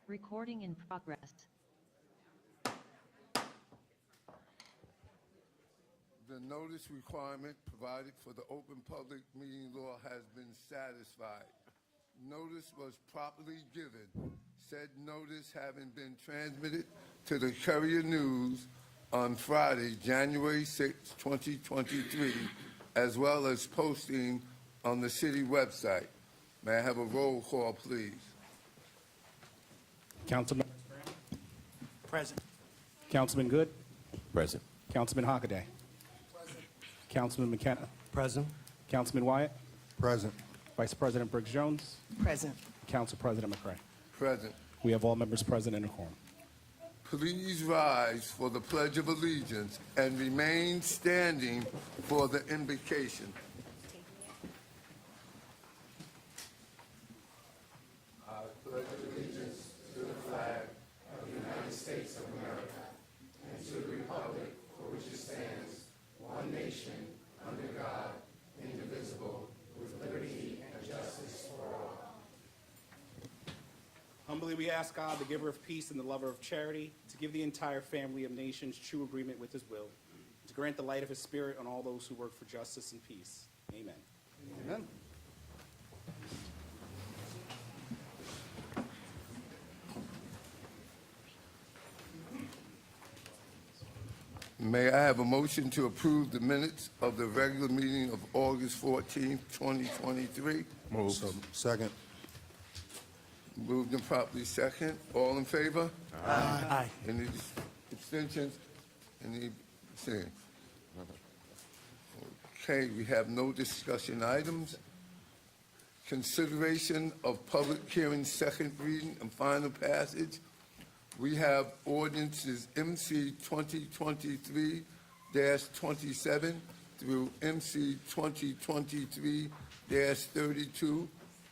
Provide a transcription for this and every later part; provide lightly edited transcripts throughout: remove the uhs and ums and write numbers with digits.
Recording in progress. The notice requirement provided for the open public meeting law has been satisfied. Notice was properly given. Said notice having been transmitted to the Courier News on Friday, January 6, 2023, as well as posting on the city website. May I have a roll call, please? Councilman Present. Councilman Good, Present. Councilman Hockaday, Councilman McKenna, Present. Councilman Wyatt, Present. Vice President Briggs Jones, Present. Council President McCray. Present. We have all members present in a quorum. Please rise for the Pledge of Allegiance and remain standing for the invocation. I pledge allegiance to the flag of the United States of America and to the republic for which it stands, one nation, under God, indivisible, with liberty and justice for all. Humbly we ask God, the giver of peace and the lover of charity, to give the entire family of nations true agreement with his will, to grant the light of his spirit on all those who work for justice and peace. Amen. Amen. May I have a motion to approve the minutes of the regular meeting of August 14, 2023? Move. Second. Moved and properly second. All in favor? Aye. Any abstentions? Any abstentions? Okay, we have no discussion items. Consideration of public hearing, second reading and final passage. We have ordinances MC 2023-27 through MC 2023-32,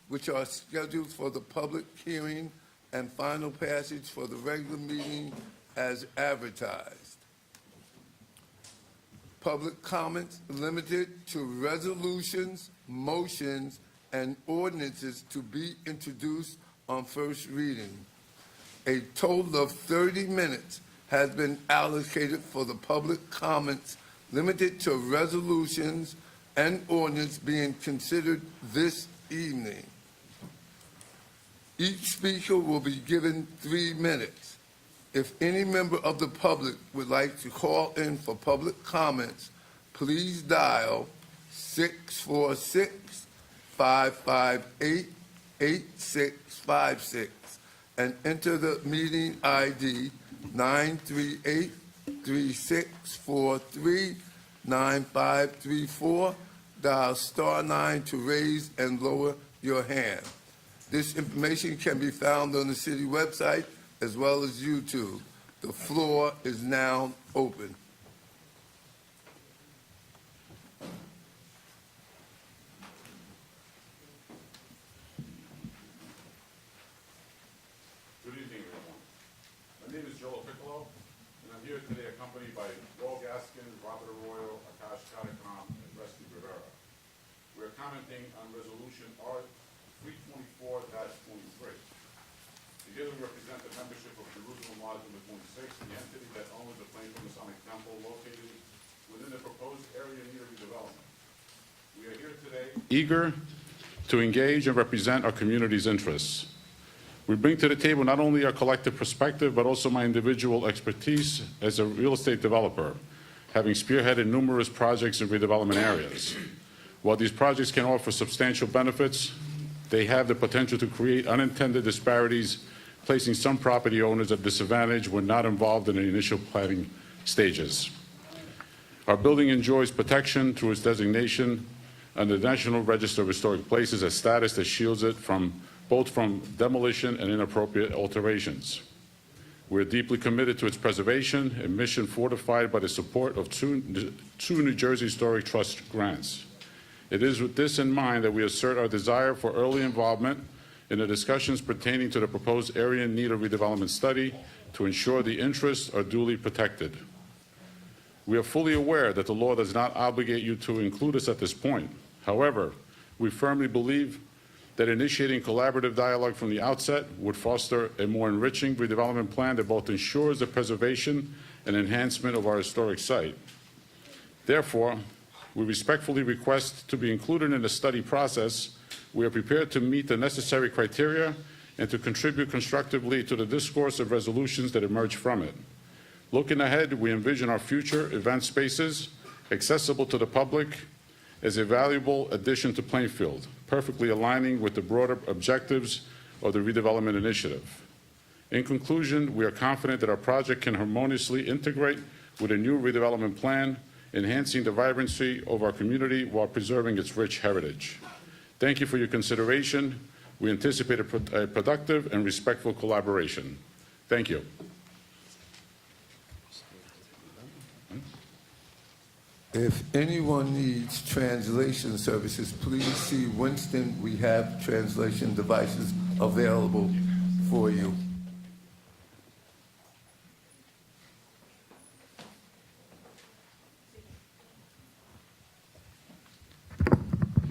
which are scheduled for the public hearing and final passage for the regular meeting as advertised. Public comments limited to resolutions, motions, and ordinances to be introduced on first reading. A total of 30 minutes has been allocated for the public comments limited to resolutions and ordinance being considered this evening. Each speaker will be given 3 minutes. If any member of the public would like to call in for public comments, please dial 646-558-8656 and enter the meeting ID 938-3643-9534. Dial *9 to raise and lower your hand. This information can be found on the city website as well as YouTube. The floor is now open. Good evening, everyone. My name is Joel Piccolo, and I'm here today accompanied by Paul Gaskin, Robert Arroyo, Akash Kadakam, and Rusty Rivera. We're commenting on Resolution R 324-23. Together we represent the membership of Jerusalem Lodge number 26, the entity that owns the Plainfield Masonic Temple located within the proposed area near redevelopment. We are here today eager to engage and represent our community's interests. We bring to the table not only our collective perspective, but also my individual expertise as a real estate developer, having spearheaded numerous projects in redevelopment areas. While these projects can offer substantial benefits, they have the potential to create unintended disparities, placing some property owners at disadvantage when not involved in the initial planning stages. Our building enjoys protection through its designation under the National Register of Historic Places, a status that shields it both from demolition and inappropriate alterations. We're deeply committed to its preservation, a mission fortified by the support of two New Jersey Historic Trust grants. It is with this in mind that we assert our desire for early involvement in the discussions pertaining to the proposed area in need of redevelopment study to ensure the interests are duly protected. We are fully aware that the law does not obligate you to include us at this point. However, we firmly believe that initiating collaborative dialogue from the outset would foster a more enriching redevelopment plan that both ensures the preservation and enhancement of our historic site. Therefore, we respectfully request to be included in the study process. We are prepared to meet the necessary criteria and to contribute constructively to the discourse of resolutions that emerge from it. Looking ahead, we envision our future event spaces, accessible to the public, as a valuable addition to Plainfield, perfectly aligning with the broader objectives of the redevelopment initiative. In conclusion, we are confident that our project can harmoniously integrate with a new redevelopment plan, enhancing the vibrancy of our community while preserving its rich heritage. Thank you for your consideration. We anticipate a productive and respectful collaboration. Thank you. If anyone needs translation services, please see Winston. We have translation devices available for you.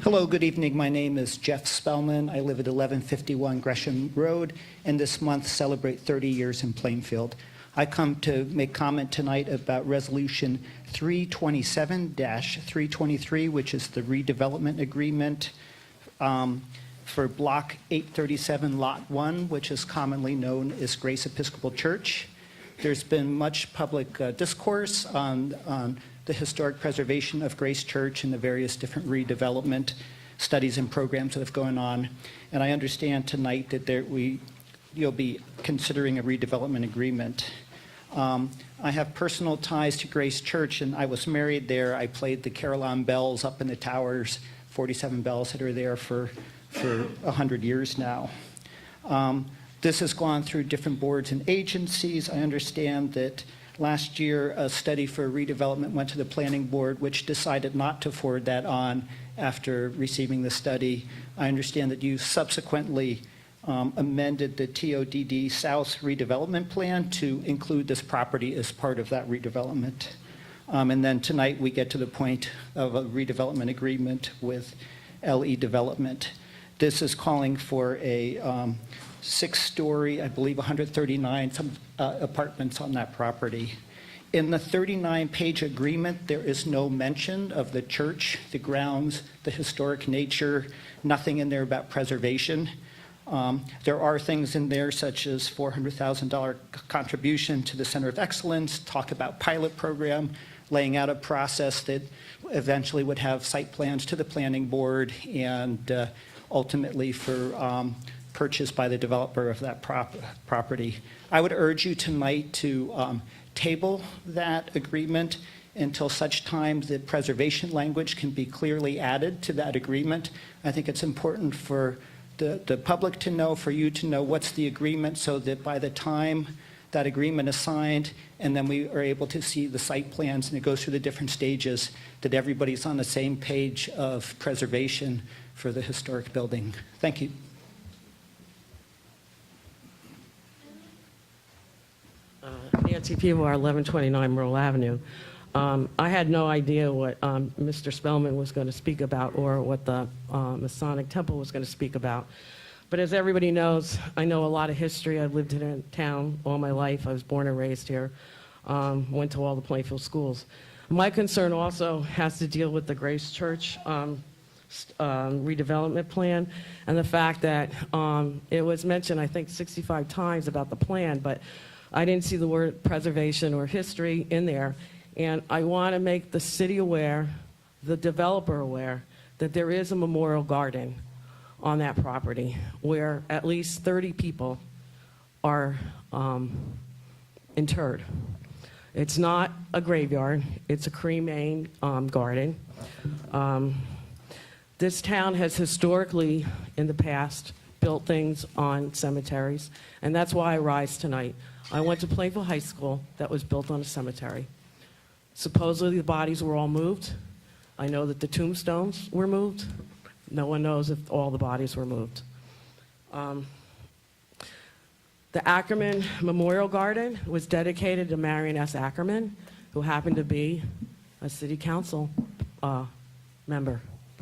Hello, good evening. My name is Jeff Spellman. I live at 1151 Gresham Road, and this month celebrate 30 years in Plainfield. I come to make comment tonight about Resolution 327-323, which is the redevelopment agreement for Block 837, Lot 1, which is commonly known as Grace Episcopal Church. There's been much public discourse on the historic preservation of Grace Church and the various different redevelopment studies and programs that have gone on. And I understand tonight that you'll be considering a redevelopment agreement. I have personal ties to Grace Church, and I was married there. I played the Carillon bells up in the towers, 47 bells that are there for 100 years now. This has gone through different boards and agencies. I understand that last year a study for redevelopment went to the planning board, which decided not to forward that on after receiving the study. I understand that you subsequently amended the TODD South redevelopment plan to include this property as part of that redevelopment. And then tonight we get to the point of a redevelopment agreement with LE Development. This is calling for a 6-story, I believe 139 apartments on that property. In the 39-page agreement, there is no mention of the church, the grounds, the historic nature, nothing in there about preservation. There are things in there such as $400,000 contribution to the Center of Excellence, talk about pilot program, laying out a process that eventually would have site plans to the planning board and ultimately for purchase by the developer of that property. I would urge you tonight to table that agreement until such time that preservation language can be clearly added to that agreement. I think it's important for the public to know, for you to know what's the agreement, so that by the time that agreement is signed and then we are able to see the site plans and it goes through the different stages, that everybody's on the same page of preservation for the historic building. Thank you. Nancy Peeble, 1129 Merle Avenue. I had no idea what Mr. Spellman was going to speak about or what the Masonic Temple was going to speak about. But as everybody knows, I know a lot of history. I've lived in a town all my life. I was born and raised here, went to all the Plainfield schools. My concern also has to deal with the Grace Church redevelopment plan and the fact that it was mentioned, I think, 65 times about the plan, but I didn't see the word preservation or history in there. And I want to make the city aware, the developer aware, that there is a memorial garden on that property where at least 30 people are interred. It's not a graveyard, it's a cremain garden. This town has historically, in the past, built things on cemeteries, and that's why I rise tonight. I went to Plainfield High School that was built on a cemetery. Supposedly the bodies were all moved. I know that the tombstones were moved. No one knows if all the bodies were moved. The Ackerman Memorial Garden was dedicated to Marion S. Ackerman, who happened to be a city council member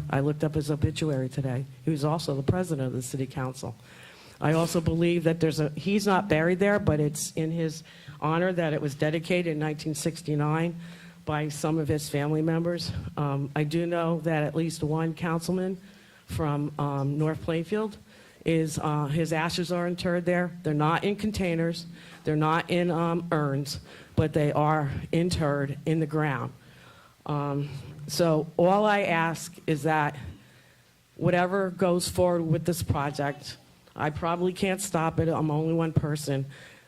I looked up his obituary today. He was also the president of the city council. I also believe that he's not buried there, but it's in his honor that it was dedicated in 1969 by some of his family members. I do know that at least one councilman from North Plainfield his ashes are interred there. They're not in containers, they're not in urns, but they are interred in the ground. So all I ask is that whatever goes forward with this project, I probably can't stop it, I'm only one person,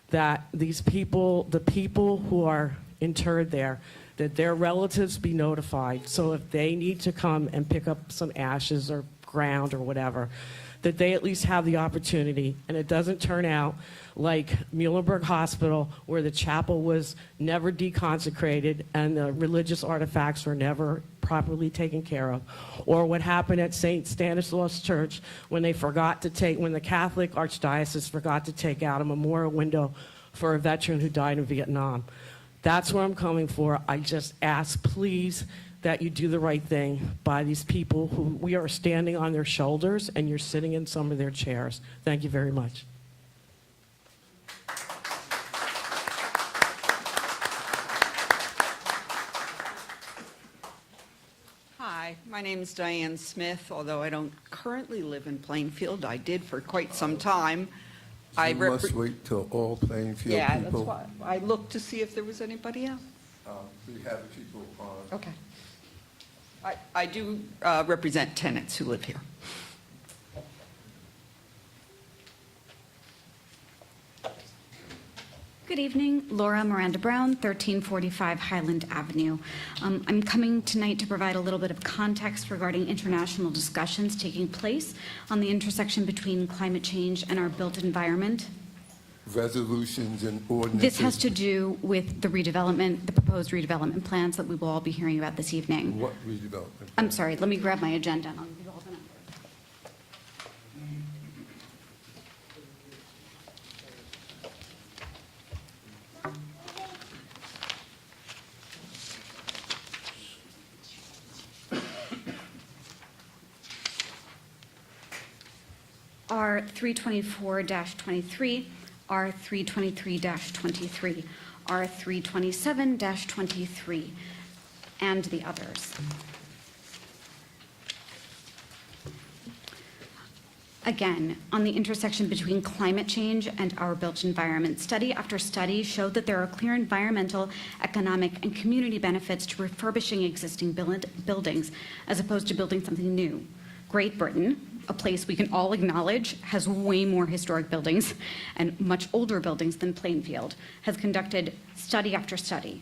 that these people, the people who are interred there, that their relatives be notified. So if they need to come and pick up some ashes or ground or whatever, that they at least have the opportunity, and it doesn't turn out like Muhlenberg Hospital, where the chapel was never deconsecrated and the religious artifacts were never properly taken care of, or what happened at St. Stanislaus Church when they forgot to when the Catholic Archdiocese forgot to take out a memorial window for a veteran who died in Vietnam. That's what I'm coming for. I just ask, please, that you do the right thing by these people who we are standing on their shoulders and you're sitting in some of their chairs. Thank you very much. Hi, my name is Diane Smith. Although I don't currently live in Plainfield, I did for quite some time. You must wait till all Plainfield Yeah, that's people. why I looked to see if there was anybody else. We have people on. Okay. I do represent tenants who live here. Good evening, Laura Miranda Brown, 1345 Highland Avenue. I'm coming tonight to provide a little bit of context regarding international discussions taking place on the intersection between climate change and our built environment. Resolutions and ordinances. This has to do with the redevelopment, the proposed redevelopment plans that we will all be hearing about this evening. What redevelopment? I'm sorry, let me grab my agenda and I'll give you all the numbers. R324-23, R323-23, R327-23, and the others. Again, on the intersection between climate change and our built environment, study after study showed that there are clear environmental, economic, and community benefits to refurbishing existing buildings as opposed to building something new. Great Britain, a place we can all acknowledge has way more historic buildings and much older buildings than Plainfield, has conducted study after study,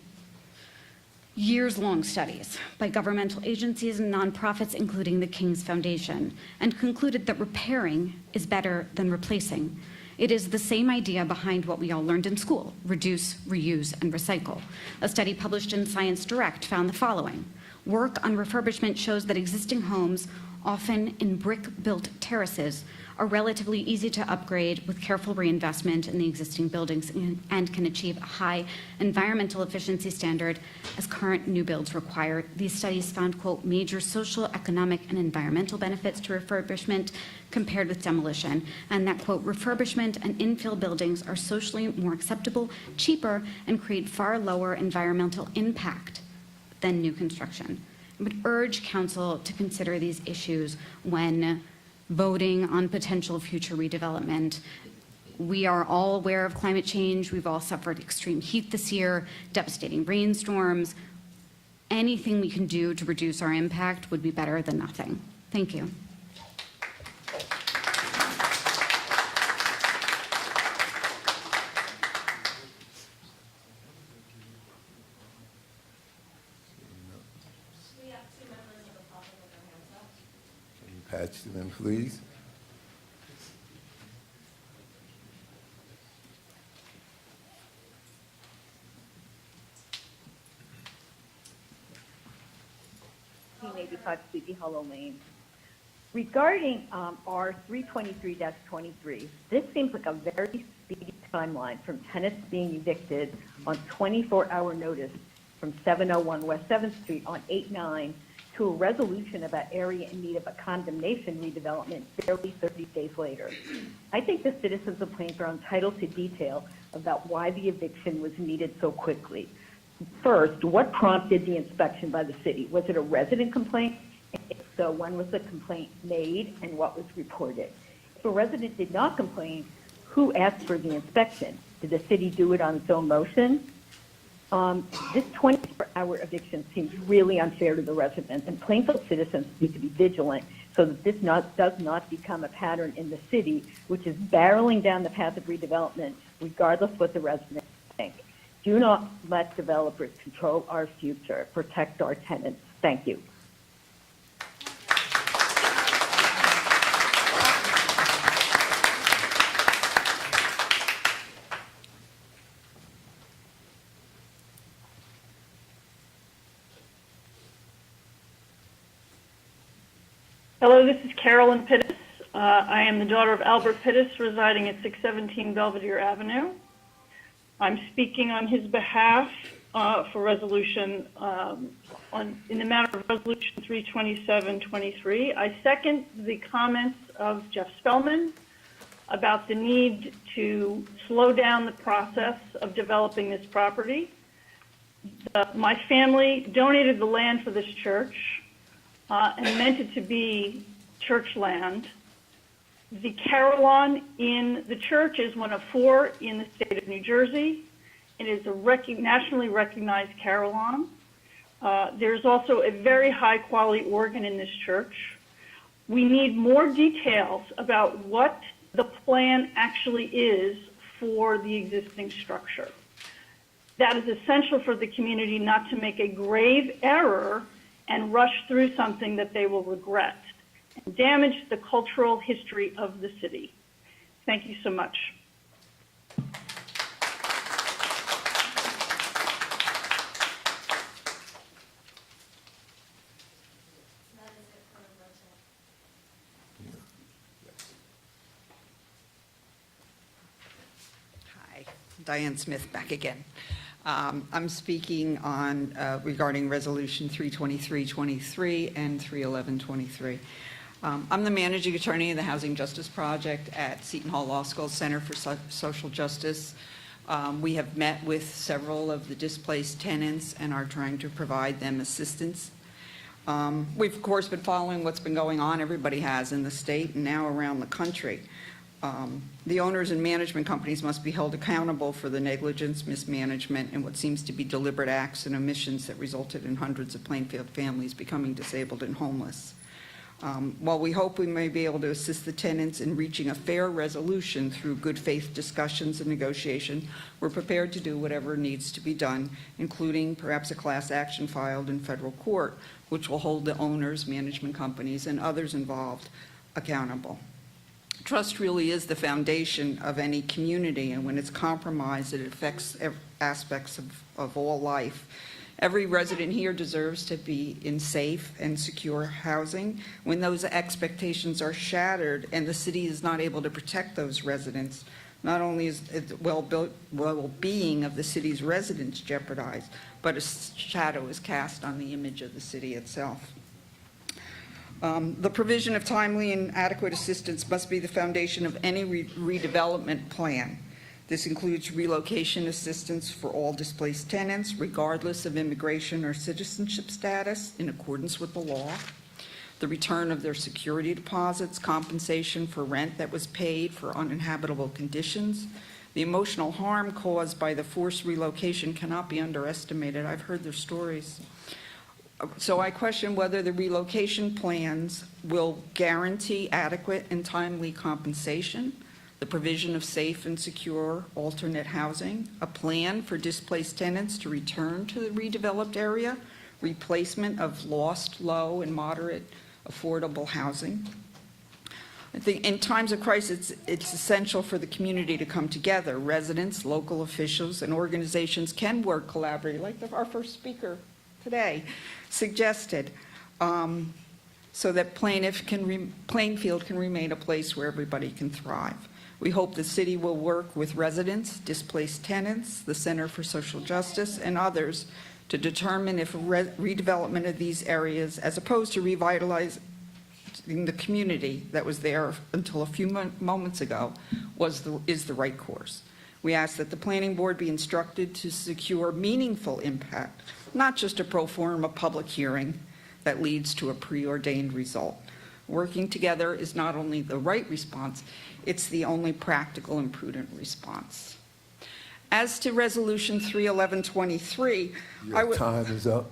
years-long studies by governmental agencies and nonprofits, including the King's Foundation, and concluded that repairing is better than replacing. It is the same idea behind what we all learned in school: reduce, reuse, and recycle. A study published in Science Direct found the following: work on refurbishment shows that existing homes, often in brick-built terraces, are relatively easy to upgrade with careful reinvestment in the existing buildings and can achieve a high environmental efficiency standard as current new builds require. These studies found, quote, major social, economic, and environmental benefits to refurbishment compared with demolition, and that, quote, refurbishment and infill buildings are socially more acceptable, cheaper, and create far lower environmental impact than new construction. I would urge council to consider these issues when voting on potential future redevelopment. We are all aware of climate change. We've all suffered extreme heat this year, devastating rainstorms. Anything we can do to reduce our impact would be better than nothing. Thank you. Patch them in, please. Sleepy Hollow Lane. Regarding R 323-23, this seems like a very speedy timeline from tenants being evicted on 24-hour notice from 701 West 7th Street on 8/9 to a resolution about area in need of a condemnation redevelopment barely 30 days later. I think the citizens of Plainfield are entitled to detail about why the eviction was needed so quickly. First, what prompted the inspection by the city? Was it a resident complaint? And if so, when was the complaint made and what was reported? If a resident did not complain, who asked for the inspection? Did the city do it on its own motion? This 24-hour eviction seems really unfair to the residents, and Plainfield citizens need to be vigilant so that this does not become a pattern in the city, which is barreling down the path of redevelopment, regardless what the residents think. Do not let developers control our future. Protect our tenants. Thank you. Hello, this is Carolyn Pittis. I am the daughter of Albert Pittis, residing at 617 Belvedere Avenue. I'm speaking on his behalf for resolution, in the matter of Resolution 32723. I second the comments of Jeff Spellman about the need to slow down the process of developing this property. My family donated the land for this church and meant it to be church land. The carillon in the church is one of 4 in the state of New Jersey. It is a nationally recognized carillon. There's also a very high-quality organ in this church. We need more details about what the plan actually is for the existing structure. That is essential for the community not to make a grave error and rush through something that they will regret and damage the cultural history of the city. Thank you so much. Hi, Diane Smith back again. I'm speaking on regarding Resolution 32323 and 31123. I'm the managing attorney of the Housing Justice Project at Seton Hall Law School Center for Social Justice. We have met with several of the displaced tenants and are trying to provide them assistance. We've, of course, been following what's been going on, everybody has, in the state and now around the country. The owners and management companies must be held accountable for the negligence, mismanagement, and what seems to be deliberate acts and omissions that resulted in hundreds of Plainfield families becoming disabled and homeless. While we hope we may be able to assist the tenants in reaching a fair resolution through good faith discussions and negotiation, we're prepared to do whatever needs to be done, including perhaps a class action filed in federal court, which will hold the owners, management companies, and others involved accountable. Trust really is the foundation of any community, and when it's compromised, it affects aspects of all life. Every resident here deserves to be in safe and secure housing. When those expectations are shattered and the city is not able to protect those residents, not only is the well-being of the city's residents jeopardized, but a shadow is cast on the image of the city itself. The provision of timely and adequate assistance must be the foundation of any redevelopment plan. This includes relocation assistance for all displaced tenants, regardless of immigration or citizenship status, in accordance with the law, the return of their security deposits, compensation for rent that was paid for uninhabitable conditions. The emotional harm caused by the forced relocation cannot be underestimated. I've heard their stories. So I question whether the relocation plans will guarantee adequate and timely compensation, the provision of safe and secure alternate housing, a plan for displaced tenants to return to the redeveloped area, replacement of lost low and moderate affordable housing. I think in times of crisis, it's essential for the community to come together. Residents, local officials, and organizations can work collaboratively, like our first speaker today suggested, so that Plainfield can remain a place where everybody can thrive. We hope the city will work with residents, displaced tenants, the Center for Social Justice, and others to determine if redevelopment of these areas, as opposed to revitalizing the community that was there until a few moments ago, is the right course. We ask that the planning board be instructed to secure meaningful impact, not just a pro forma public hearing that leads to a preordained result. Working together is not only the right response, it's the only practical and prudent response. As to Resolution 31123, I Your would... time is up.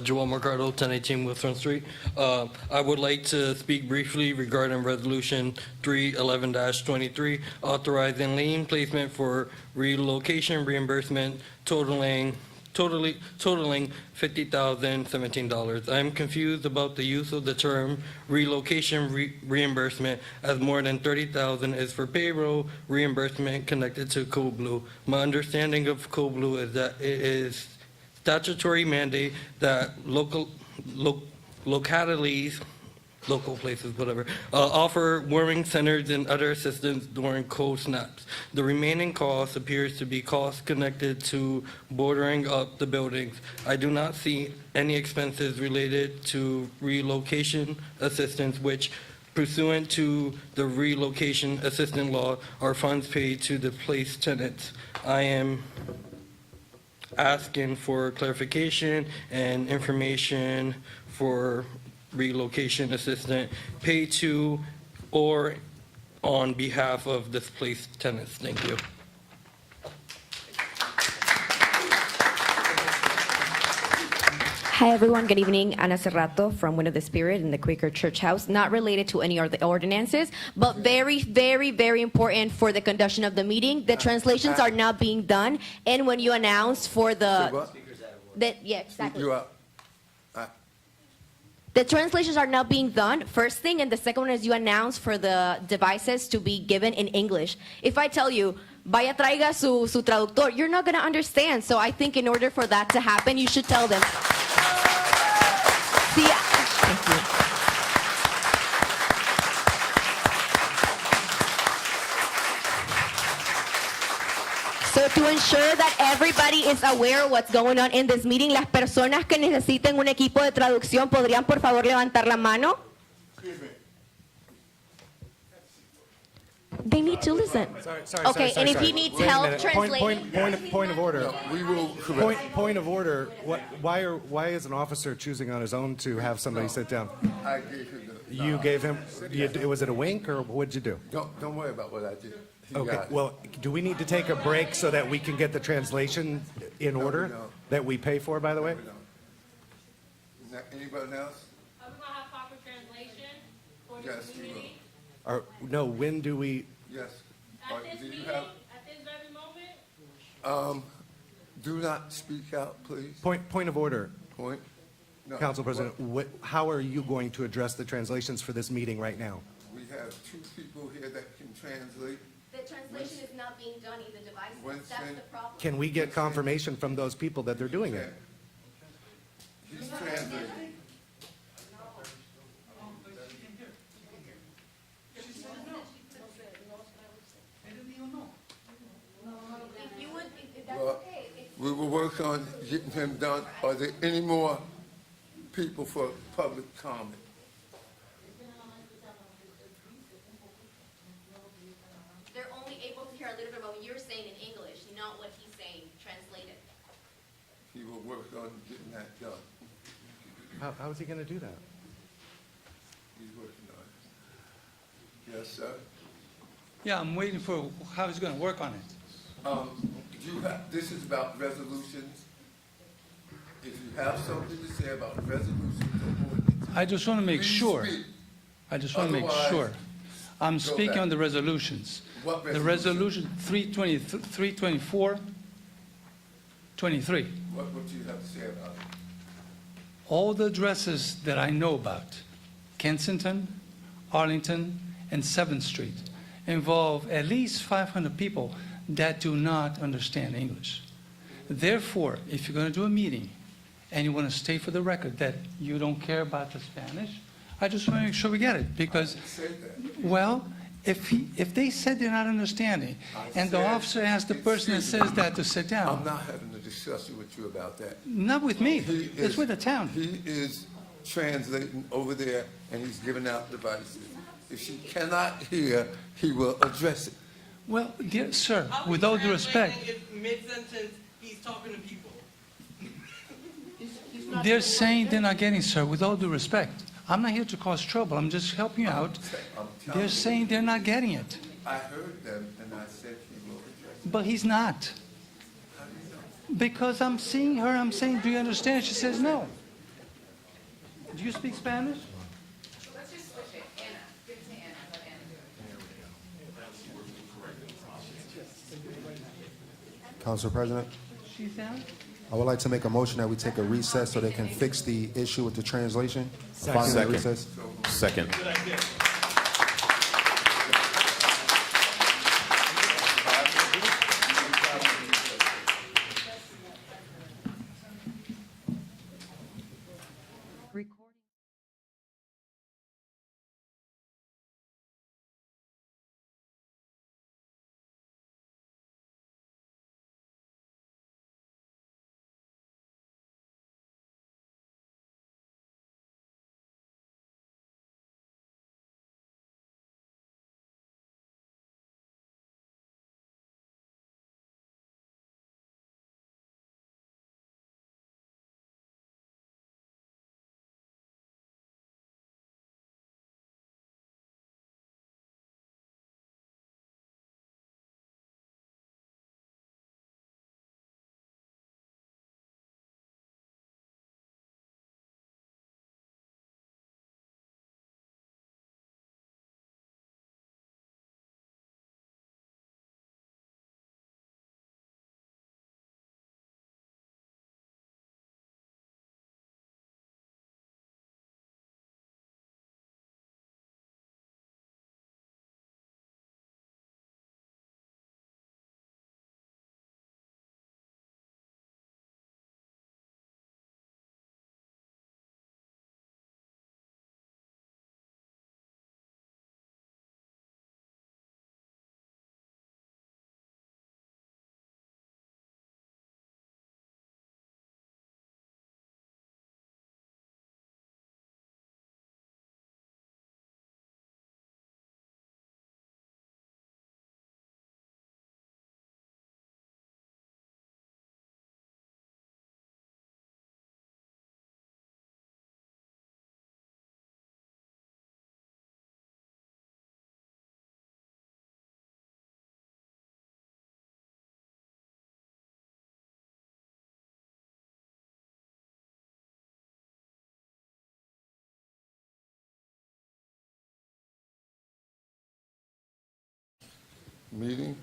Joel Mercado, 1018 Wilson Street. I would like to speak briefly regarding Resolution 311-23, authorizing lien placement for relocation reimbursement totaling $50,017. I'm confused about the use of the term relocation reimbursement, as more than $30,000 is for payroll reimbursement connected to Code Blue. My understanding of Code Blue is that it is statutory mandate that localities, local places, whatever, offer warming centers and other assistance during cold snaps. The remaining cost appears to be costs connected to bordering up the buildings. I do not see any expenses related to relocation assistance, which pursuant to the relocation assistance law are funds paid to the place tenants. I am asking for clarification and information for relocation assistant paid to or on behalf of displaced tenants. Thank you. Hi everyone, good evening. Ana Cerrato from Wind of the Spirit in the Quaker Church House. Not related to any of the ordinances, but very, very, very important for the conduction of the meeting. The translations are now being done, and when you announce for the... Yeah, exactly. You up. The translations are now being done, first thing, and the second one is you announce for the devices to be given in English. If I tell you, vaya traiga su traductor, you're not going to understand. So I think in order for that to happen, you should tell them. See, thank you. So to ensure that everybody is aware of what's going on in this meeting, las personas que necesiten un equipo de traducción, ¿podrían por favor levantar la mano? They need to listen. Okay, and if he needs help translating. Point of order. No, we will correct. Point of order. Why is an officer choosing on his own to have somebody sit down? I gave him the... You gave him, was it a wink or what'd you do? Don't worry about what I did. He Okay, got it. well, do we need to take a break so that we can get the translation in order don't. that we pay for, by the way? Anybody else? Are we going to have proper translation for this Yes, we community? Or, no, when do we, Yes. At this Do you meeting, have... at this very moment? Do not speak out, please. point of order, Point. No. Council President, how are you going to address the translations for this meeting right now? We have two people here that can translate. The translation is not being done in the devices. Winston. That's the problem. Can we get confirmation from those people that they're doing it? He's translating. Well, we will work on getting him done. Are there any more people for public comment? They're only able to hear a little bit of what you're saying in English, not what he's saying translated. He will work on getting that done. How is he gonna do that? He's working on it. Yes, sir? Yeah, I'm waiting for how he's going to work on it. This is about resolutions. If you have something to say about resolutions or ordinances, I just want to make please sure. speak. I just want to make Otherwise, sure. I'm go speaking back. on the resolutions. What The resolution? resolution 324, 23. What do you have to say about it? All the addresses that I know about, Kensington, Arlington, and 7th Street, involve at least 500 people that do not understand English. Therefore, if you're going to do a meeting and you want to state for the record that you don't care about the Spanish, I just want to make sure we get it, because, well, if they said they're not understanding, and the officer asks the person that says that to sit I'm down, not having a discussion with you about that. not with me, He it's is- with the town. He is translating over there, and he's giving out devices. If she cannot hear, he will address it. Well, dear sir, with all due respect, Mid-sentence, he's talking to people. they're saying they're not getting, sir, with all due respect. I'm not here to cause trouble, I'm just helping you out. I'm telling They're you, saying they're not getting it, I heard them, and I said he will address it. but he's not. Because I'm seeing her, I'm saying, do you understand? She says no. Do you speak Spanish? Council President, She's down? I would like to make a motion that we take a recess so they can fix the issue with the translation. A 5-minute recess. Second. Recording. Meeting,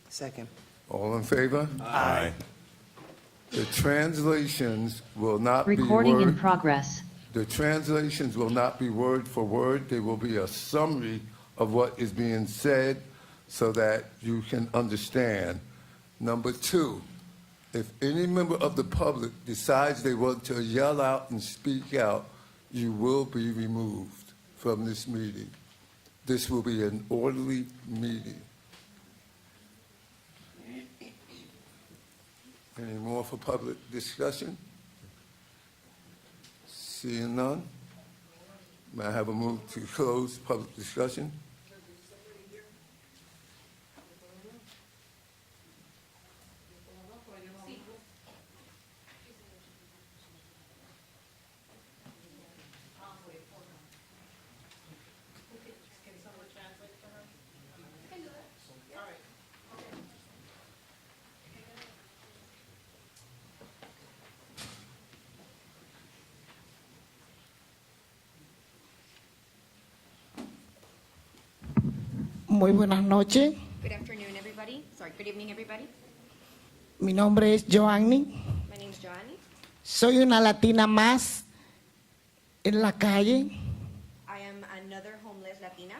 Second. all in favor? Aye. The translations will not be Recording in word. progress. The translations will not be word for word. They will be a summary of what is being said so that you can understand. Number two, if any member of the public decides they want to yell out and speak out, you will be removed from this meeting. This will be an orderly meeting. Any more for public discussion? Seeing none, may I have a move to close public discussion? Muy buenas noches. Good afternoon, everybody. Sorry, good evening, everybody. Mi nombre es Joanny. My name is Joanny. Soy una latina más en la calle. I am another homeless Latina.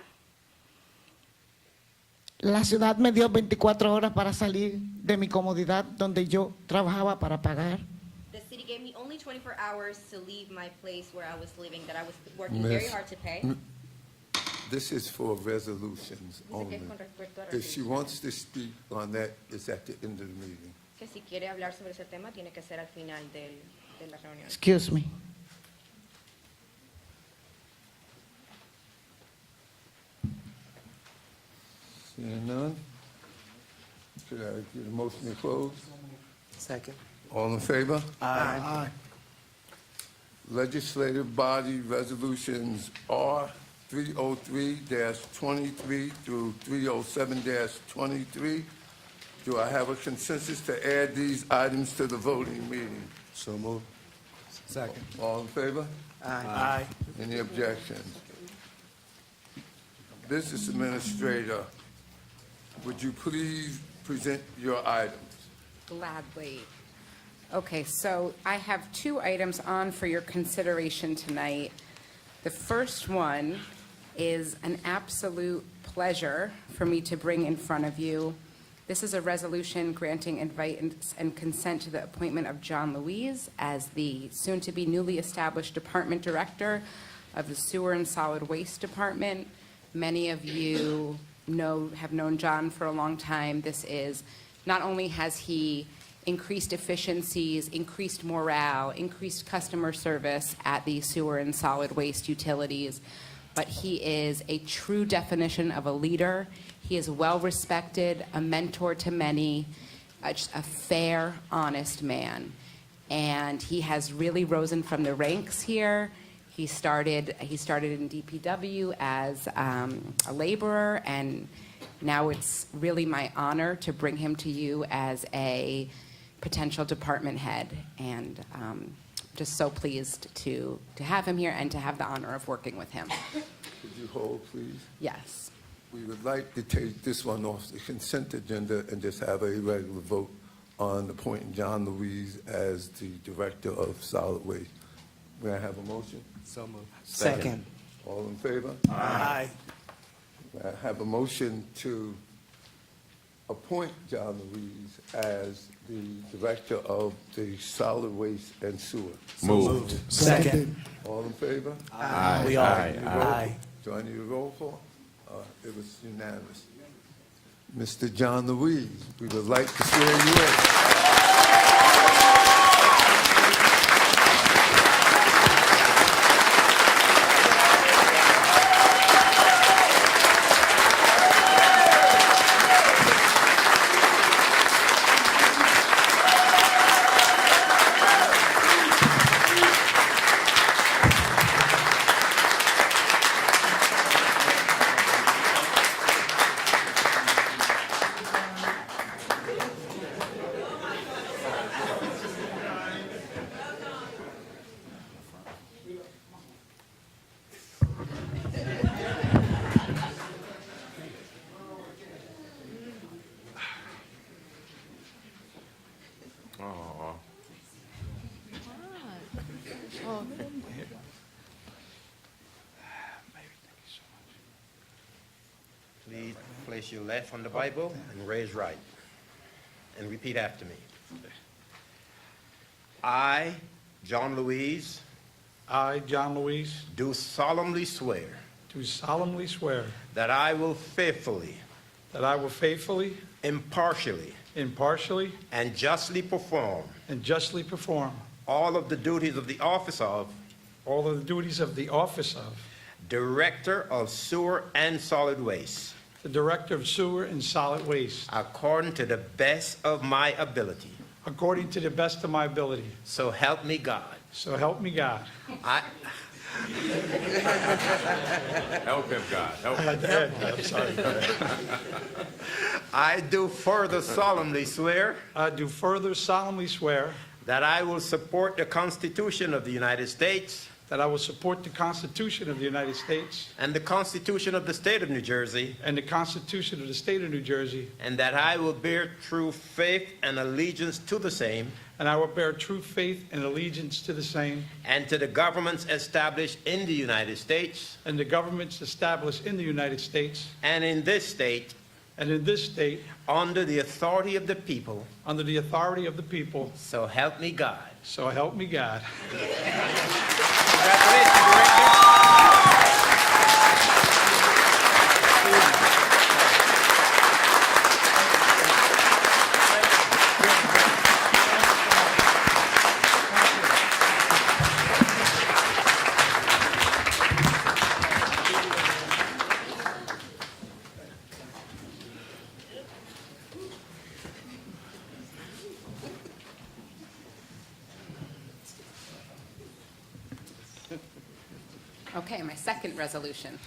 La ciudad me dio 24 horas para salir de mi comodidad donde yo trabajaba para pagar. The city gave me only 24 hours to leave my place where I was living, that I was working very hard to pay. This is for resolutions only. If she wants to speak on that, it's at the end of the meeting. Que si quiere hablar sobre ese tema, tiene que ser al final de la reunión. Excuse me. Seeing none? Could I get a motion to close? Second. All in favor? Aye. Legislative body resolutions R 303-23 through 307-23. Do I have a consensus to add these items to the voting meeting? So moved. Second. All in favor? Aye. Any objections? Business Administrator, would you please present your items? Gladly. Okay, so I have 2 items on for your consideration tonight. The first one is an absolute pleasure for me to bring in front of you. This is a resolution granting advice and consent to the appointment of John Louise as the soon-to-be newly established Department Director of the Sewer and Solid Waste Department. Many of you have known John for a long time. Not only has he increased efficiencies, increased morale, increased customer service at the sewer and solid waste utilities, but he is a true definition of a leader. He is well-respected, a mentor to many, just a fair, honest man. And he has really risen from the ranks here. He started in DPW as a laborer, and now it's really my honor to bring him to you as a potential department head. And just so pleased to have him here and to have the honor of working with him. Could you hold, please? Yes. We would like to take this one off the consent agenda and just have a regular vote on appointing John Louise as the Director of Solid Waste. May I have a motion? So moved. Second. All in favor? Aye. May I have a motion to appoint John Louise as the Director of the Solid Waste and Sewer? Moved. Second. All in favor? Aye. We are. Aye. Do I need a roll call? It was unanimous. Mr. John Louise, we would like to swear you in. Please place your left on the Bible and raise right. And repeat after me. I, John Louise, I, John Louise, do solemnly swear do solemnly swear that I will faithfully, impartially, and justly perform all of the duties of the office of Director of Sewer and Solid Waste, the Director of Sewer and Solid Waste, according to the best of my ability. So help me God. So help me God. Help him, God. Help him. I'm sorry. I do further solemnly swear that I will support the Constitution of the United States that I will support the Constitution of the United States and the Constitution of the State of New Jersey, and the Constitution of the State of New Jersey, and that I will bear true faith and allegiance to the same, and I will bear true faith and allegiance to the same, and to the governments established in the United States, and the governments established in the United States, and in this state, under the authority of the people, so help me God. So help me God. Okay, my second resolution.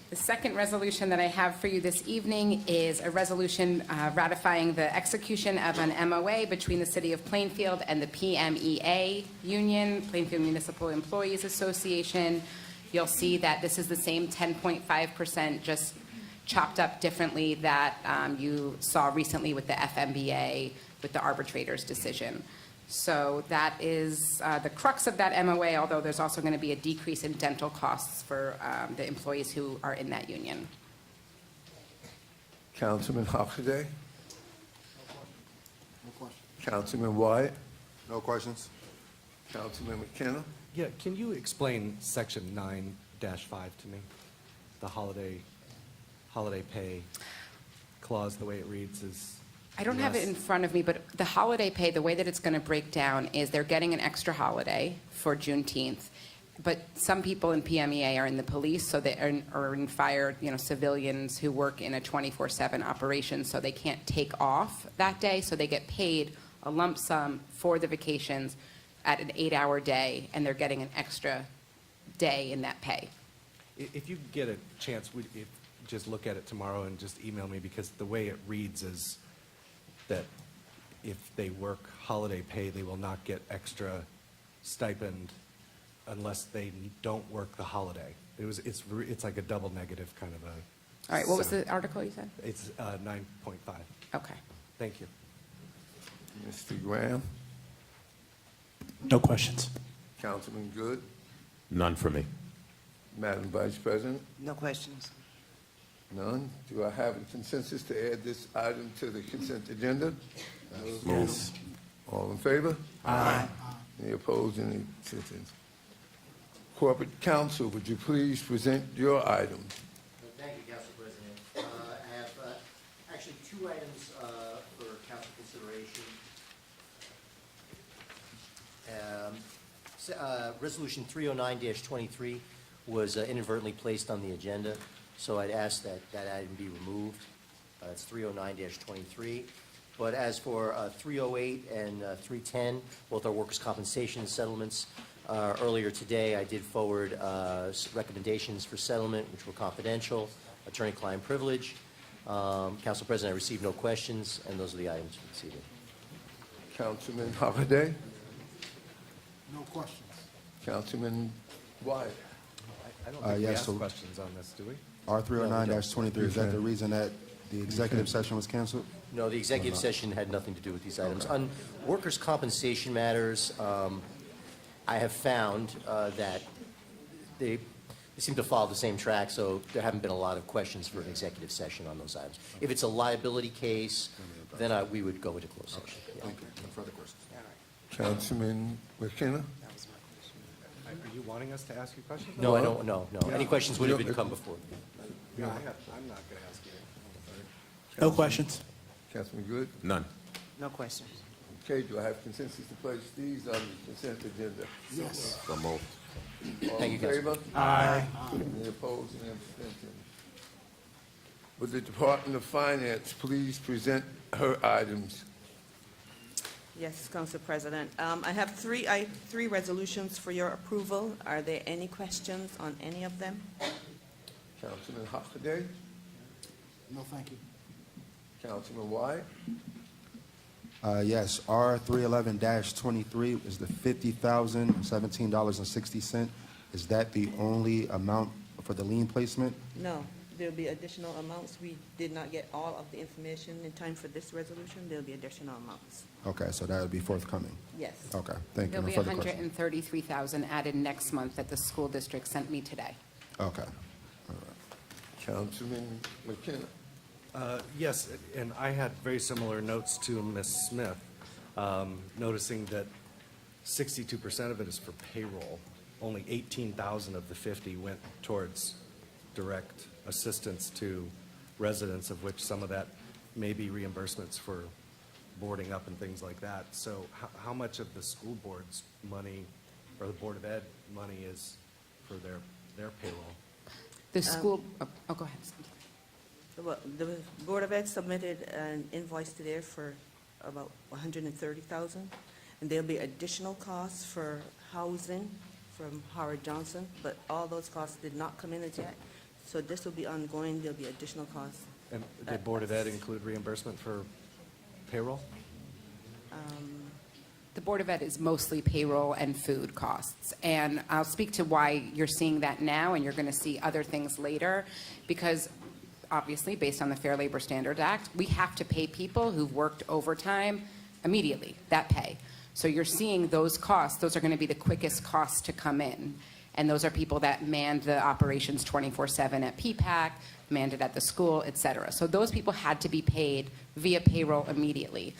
The second resolution that I have for you this evening is a resolution ratifying the execution of an MOA between the City of Plainfield and the PMEA Union, Plainfield Municipal Employees Association. You'll see that this is the same 10.5%, just chopped up differently that you saw recently with the FMBA, with the arbitrator's decision. So that is the crux of that MOA, although there's also going to be a decrease in dental costs for the employees who are in that union. Councilman Hockaday? Councilman Wyatt? No questions? Councilman McKenna? Yeah, can you explain section 9-5 to me? The holiday pay clause, the way it reads is... I don't have it in front of me, but the holiday pay, the way that it's going to break down is they're getting an extra holiday for Juneteenth, but some people in PMEA are in the police, so they are in fire, civilians who work in a 24/7 operation, so they can't take off that day, so they get paid a lump sum for the vacations at an 8-hour day, and they're getting an extra day in that pay. If you get a chance, just look at it tomorrow and just email me, because the way it reads is that if they work holiday pay, they will not get extra stipend unless they don't work the holiday. It's like a double negative kind of a... All right, what was the article you said? It's 9.5. Okay. Thank you. Mr. Graham? No questions. Councilman Good? None for me. Madam Vice President? No questions. None. Do I have a consensus to add this item to the consent agenda? Yes. All in favor? Aye. Any opposed, any abstentions? Corporate Counsel, would you please present your item? Thank you, Council President. I have actually two items for council consideration. Resolution 309-23 was inadvertently placed on the agenda, so I'd ask that that item be removed. It's 309-23. But as for 308 and 310, both are workers' compensation settlements. Earlier today, I did forward recommendations for settlement, which were confidential, attorney-client privilege. Council President, I received no questions, and those are the items for this evening. Councilman Holiday? No questions. Councilman Wyatt? I don't think we yes, ask so- questions on this, do we? R309-23, is that the reason that the executive session was canceled? No, the executive session had nothing to do with these items. On workers' compensation matters, I have found that they seem to follow the same track, so there haven't been a lot of questions for an executive session on those items. If it's a liability case, then we would go into closed session. Yeah. Thank you. No further questions. Councilman McKenna? Are you wanting us to ask you questions? No, I don't, no. Any questions would have been come before. I'm not going to ask you. No questions. Councilman Good? None. No questions. Okay, do I have consensus to place these on the consent agenda? Yes. So moved. All Thank in you, Councilman. favor? Aye. Any opposed, any abstentions? Would the Department of Finance please present her items? Yes, Council President. I have three resolutions for your approval. Are there any questions on any of them? Councilman Hockaday? No, thank you. Councilman Wyatt? Yes, R311-23 is the $50,017.60. Is that the only amount for the lien placement? No, there'll be additional amounts. We did not get all of the information in time for this resolution. There'll be additional amounts. Okay, so that would be forthcoming. Yes. Okay, thank you. There'll No be further questions. $133,000 added next month that the school district sent me today. Okay. Councilman McKenna? Yes, and I had very similar notes to Ms. Smith, noticing that 62% of it is for payroll. Only 18,000 of the 50 went towards direct assistance to residents, of which some of that may be reimbursements for boarding up and things like that. So how much of the school board's money, or the Board of Ed money, is for their payroll? The school, oh, go ahead. Well, the Board of Ed submitted an invoice today for about 130,000, and there'll be additional costs for housing from Howard Johnson, but all those costs did not come in as yet. So this will be ongoing. There'll be additional costs. And did Board of Ed include reimbursement for payroll? The Board of Ed is mostly payroll and food costs. And I'll speak to why you're seeing that now and you're going to see other things later, because obviously, based on the Fair Labor Standards Act, we have to pay people who've worked overtime immediately, that pay. So you're seeing those costs. Those are going to be the quickest costs to come in. And those are people that manned the operations 24/7 at PPAC, manned it at the school, et cetera. So those people had to be paid via payroll immediately.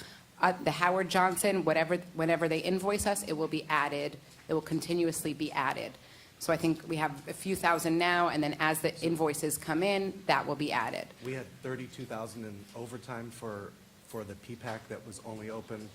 The Howard Johnson, whenever they invoice us, it will be added. It will continuously be added. So I think we have a few thousand now, and then as the invoices come in, that will be added. We had 32,000 in overtime for the PPAC that was only open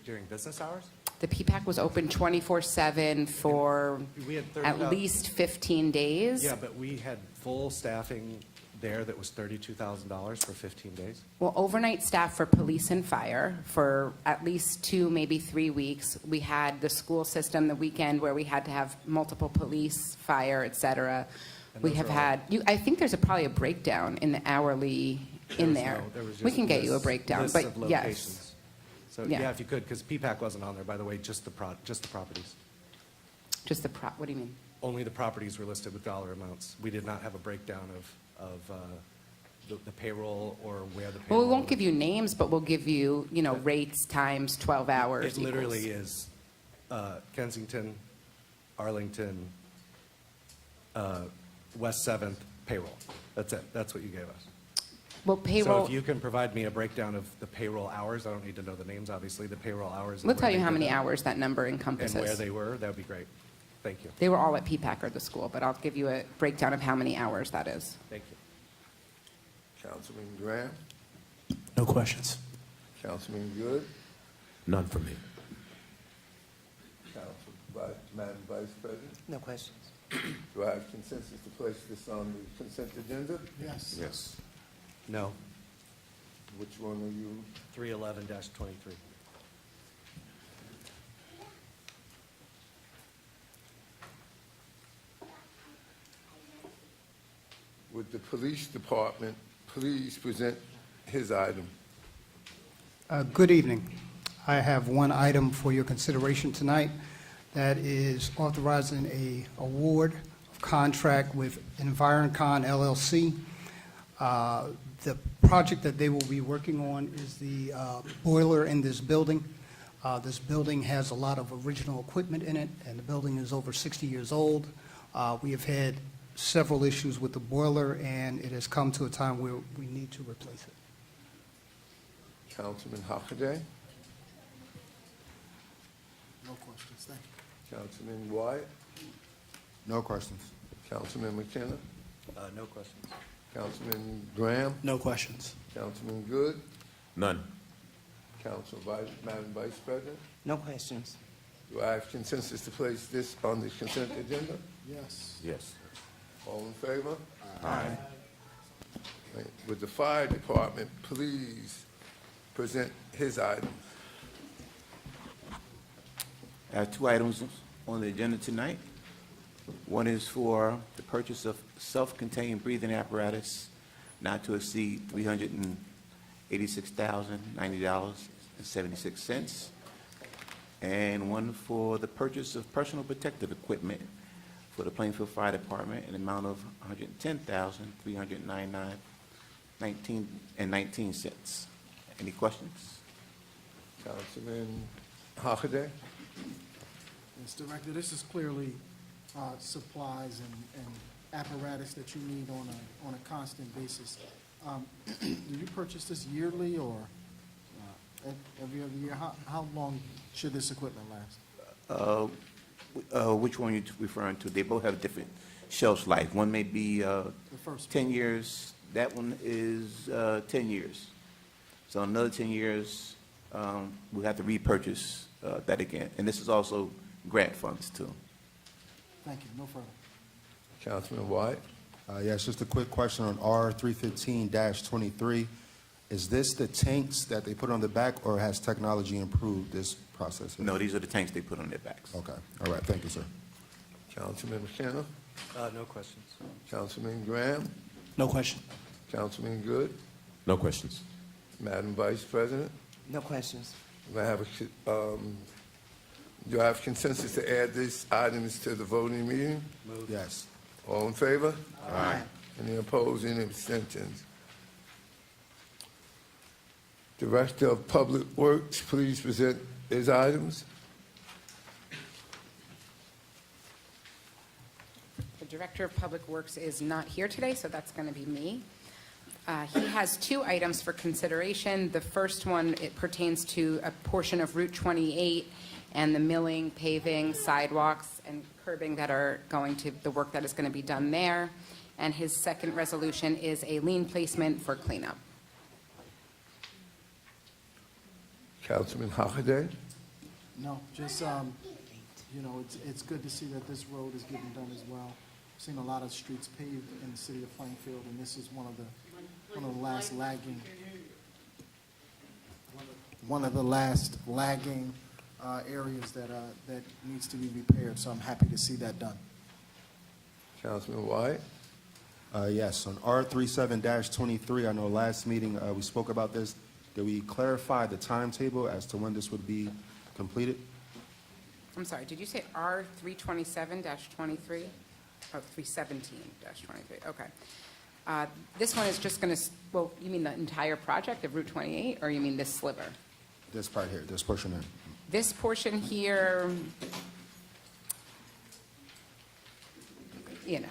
during business hours? The PPAC was open 24/7 for We had at least 15 days. Yeah, but we had full staffing there that was $32,000 for 15 days. Well, overnight staff for police and fire for at least 2, maybe 3 weeks. We had the school system the weekend where we had to have multiple police, fire, et cetera. We have had, I think there's probably a breakdown in the hourly in there. We can get you a breakdown, but yes. So, yeah, if you could, because PPAC wasn't on there, by the way, just the properties. What do you mean? Only the properties were listed with dollar amounts. We did not have a breakdown of the payroll or where the payroll. Well, we won't give you names, but we'll give you, rates times 12 hours. It literally is Kensington, Arlington, West 7th payroll. That's it. That's what you gave us. Well, payroll. So if you can provide me a breakdown of the payroll hours, I don't need to know the names, obviously, the payroll hours. We'll tell you how many hours that number encompasses. And where they were, that would be great. Thank you. They were all at PPAC or the school, but I'll give you a breakdown of how many hours that is. Thank you. Councilman Graham? No questions. Councilman Good? None for me. Madam Vice President? No questions. Do I have consensus to place this on the consent agenda? Yes. Yes. No. Which one are you? 311-23. Would the police department please present his item? Good evening. I have one item for your consideration tonight. That is authorizing a award of contract with EnvironCon LLC. The project that they will be working on is the boiler in this building. This building has a lot of original equipment in it, and the building is over 60 years old. We have had several issues with the boiler, and it has come to a time where we need to replace it. Councilman Hockaday? No questions. Thank you. Councilman Wyatt? No questions. Councilman McKenna? No questions. Councilman Graham? No questions. Councilman Good? None. Madam Vice President? No questions. Do I have consensus to place this on the consent agenda? Yes. Yes. All in favor? Aye. Right. Would the fire department please present his item? I have two items on the agenda tonight. One is for the purchase of self-contained breathing apparatus not to exceed $386,090.76, and one for the purchase of personal protective equipment for the Plainfield Fire Department in the amount of $110,399.19. Any questions? Councilman Hockaday? Mr. Director, this is clearly supplies and apparatus that you need on a constant basis. Do you purchase this yearly or every other year? How long should this equipment last? which one you're referring to? They both have different shelf life. One may be first 10 years. That one is 10 years. So another 10 years, we have to repurchase that again. And this is also grant funds too. Thank you. No further. Councilman White? Yes, just a quick question on R315-23. Is this the tanks that they put on the back, or has technology improved this process? No, these are the tanks they put on their backs. Okay. All right. Thank you, sir. Councilman McKenna? No questions. Councilman Graham? No question. Councilman Good? No questions. Madam Vice President? No questions. Do I have consensus to add these items to the voting meeting? Yes. All in favor? Aye. Any opposed, any abstentions? Director of Public Works, please present his items. The Director of Public Works is not here today, so that's going to be me. He has two items for consideration. The first one, it pertains to a portion of Route 28 and the milling, paving, sidewalks, and curbing that are going to, the work that is going to be done there. And his second resolution is a lien placement for cleanup. Councilman Hockaday? No, just, you know, it's good to see that this road is getting done as well. I've seen a lot of streets paved in the city of Plainfield, and this is one of the last lagging areas that needs to be repaired, so I'm happy to see that done. Councilman White? Yes, on R37-23, I know last meeting we spoke about this. Did we clarify the timetable as to when this would be completed? I'm sorry, did you say R327-23? Oh, 317-23, okay. This one is just going to, well, you mean the entire project of Route 28, or you mean this sliver? This part here, this portion here. This portion here, you know,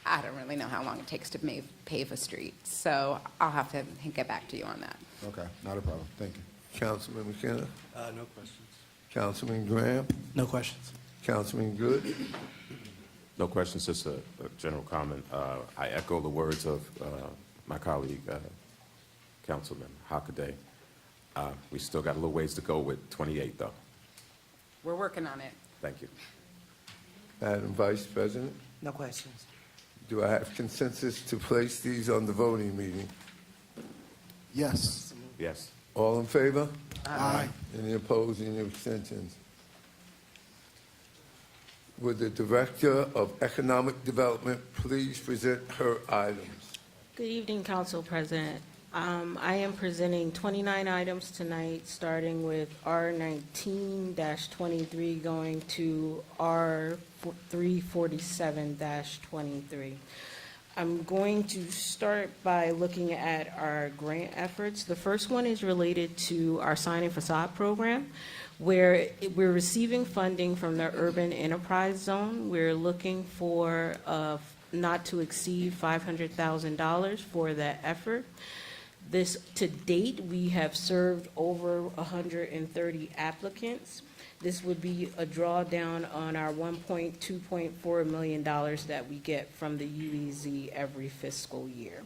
I don't really know how long it takes to pave a street, so I'll have to get back to you on that. Okay, not a problem. Thank you. Councilman McKenna? No questions. Councilman Graham? No questions. Councilman Good? No questions, just a general comment. I echo the words of my colleague, Councilman Hockaday. We still got a little ways to go with 28, though. We're working on it. Thank you. Madam Vice President? No questions. Do I have consensus to place these on the voting meeting? Yes. Yes. All in favor? Aye. Any opposed, any abstentions? Would the Director of Economic Development please present her items? Good evening, Council President. I am presenting 29 items tonight, starting with R19-23 going to R347-23. I'm going to start by looking at our grant efforts. The first one is related to our sign and facade program, where we're receiving funding from the Urban Enterprise Zone. We're looking for not to exceed $500,000 for that effort. This, to date, we have served over 130 applicants. This would be a drawdown on our $2.4 million that we get from the UEZ every fiscal year.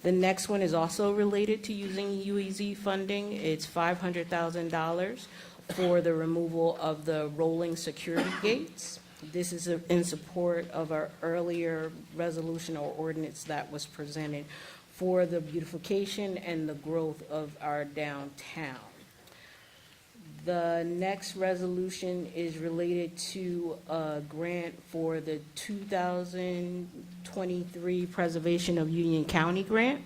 The next one is also related to using UEZ funding. It's $500,000 for the removal of the rolling security gates. This is in support of our earlier resolution or ordinance that was presented for the beautification and the growth of our downtown. The next resolution is related to a grant for the 2023 Preservation of Union County grant.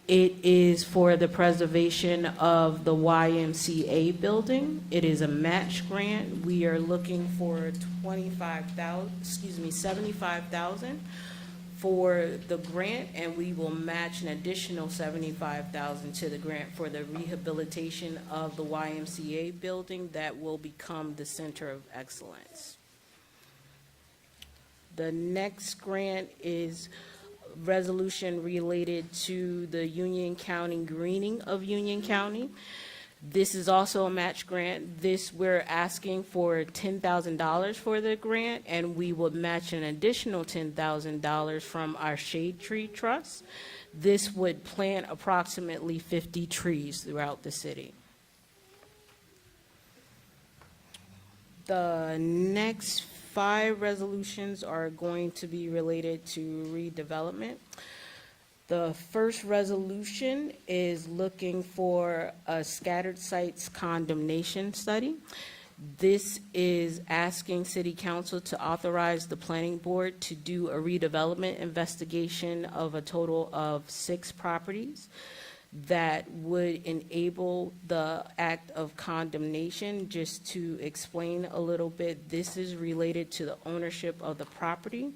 It is for the preservation of the YMCA building. It is a match grant. We are looking for $75,000 for the grant, and we will match an additional $75,000 to the grant for the rehabilitation of the YMCA building that will become the Center of Excellence. The next grant is resolution related to the Union County greening of Union County. This is also a match grant. This, we're asking for $10,000 for the grant, and we would match an additional $10,000 from our Shade Tree Trust. This would plant approximately 50 trees throughout the city. The next 5 resolutions are going to be related to redevelopment. The first resolution is looking for a scattered sites condemnation study. This is asking City Council to authorize the Planning Board to do a redevelopment investigation of a total of 6 properties that would enable the act of condemnation. Just to explain a little bit, this is related to the ownership of the property,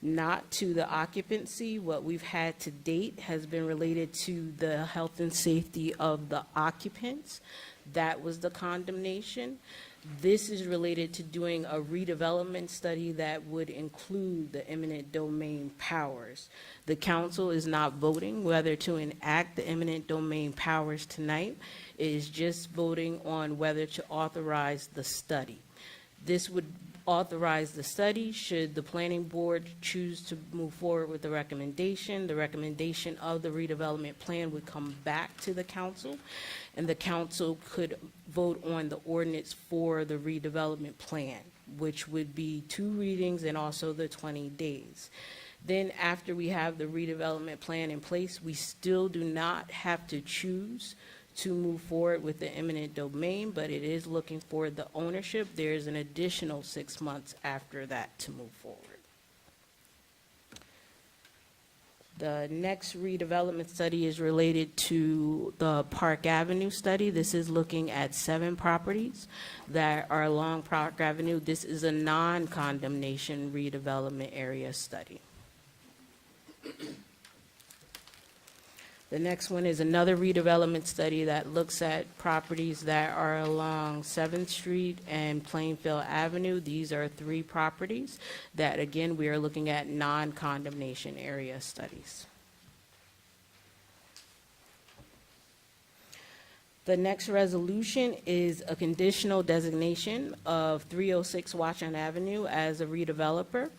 not to the occupancy. What we've had to date has been related to the health and safety of the occupants. That was the condemnation. This is related to doing a redevelopment study that would include the eminent domain powers. The council is not voting whether to enact the eminent domain powers tonight. It is just voting on whether to authorize the study. This would authorize the study should the planning board choose to move forward with the recommendation. The recommendation of the redevelopment plan would come back to the council, and the council could vote on the ordinance for the redevelopment plan, which would be 2 readings and also the 20 days. Then after we have the redevelopment plan in place, we still do not have to choose to move forward with the eminent domain, but it is looking for the ownership. There's an additional 6 months after that to move forward. The next redevelopment study is related to the Park Avenue study. This is looking at 7 properties that are along Park Avenue. This is a non-condemnation redevelopment area study. The next one is another redevelopment study that looks at properties that are along 7th Street and Plainfield Avenue. These are 3 properties that, again, we are looking at non-condemnation area studies. The next resolution is a conditional designation of 306 Watchung Avenue as a redeveloper.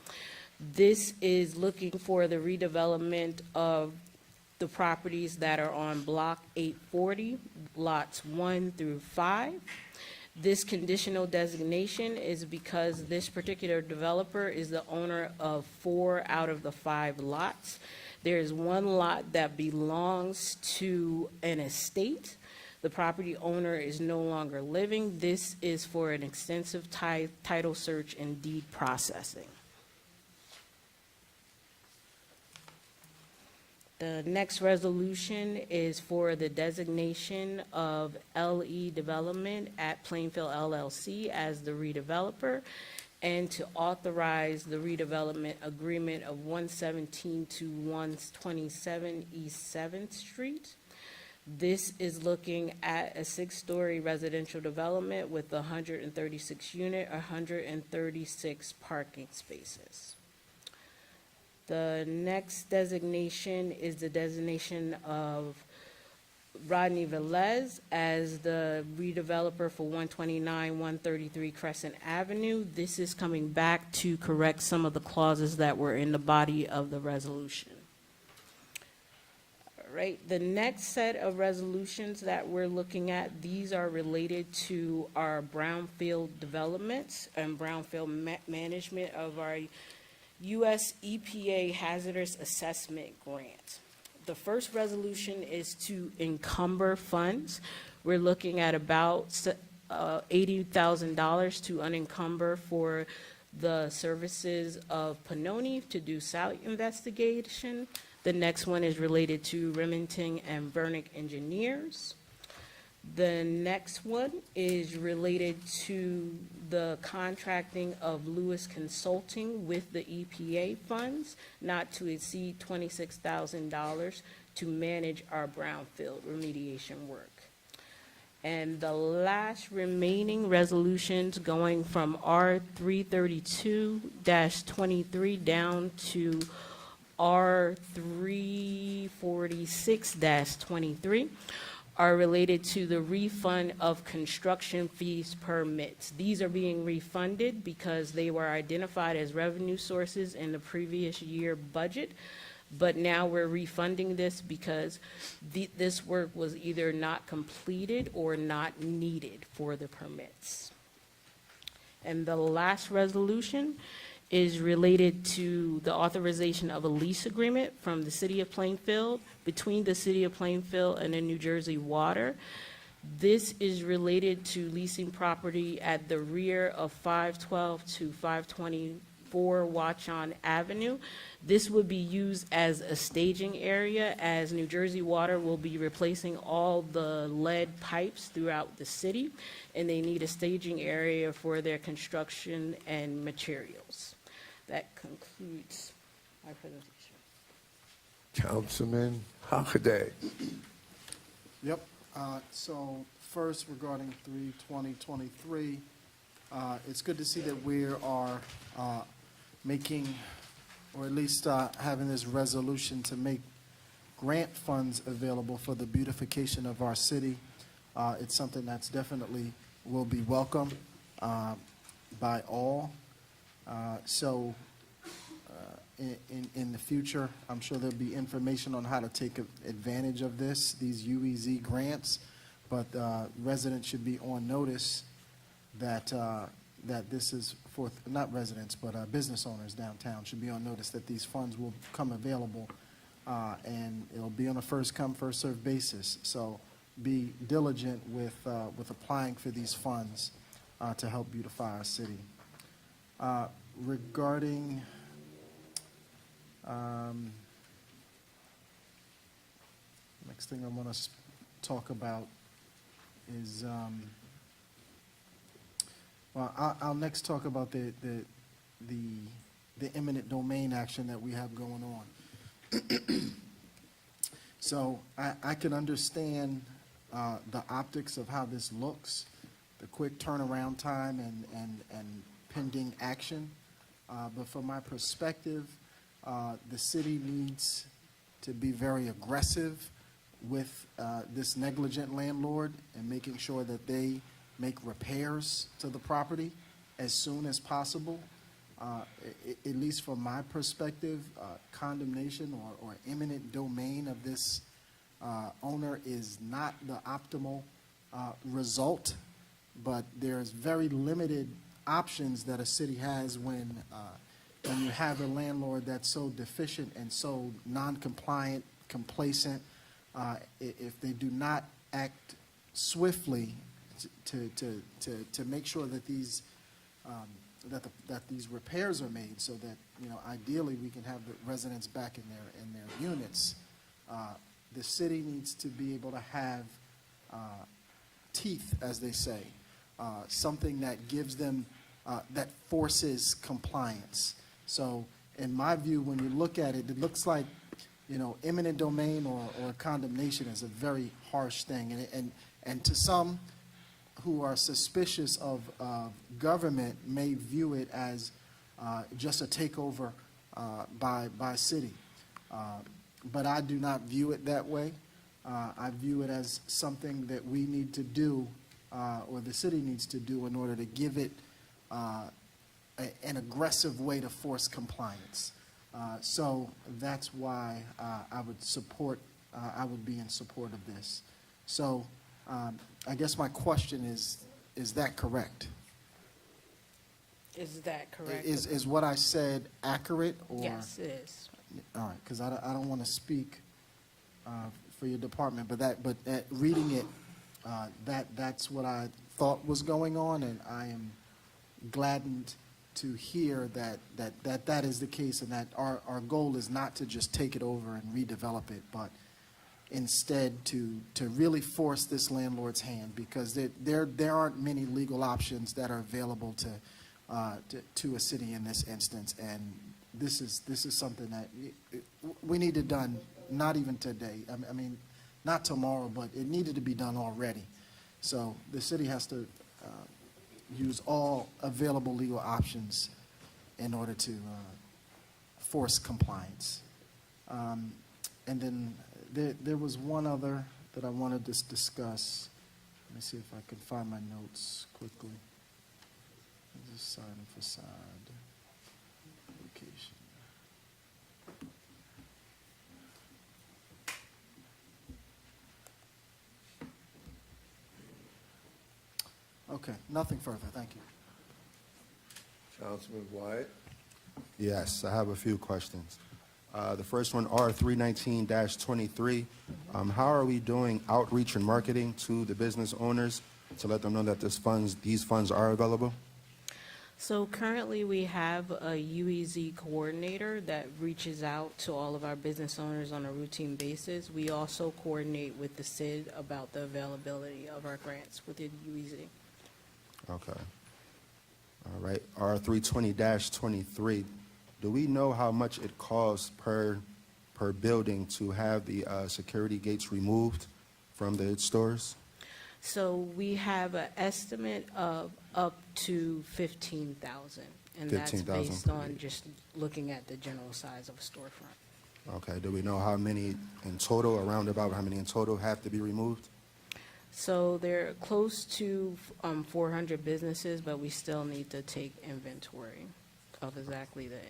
This is looking for the redevelopment of the properties that are on Block 840, lots 1 through 5. This conditional designation is because this particular developer is the owner of 4 out of the 5 lots. There is 1 lot that belongs to an estate. The property owner is no longer living. This is for an extensive title search and deed processing. The next resolution is for the designation of LE Development at Plainfield LLC as the redeveloper, and to authorize the redevelopment agreement of 117 to 127 East 7th Street. This is looking at a 6-story residential development with 136 unit, 136 parking spaces. The next designation is the designation of Rodney Velez as the redeveloper for 129, 133 Crescent Avenue. This is coming back to correct some of the clauses that were in the body of the resolution. All right, the next set of resolutions that we're looking at, these are related to our brownfield developments and brownfield management of our U.S. EPA Hazardous Assessment Grant. The first resolution is to encumber funds. We're looking at about $80,000 to unencumber for the services of Pannoni to do site investigation. The next one is related to Remington and Vernick Engineers. The next one is related to the contracting of Lewis Consulting with the EPA funds, not to exceed $26,000 to manage our brownfield remediation work. And the last remaining resolutions going from R332-23 down to R346-23 are related to the refund of construction fees permits. These are being refunded because they were identified as revenue sources in the previous year budget, but now we're refunding this because this work was either not completed or not needed for the permits. And the last resolution is related to the authorization of a lease agreement from the City of Plainfield, between the City of Plainfield and the New Jersey Water. This is related to leasing property at the rear of 512 to 524 Watchon Avenue. This would be used as a staging area, as New Jersey Water will be replacing all the lead pipes throughout the city, and they need a staging area for their construction and materials. That concludes my presentation. Councilman Hockaday. Yep. So first, regarding 3/20/23, it's good to see that we are making, or at least having this resolution to make grant funds available for the beautification of our city. It's something that's definitely will be welcome by all. So in the future, I'm sure there'll be information on how to take advantage of these UEZ grants, but residents should be on notice that that this is for, not residents, but business owners downtown should be on notice that these funds will come available, and it'll be on a first-come, first-served basis. So be diligent with applying for these funds to help beautify our city. Regarding next thing I want to talk about is, well, I'll next talk about the eminent domain action that we have going on. So I can understand the optics of how this looks, the quick turnaround time and pending action. But from my perspective, the city needs to be very aggressive with this negligent landlord and making sure that they make repairs to the property as soon as possible. At least from my perspective, condemnation or eminent domain of this owner is not the optimal result, but there's very limited options that a city has when you have a landlord that's so deficient and so non-compliant, complacent. If they do not act swiftly to make sure that these that these repairs are made, so that ideally we can have the residents back in their units. The city needs to be able to have teeth, as they say, something that gives them that forces compliance. So, in my view, when you look at it, it looks like eminent domain or condemnation is a very harsh thing, and to some who are suspicious of government may view it as just a takeover by city. But I do not view it that way. I view it as something that we need to do, or the city needs to do, in order to give it an aggressive way to force compliance. So that's why I would be in support of this. So I guess my question is that correct? Is that correct? Is what I said accurate? Or? Yes, it is. All right, because I don't want to speak for your department, but reading it, that's what I thought was going on, and I am gladdened to hear that is the case, and that our goal is not to just take it over and redevelop it, but instead to really force this landlord's hand, because there aren't many legal options that are available to a city in this instance, and this is something that we need to done, not even today. I mean, not tomorrow, but it needed to be done already. So the city has to use all available legal options in order to force compliance. And then there was one other that I wanted to discuss. Let me see if I can find my notes quickly. This is sign and facade. Location. Okay, nothing further, thank you. Councilman Wyatt? Yes, I have a few questions. The first one, R319-23. How are we doing outreach and marketing to the business owners to let them know that these funds are available? So currently, we have a UEZ coordinator that reaches out to all of our business owners on a routine basis. We also coordinate with the CID about the availability of our grants within UEZ. Okay. All right, R320-23. Do we know how much it costs per building to have the security gates removed from the stores? So we have an estimate of up to 15,000, and that's 15,000 based per on year. just looking at the general size of a storefront. Okay, do we know how many in total, around about how many in total have to be removed? So they're close to 400 businesses, but we still need to take inventory of exactly the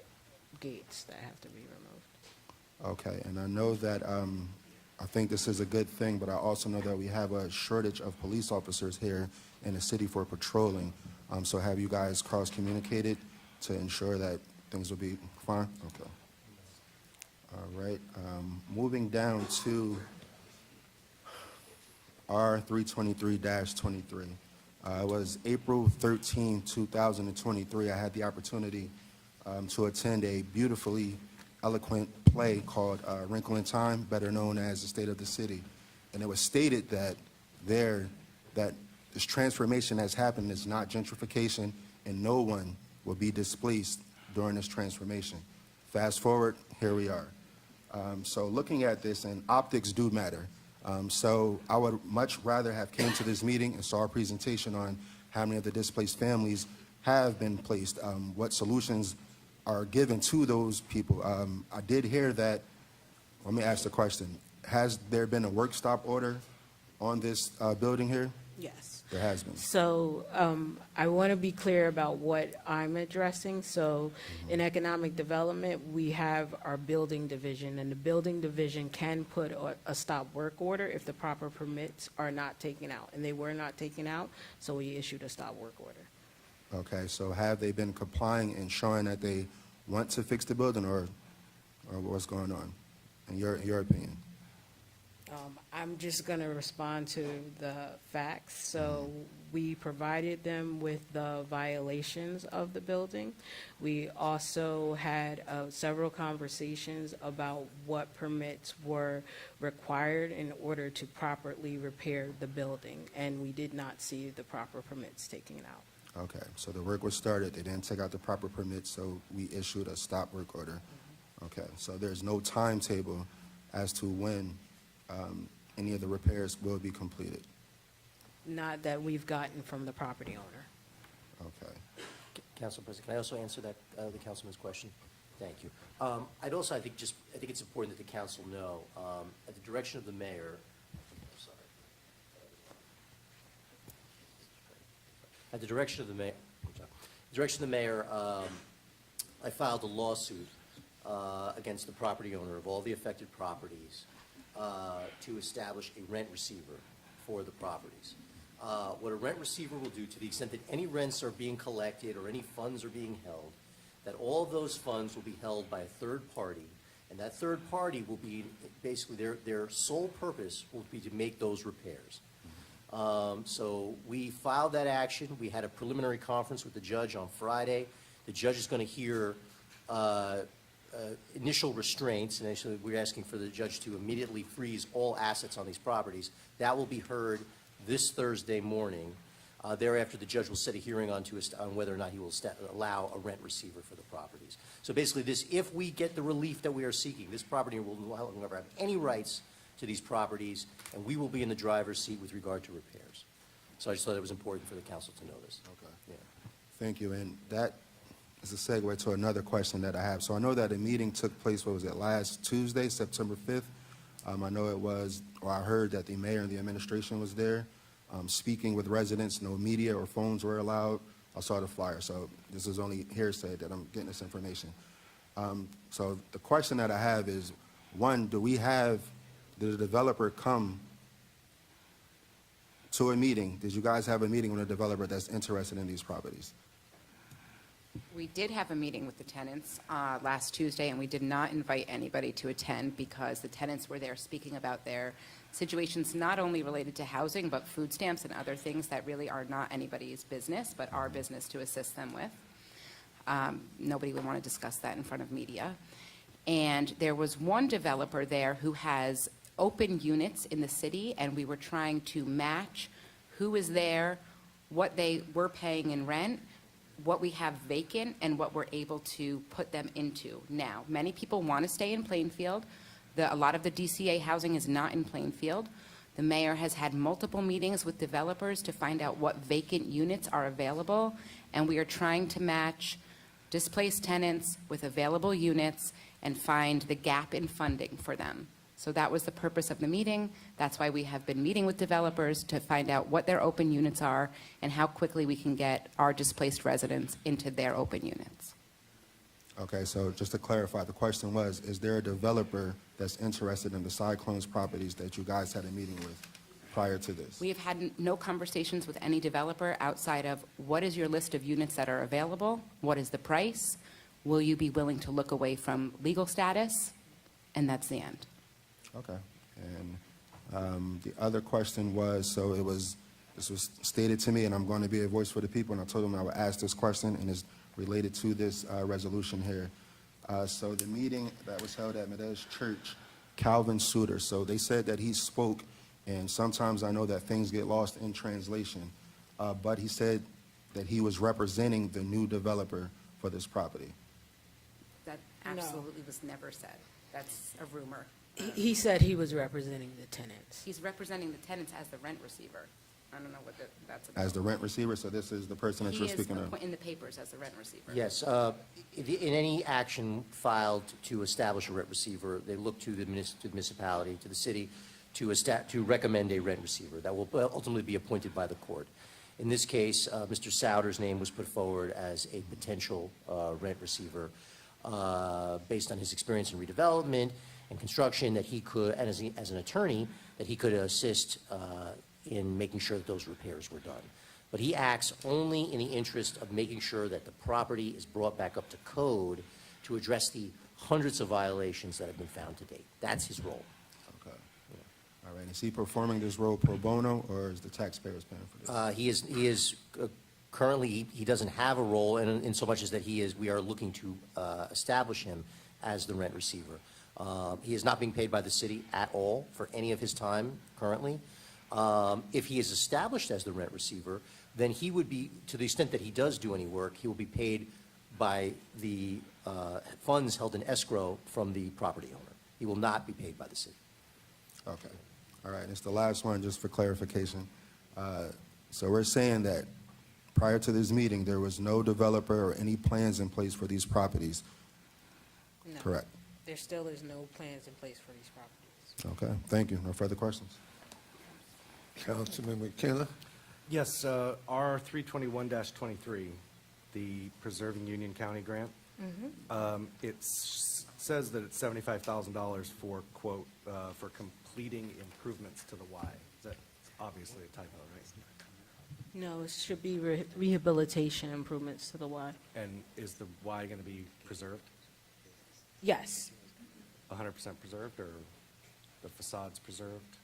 gates that have to be removed. Okay, and I know that, I think this is a good thing, but I also know that we have a shortage of police officers here in the city for patrolling. So have you guys cross-communicated to ensure that things will be fine? Okay. All right, moving down to R323-23. It was April 13, 2023. I had the opportunity to attend a beautifully eloquent play called Wrinkle in Time, better known as The State of the City. And it was stated that this transformation has happened is not gentrification, and no one will be displaced during this transformation. Fast forward, here we are. So looking at this, and optics do matter. So I would much rather have came to this meeting and saw a presentation on how many of the displaced families have been placed, what solutions are given to those people. I did hear that, let me ask the question, has there been a work stop order on this building here? Yes. There has been. So I want to be clear about what I'm addressing. So in economic development, we have our building division, and the building division can put a stop work order if the proper permits are not taken out, and they were not taken out, so we issued a stop work order. Okay, so have they been complying and showing that they want to fix the building, or what's going on, in your opinion? I'm just going to respond to the facts. So we provided them with the violations of the building. We also had several conversations about what permits were required in order to properly repair the building, and we did not see the proper permits taken out. Okay, so the work was started, they didn't take out the proper permits, so we issued a stop work order. Okay, so there's no timetable as to when any of the repairs will be completed. Not that we've gotten from the property owner. Okay. Council President, can I also answer that, the councilman's question? Thank you. I'd also, I think it's important that the council know, at the direction of the mayor, at the direction of the mayor, I filed a lawsuit against the property owner of all the affected properties to establish a rent receiver for the properties. What a rent receiver will do, to the extent that any rents are being collected or any funds are being held, that all of those funds will be held by a third party, and that third party will be, basically, their sole purpose will be to make those repairs. So we filed that action. We had a preliminary conference with the judge on Friday. The judge is going to hear initial restraints, and actually we're asking for the judge to immediately freeze all assets on these properties. That will be heard this Thursday morning. Thereafter, the judge will set a hearing on whether or not he will allow a rent receiver for the properties. So basically, if we get the relief that we are seeking, this property will no longer have any rights to these properties, and we will be in the driver's seat with regard to repairs. So I just thought it was important for the council to know this. Okay. Yeah. Thank you, and that is a segue to another question that I have. So I know that a meeting took place, what was it, last Tuesday, September 5th, I know it was, or I heard that the mayor and the administration was there, speaking with residents. No media or phones were allowed. I saw the flyer, so this is only hearsay that I'm getting this information. So the question that I have is, one, did the developer come to a meeting? Did you guys have a meeting with a developer that's interested in these properties? We did have a meeting with the tenants last Tuesday, and we did not invite anybody to attend because the tenants were there speaking about their situations not only related to housing, but food stamps and other things that really are not anybody's business, but our business to assist them with. Nobody would want to discuss that in front of media. And there was one developer there who has open units in the city, and we were trying to match who is there, what they were paying in rent, what we have vacant, and what we're able to put them into now. Many people want to stay in Plainfield. A lot of the DCA housing is not in Plainfield. The mayor has had multiple meetings with developers to find out what vacant units are available, and we are trying to match displaced tenants with available units and find the gap in funding for them. So that was the purpose of the meeting. That's why we have been meeting with developers to find out what their open units are and how quickly we can get our displaced residents into their open units. Okay, so just to clarify, the question was, is there a developer that's interested in the Cyclones properties that you guys had a meeting with prior to this? We have had no conversations with any developer outside of what is your list of units that are available? What is the price? Will you be willing to look away from legal status? And that's the end. Okay, and the other question was, so this was stated to me, and I'm going to be a voice for the people, and I told them I would ask this question, and it's related to this resolution here. So the meeting that was held at Medeiros Church, Calvin Suter, so they said that he spoke, and sometimes I know that things get lost in translation, but he said that he was representing the new developer for this property. That absolutely was never said. That's a rumor. He said he was representing the tenants. He's representing the tenants as the rent receiver. I don't know what that's about. As the rent receiver, so this is the person that you're speaking of? He is in the papers as the rent receiver. Yes. In any action filed to establish a rent receiver, they look to the municipality, to the city, to recommend a rent receiver that will ultimately be appointed by the court. In this case, Mr. Souter's name was put forward as a potential rent receiver based on his experience in redevelopment and construction, that he could, and as an attorney, that he could assist in making sure that those repairs were done. But he acts only in the interest of making sure that the property is brought back up to code to address the hundreds of violations that have been found to date. That's his role. Okay. All right, is he performing this role pro bono, or is the taxpayers paying for this? He is currently, he doesn't have a role in so much as that we are looking to establish him as the rent receiver. He is not being paid by the city at all for any of his time currently. If he is established as the rent receiver, then he would be, to the extent that he does do any work, he will be paid by the funds held in escrow from the property owner. He will not be paid by the city. Okay. All right, and it's the last one, just for clarification. So we're saying that prior to this meeting, there was no developer or any plans in place for these properties? No. Correct. There still is no plans in place for these properties. Okay, thank you. No further questions? Councilman McKenna? Yes, R 321-23, the Preserving Union County grant. It says that it's $75,000 for, quote, for completing improvements to the Y. That's obviously a typo, right? No, it should be rehabilitation improvements to the Y. And is the Y going to be preserved? Yes. 100% preserved, or the facade's preserved?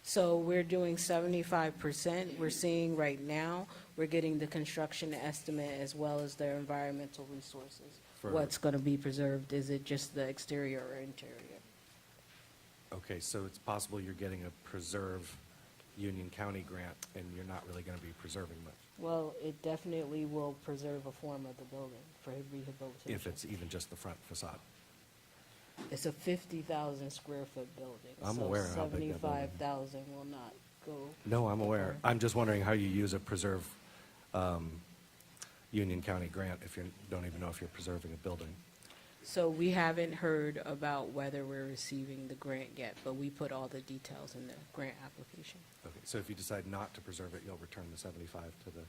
So we're doing 75%. We're seeing right now, we're getting the construction estimate as well as their environmental resources. What's going to be preserved? Is it just the exterior or interior? Okay, so it's possible you're getting a preserve Union County grant, and you're not really going to be preserving much. Well, it definitely will preserve a form of the building for rehabilitation. If it's even just the front facade. It's a 50,000 square foot building. I'm aware of how big that building is. 75,000 will not go. No, I'm aware. I'm just wondering how you use a preserve Union County grant if you don't even know if you're preserving a building. So we haven't heard about whether we're receiving the grant yet, but we put all the details in the grant application. Okay, so if you decide not to preserve it, you'll return the 75 to the,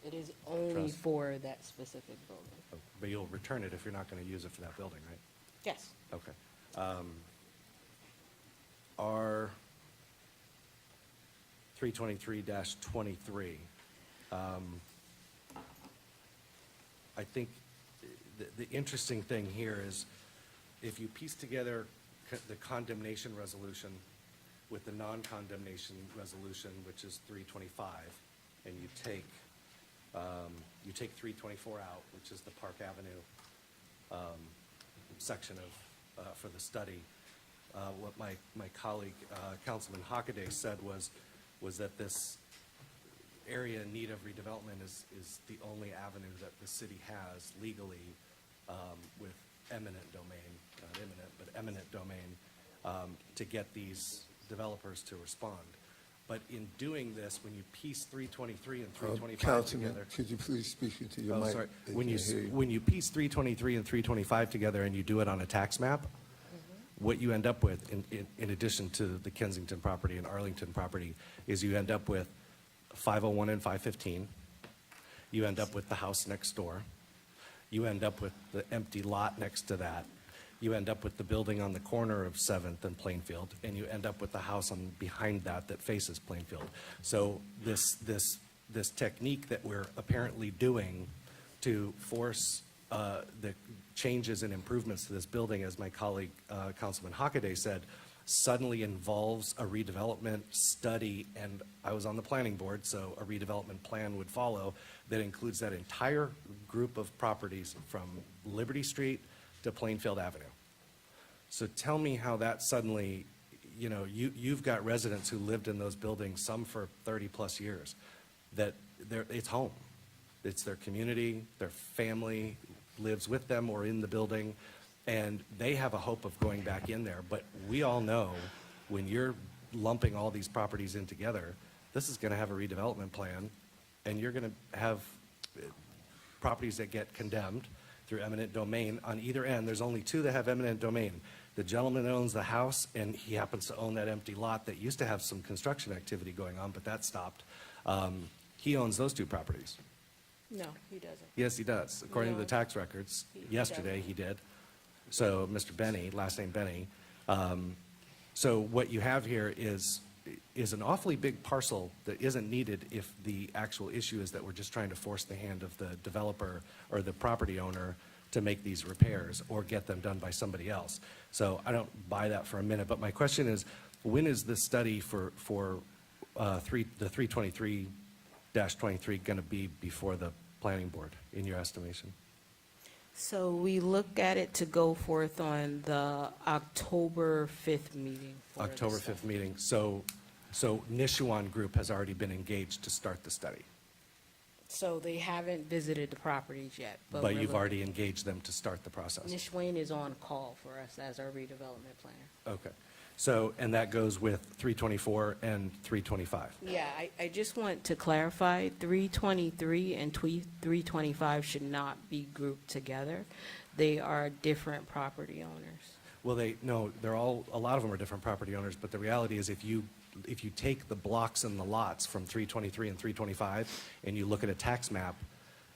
It is only Trust. for that specific building. oh, but you'll return it if you're not going to use it for that building, right? Yes. Okay. R 323-23. I think the interesting thing here is if you piece together the condemnation resolution with the non-condemnation resolution, which is 325, and you take 324 out, which is the Park Avenue section of, for the study. What my colleague, Councilman Hockaday said was that this area in need of redevelopment is the only avenue that the city has legally with eminent domain, not imminent, but eminent domain, to get these developers to respond. But in doing this, when you piece 323 and 325 Councilman, together. could you please speak into your Oh, mic? sorry. They When you, can't hear you. when you piece 323 and 325 together and you do it on a tax map, what you end up with, in addition to the Kensington property and Arlington property, is you end up with 501 and 515. You end up with the house next door. You end up with the empty lot next to that. You end up with the building on the corner of 7th and Plainfield, and you end up with the house on behind that faces Plainfield. So this technique that we're apparently doing to force the changes and improvements to this building, as my colleague Councilman Hockaday said, suddenly involves a redevelopment study, and I was on the planning board, so a redevelopment plan would follow that includes that entire group of properties from Liberty Street to Plainfield Avenue. So tell me how that suddenly, you've got residents who lived in those buildings, some for 30-plus years, that it's home. It's their community, their family lives with them or in the building, and they have a hope of going back in there. But we all know when you're lumping all these properties in together, this is going to have a redevelopment plan, and you're going to have properties that get condemned through eminent domain on either end. There's only two that have eminent domain. The gentleman that owns the house, and he happens to own that empty lot that used to have some construction activity going on, but that stopped. He owns those two properties. No, he doesn't. Yes, he does. According to No. the tax records, He yesterday he did. So, Mr. Benny, last name Benny. So what you have here is an awfully big parcel that isn't needed if the actual issue is that we're just trying to force the hand of the developer or the property owner to make these repairs or get them done by somebody else. So I don't buy that for a minute. But my question is, when is this study for the 323-23 going to be before the planning board, in your estimation? So we look at it to go forth on the October 5th meeting. for the October study. 5th meeting. So Nishuan Group has already been engaged to start the study, So they haven't visited the properties yet. but we're you've looking- already engaged them to start the process. Nishwain is on call for us as our redevelopment planner. Okay. So, and that goes with 324 and 325. Yeah, I just want to clarify, 323 and 325 should not be grouped together. They are different property owners. Well, a lot of them are different property owners, but the reality is if you take the blocks and the lots from 323 and 325 and you look at a tax map,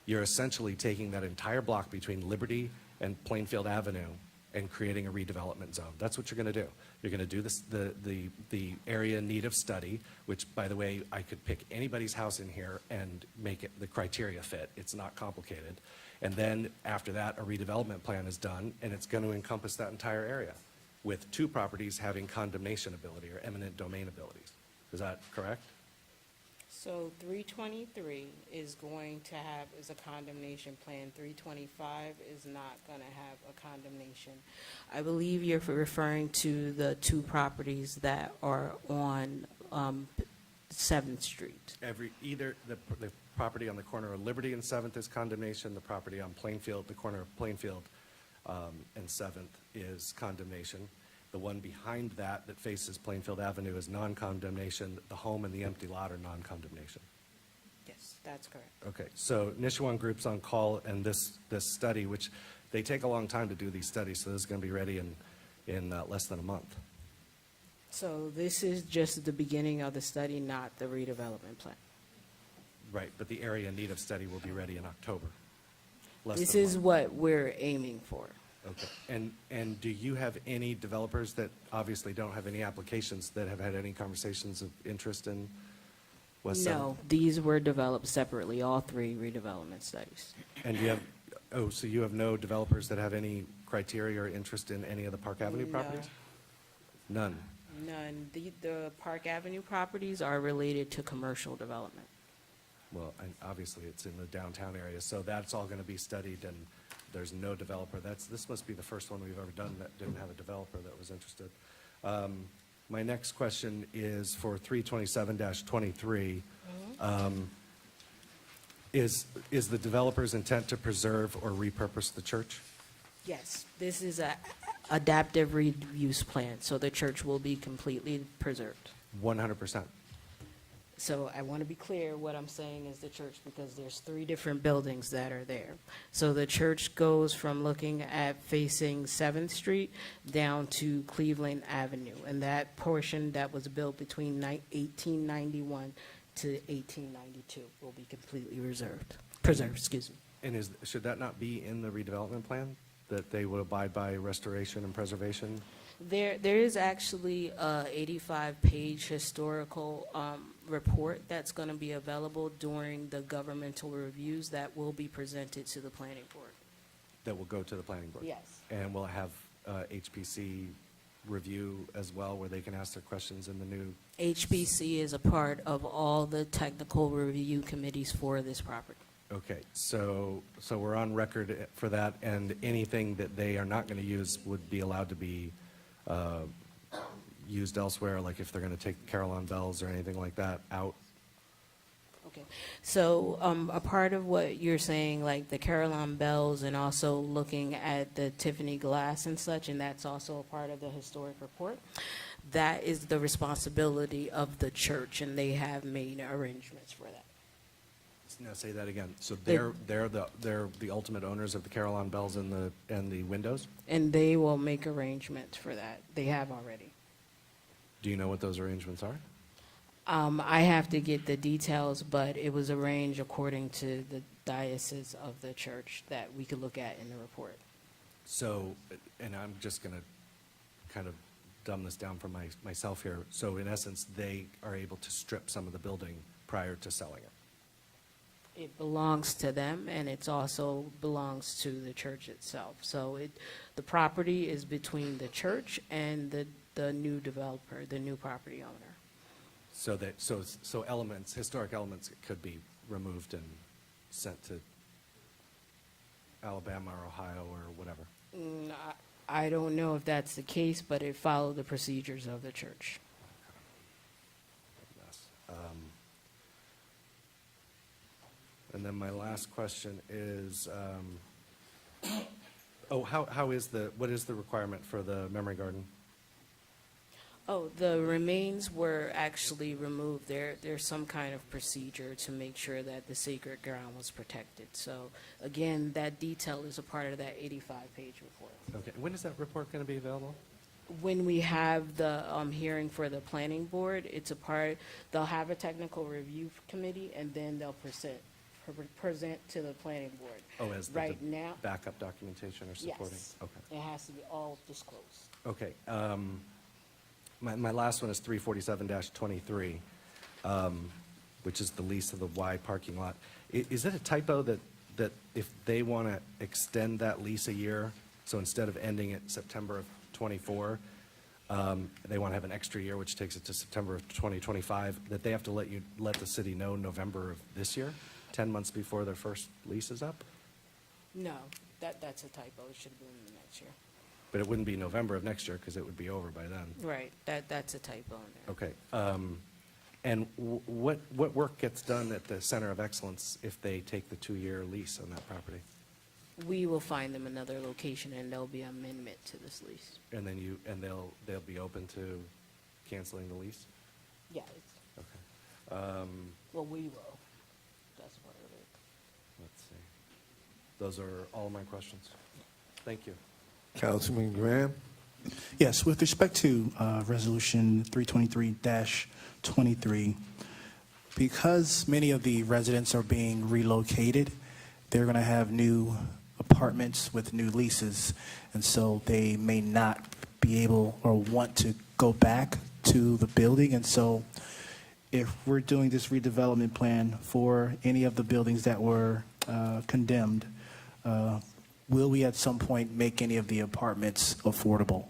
you're essentially taking that entire block between Liberty and Plainfield Avenue and creating a redevelopment zone. That's what you're going to do. You're going to do this, the area in need of study, which, by the way, I could pick anybody's house in here and make it the criteria fit. It's not complicated. And then after that, a redevelopment plan is done, and it's going to encompass that entire area with two properties having condemnation ability or eminent domain abilities. Is that correct? So 323 is going to have, is a condemnation plan. 325 is not going to have a condemnation. I believe you're referring to the two properties that are on 7th Street. Either the property on the corner of Liberty and 7th is condemnation, the property on Plainfield, the corner of Plainfield and 7th is condemnation. The one behind that faces Plainfield Avenue is non-condemnation. The home and the empty lot are non-condemnation. Yes, that's correct. Okay, so Nishuan Group's on call, and this study, which they take a long time to do these studies, so this is going to be ready in less than a month. So this is just the beginning of the study, not the redevelopment plan. Right, but the area in need of study will be ready in October. This is what we're aiming for. Okay, and do you have any developers that obviously don't have any applications that have had any conversations of interest in West Seventh? No, these were developed separately, all three redevelopment studies. And you have, so you have no developers that have any criteria or interest in any of the Park Avenue No. properties? None. None. The Park Avenue properties are related to commercial development. Well, and obviously it's in the downtown area, so that's all going to be studied, and there's no developer. This must be the first one we've ever done that didn't have a developer that was interested. My next question is for 327-23. Is the developer's intent to preserve or repurpose the church? Yes, this is a adaptive reuse plan, so the church will be completely preserved. 100%. So I want to be clear, what I'm saying is the church, because there's three different buildings that are there. So the church goes from looking at facing 7th Street down to Cleveland Avenue. And that portion that was built between 1891 to 1892 will be completely preserved, excuse me. And should that not be in the redevelopment plan, that they would abide by restoration and preservation? There is actually a 85-page historical report that's going to be available during the governmental reviews that will be presented to the planning board. That will go to the planning board? Yes. And we'll have HPC review as well, where they can ask their questions in the new? HPC is a part of all the technical review committees for this property. Okay, so we're on record for that, and anything that they are not going to use would be allowed to be used elsewhere, like if they're going to take Carillon bells or anything like that out? Okay, so a part of what you're saying, like the Carillon bells and also looking at the Tiffany glass and such, and that's also a part of the historic report, that is the responsibility of the church, and they have made arrangements for that. Now say that again. So they're the ultimate owners of the Carillon bells and the windows? And they will make arrangements for that. They have already. Do you know what those arrangements are? I have to get the details, but it was arranged according to the diocese of the church that we could look at in the report. So, and I'm just going to kind of dumb this down for myself here. So in essence, they are able to strip some of the building prior to selling it? It belongs to them, and it also belongs to the church itself. So the property is between the church and the new developer, the new property owner. So elements, historic elements could be removed and sent to Alabama or Ohio or whatever? I don't know if that's the case, but it followed the procedures of the church. And then my last question is, what is the requirement for the memory garden? Oh, the remains were actually removed. There's some kind of procedure to make sure that the sacred ground was protected. So again, that detail is a part of that 85-page report. Okay, when is that report going to be available? When we have the hearing for the planning board, they'll have a technical review committee, and then they'll present to the planning board. Oh, as the right now, backup documentation or supporting? yes, Okay. it has to be all disclosed. Okay. My last one is 347-23, which is the lease of the Y parking lot. Is it a typo that if they want to extend that lease a year, so instead of ending it September of 24, they want to have an extra year, which takes it to September of 2025, that they have to let the city know November of this year, 10 months before their first lease is up? No, that's a typo. It should have been in the next year. But it wouldn't be November of next year because it would be over by then. Right, that's a typo in there. Okay. And what work gets done at the Center of Excellence if they take the 2-year lease on that property? We will find them another location, and there'll be an amendment to this lease. And then they'll be open to canceling the lease? Yeah. Okay. Well, we will. That's part of it. Let's see. Those are all of my questions. Thank you. Councilman Graham? Yes, with respect to Resolution 323-23, because many of the residents are being relocated, they're going to have new apartments with new leases, and so they may not be able or want to go back to the building. And so if we're doing this redevelopment plan for any of the buildings that were condemned, will we at some point make any of the apartments affordable?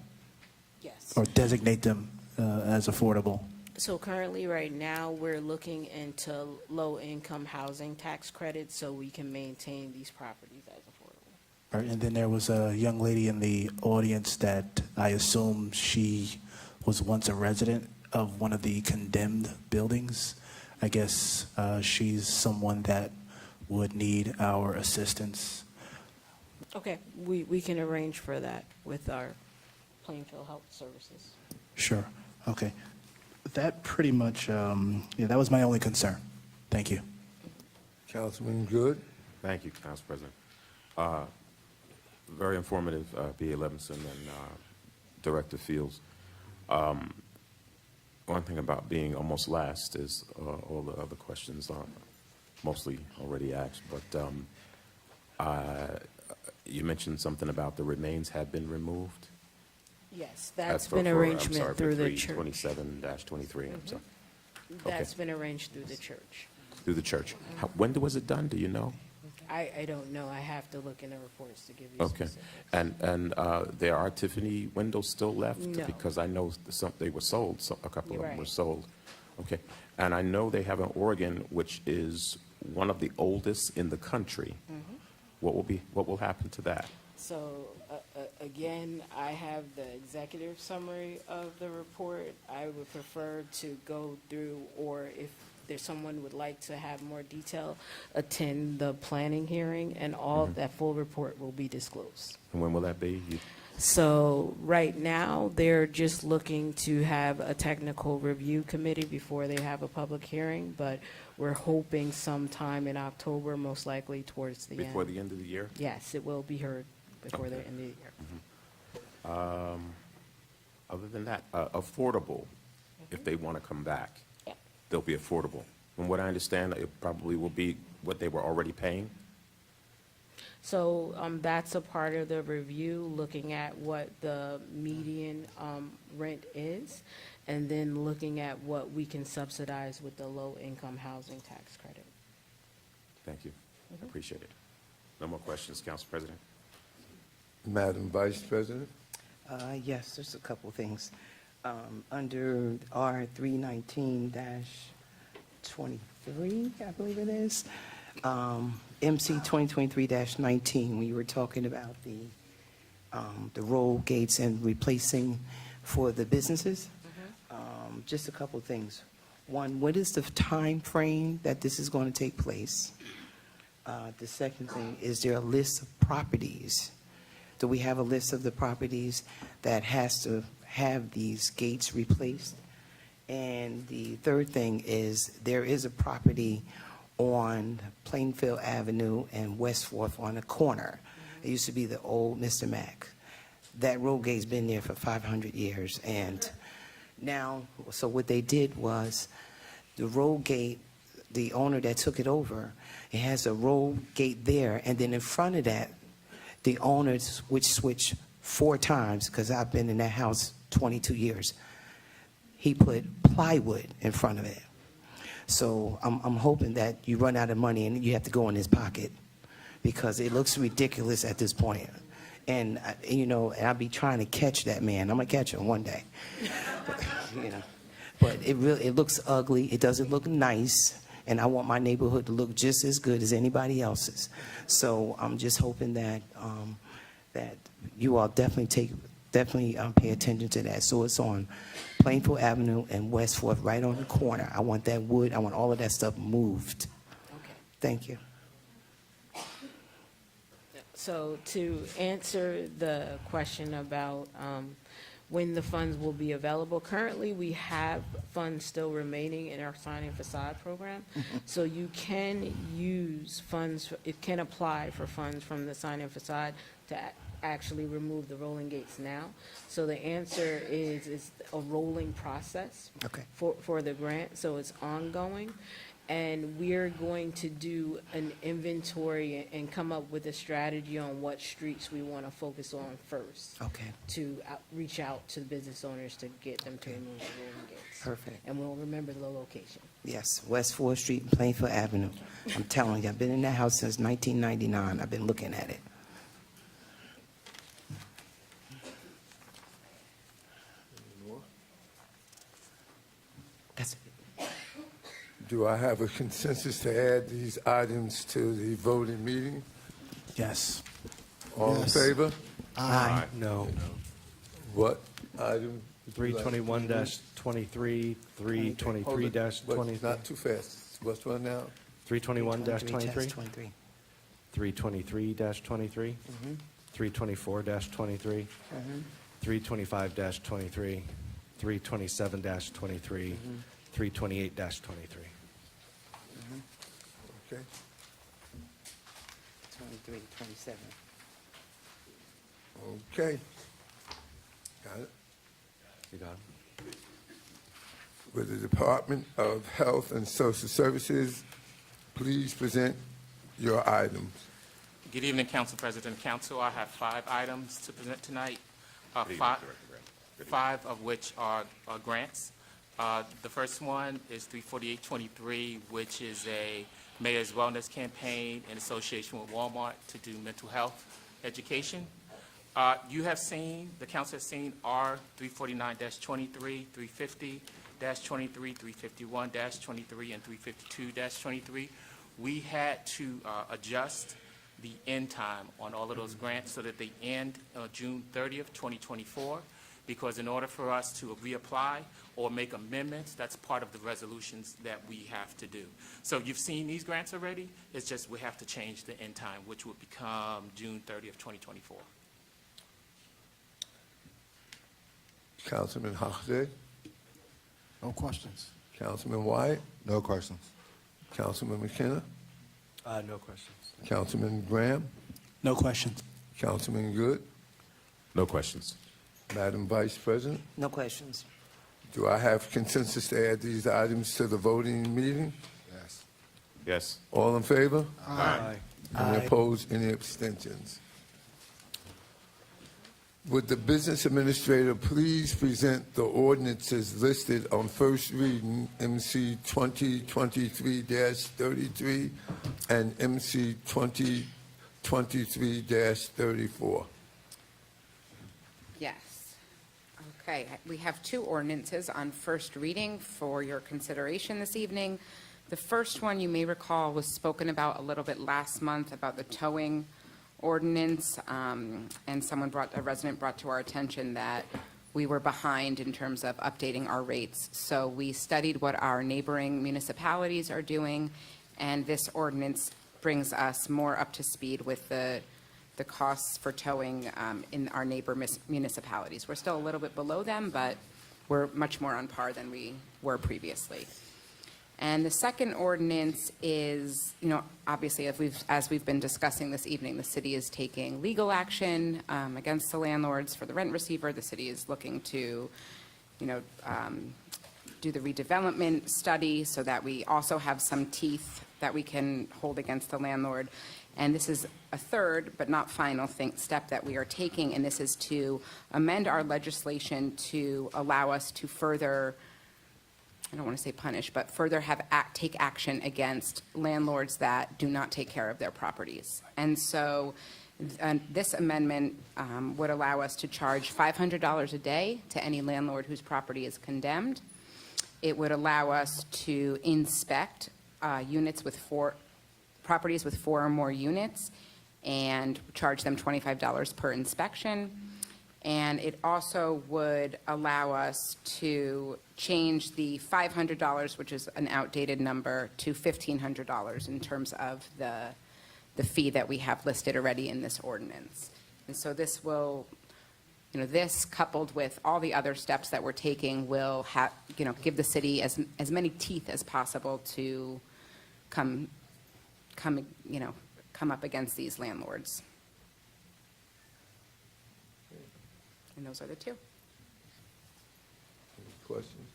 Yes. Or designate them as affordable? So currently, right now, we're looking into low-income housing tax credits so we can maintain these properties as affordable. All right, and then there was a young lady in the audience that I assume she was once a resident of one of the condemned buildings. I guess she's someone that would need our assistance. Okay, we can arrange for that with our Plainfield Health Services. Sure. Okay. That pretty much, that was my only concern. Thank you. Councilman Good? Thank you, Council President. Very informative, B.A. Levinson and Director Fields. One thing about being almost last is all the other questions are mostly already asked, but you mentioned something about the remains had been removed? Yes, that's for- been for- arrangement I'm sorry, through for the church. 327-23, I'm sorry. That's been arranged through the church. Through the church. When was it done, do you know? I don't know. I have to look in the reports to give you Okay. specifics. And there are Tiffany windows still left? No. Because I know some, they were sold, so a couple of You're them were right. sold. Okay. And I know they have an organ which is one of the oldest in the country. Mhm. What will happen to that? So, again, I have the executive summary of the report. I would prefer to go through, or if there's someone would like to have more detail, attend the planning hearing, and all of that full report will be disclosed. And when will that be? So right now, they're just looking to have a technical review committee before they have a public hearing, but we're hoping sometime in October, most likely towards the end. Before the end of the year? Yes, it will be heard before the Okay. end of the year. Other than that, affordable, if they want to come back, Yeah. they'll be affordable. From what I understand, it probably will be what they were already paying? So that's a part of the review, looking at what the median rent is, and then looking at what we can subsidize with the low-income housing tax credit. Thank you. I appreciate it. No more questions, Council President? Madam Vice President? Yes, there's a couple things. Under R 319-23, I believe it is, MC 2023-19, we were talking about the roll gates and replacing for the businesses. Just a couple things. One, what is the time frame that this is going to take place? The second thing, is there a list of properties? Do we have a list of the properties that has to have these gates replaced? And the third thing is, there is a property on Plainfield Avenue and West Fourth on the corner. It used to be the old Mr. Mack. That road gate's been there for 500 years, and now, so what they did was, the road gate, the owner that took it over, it has a road gate there, and then in front of that, the owners would switch 4 times, because I've been in that house 22 years. He put plywood in front of it. So I'm hoping that you run out of money and you have to go in his pocket, because it looks ridiculous at this point. And, and I'll be trying to catch that man. I'm going to catch him one day. But it looks ugly. It doesn't look nice. And I want my neighborhood to look just as good as anybody else's. So I'm just hoping that that you all definitely pay attention to that. So it's on Plainfield Avenue and West Fourth, right on the corner. I want that wood. I want all of that stuff moved. Okay. Thank you. So to answer the question about when the funds will be available, currently we have funds still remaining in our sign and facade program. So you can use funds, it can apply for funds from the sign and facade actually remove the rolling gates now. So the answer is a rolling process Okay. for the grant, so it's ongoing. And we're going to do an inventory and come up with a strategy on what streets we want to focus on first. Okay. To reach out to the business owners to get them to remove the rolling gates. Perfect. And we'll remember the location. Yes, West 4th Street and Plainfield Avenue. I'm telling you, I've been in that house since 1999. I've been looking at it. That's it. Do I have a consensus to add these items to the voting meeting? Yes. All in favor? Aye. No. What item? 321-23, 323-23. Not too fast. What's one now? 321-23, 323-23, 324-23, 325-23, 327-23, 328-23. Okay. 23, 27. Okay. Got it. You got it? With the Department of Health and Social Services, please present your items. Good evening, Council President and Council. I have 5 items to present tonight, five of which are grants. The first one is 34823, which is a Mayor's Wellness Campaign in association with Walmart to do mental health education. You have seen, the council has seen R 349-23, 350-23, 351-23, and 352-23. We had to adjust the end time on all of those grants so that they end June 30th, 2024, because in order for us to reapply or make amendments, that's part of the resolutions that we have to do. So you've seen these grants already. It's just we have to change the end time, which would become June 30th, 2024. Councilman Hochsted? No questions. Councilman Wyatt? No questions. Councilman McKenna? No questions. Councilman Graham? No questions. Councilman Good? No questions. Madam Vice President? No questions. Do I have consensus to add these items to the voting meeting? Yes. Yes. All in favor? Aye. Any opposed? Any abstentions? Would the business administrator please present the ordinances listed on first reading, MC 2023-33 and MC 2023-34? Yes. Okay, we have 2 ordinances on first reading for your consideration this evening. The first one, you may recall, was spoken about a little bit last month about the towing ordinance, and a resident brought to our attention that we were behind in terms of updating our rates. So we studied what our neighboring municipalities are doing, and this ordinance brings us more up to speed with the costs for towing in our neighbor municipalities. We're still a little bit below them, but we're much more on par than we were previously. And the second ordinance is, obviously, as we've been discussing this evening, the city is taking legal action against the landlords for the rent receiver. The city is looking to, do the redevelopment study so that we also have some teeth that we can hold against the landlord. And this is a third, but not final step that we are taking, and this is to amend our legislation to allow us to further, I don't want to say punish, but further take action against landlords that do not take care of their properties. And so this amendment would allow us to charge $500 a day to any landlord whose property is condemned. It would allow us to inspect properties with 4 or more units and charge them $25 per inspection. And it also would allow us to change the $500, which is an outdated number, to $1,500 in terms of the fee that we have listed already in this ordinance. And so this will, this coupled with all the other steps that we're taking will give the city as many teeth as possible to come up against these landlords. And those are the two. Any questions?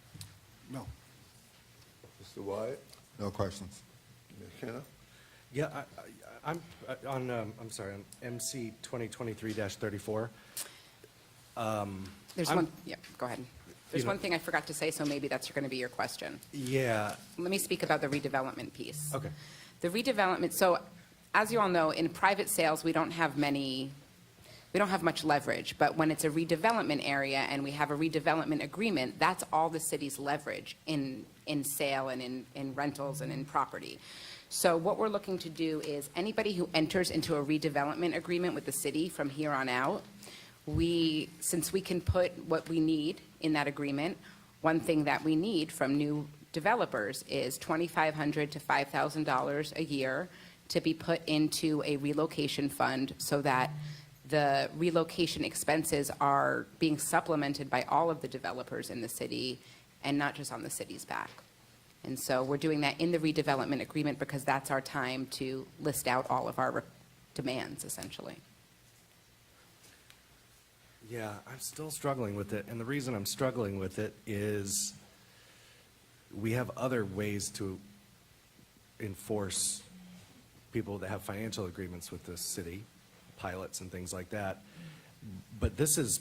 No. Mr. Wyatt? No questions. Ms. Kenna? Yeah, I'm sorry, on MC 2023-34. There's I'm- one, yeah, go ahead. There's You know- one thing I forgot to say, so maybe that's going to be your question. Yeah, Let me speak about the redevelopment piece. okay. The redevelopment, so as you all know, in private sales, we don't have much leverage, but when it's a redevelopment area and we have a redevelopment agreement, that's all the city's leverage in sale and in rentals and in property. So what we're looking to do is anybody who enters into a redevelopment agreement with the city from here on out, since we can put what we need in that agreement, one thing that we need from new developers is $2,500 to $5,000 a year to be put into a relocation fund so that the relocation expenses are being supplemented by all of the developers in the city and not just on the city's back. And so we're doing that in the redevelopment agreement because that's our time to list out all of our demands, essentially. Yeah, I'm still struggling with it, and the reason I'm struggling with it is we have other ways to enforce people that have financial agreements with the city, pilots and things like that. But this is,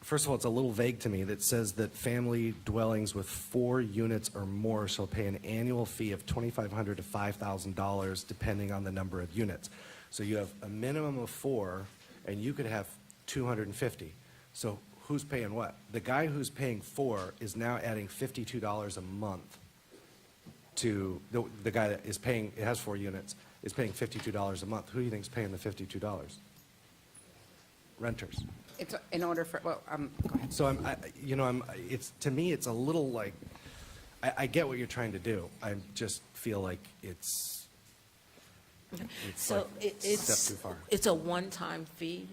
first of all, it's a little vague to me that says that family dwellings with 4 units or more shall pay an annual fee of $2,500 to $5,000 depending on the number of units. So you have a minimum of 4, and you could have 250. So who's paying what? The guy who's paying 4 is now adding $52 a month to the guy that is paying, it has 4 units, is paying $52 a month. Who do you think is paying the $52? Renters. It's in order for, well, go ahead. So it's, to me, it's a little like, I get what you're trying to do. I just feel like it's So like a step too far. it's a one-time fee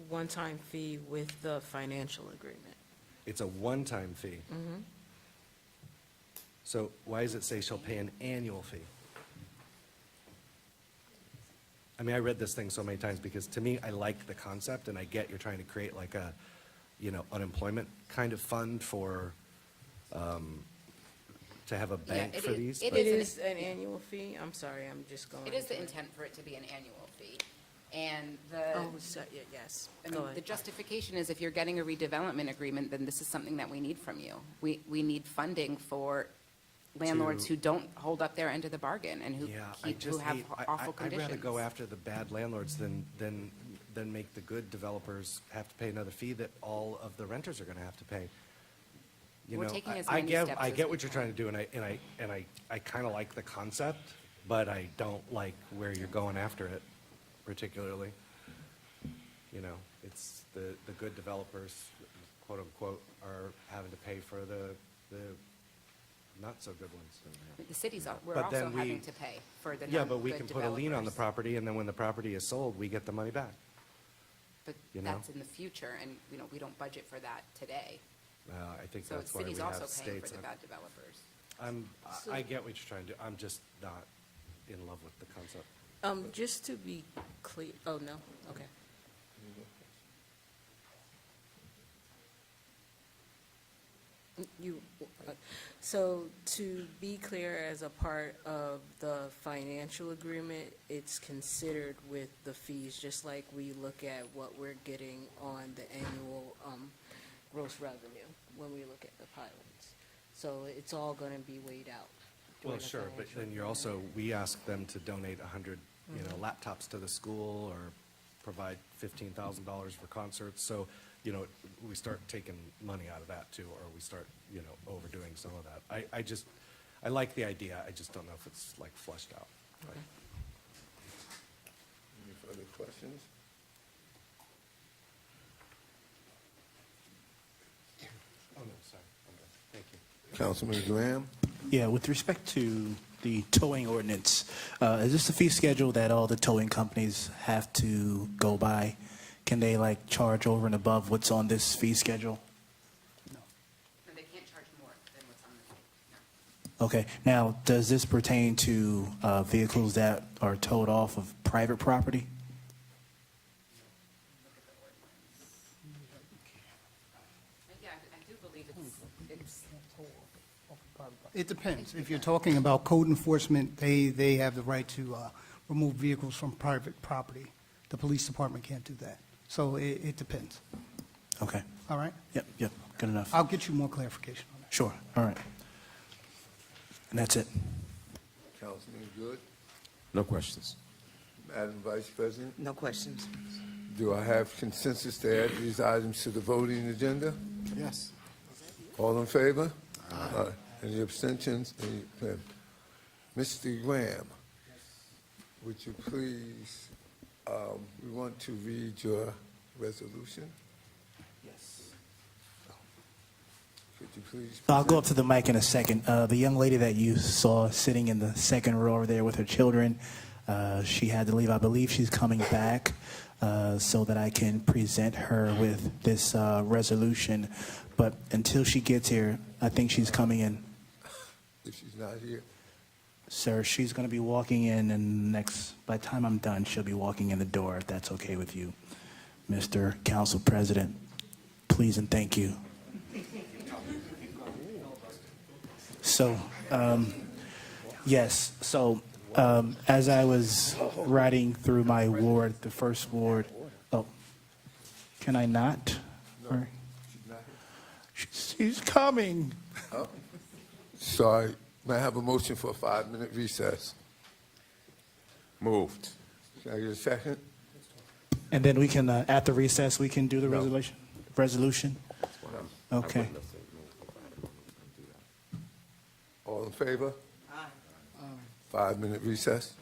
one-time fee with the financial agreement. It's a one-time fee. Mhm. So why does it say shall pay an annual fee? I mean, I read this thing so many times because to me, I like the concept and I get you're trying to create like a, unemployment kind of fund for, to have a bank for these. it but- It is an annual fee? I'm sorry, I'm just going. It is the intent for it to be an annual fee. And the. Oh, yes. I Go mean, ahead. the justification is if you're getting a redevelopment agreement, then this is something that we need from you. We need funding for landlords who don't hold up their end of the bargain and who who have awful conditions. I'd rather go after the bad landlords than make the good developers have to pay another fee that all of the renters are gonna have to pay. We're taking as many steps I as get we what you're trying to do, and I kinda like the concept, but I don't like where you're going after it particularly. It's the good developers, quote unquote, are having to pay for the not so good ones. The cities are, we're But also then having to pay for the Yeah, but we non-good can put a lien on the developers. property, and then when the property is sold, we get the money back. But you know? that's in the future, and, we don't budget for that today. I think So that's the why we city's have also paying states. for the bad developers. I get what you're trying to do. I'm just not in love with the concept. Just to be clear, oh, no, okay. So to be clear, as a part of the financial agreement, it's considered with the fees, just like we look at what we're getting on the annual gross revenue when we look at the pilots. So it's all going to be weighed out. Well, during the sure, but financial then you're also, we ask them to donate 100, laptops to the school or provide $15,000 for concerts. So, we start taking money out of that too, or we start, overdoing some of that. I like the idea. I just don't know if it's like fleshed out. Right? Any further questions? Oh, no, sorry. I'm done. Thank you. Councilman Graham? Yeah, with respect to the towing ordinance, is this a fee schedule that all the towing companies have to go by? Can they charge over and above what's on this fee schedule? No, they can't charge more than what's on the, no. Okay, now, does this pertain to vehicles that are towed off of private property? It depends. If you're talking about code enforcement, they have the right to remove vehicles from private property. The police department can't do that. So it depends. Okay. All right? Yep, good enough. I'll get you more clarification on that. Sure, all right. And that's it. Councilman Good? No questions. Madam Vice President? No questions. Do I have consensus to add these items to the voting agenda? Yes. All in favor? Aye. Any abstentions? Mr. Graham, would you please, we want to read your resolution? Yes. Could you please? I'll go up to the mic in a second. The young lady that you saw sitting in the second row over there with her children, she had to leave. I believe she's coming back so that I can present her with this resolution. But until she gets here, I think she's coming in. If she's not here, Sir, she's going to be walking in, and by the time I'm done, she'll be walking in the door, if that's okay with you. Mr. Council President, please and thank you. So, yes, so as I was riding through my ward, the first ward, can I not? Or- She's coming. sorry, may I have a motion for a 5-minute recess? Moved. Can I get a second? And then we can, at the recess, we can do the No. resolution? I Okay. wouldn't have said no. All in favor? Aye. 5-minute recess?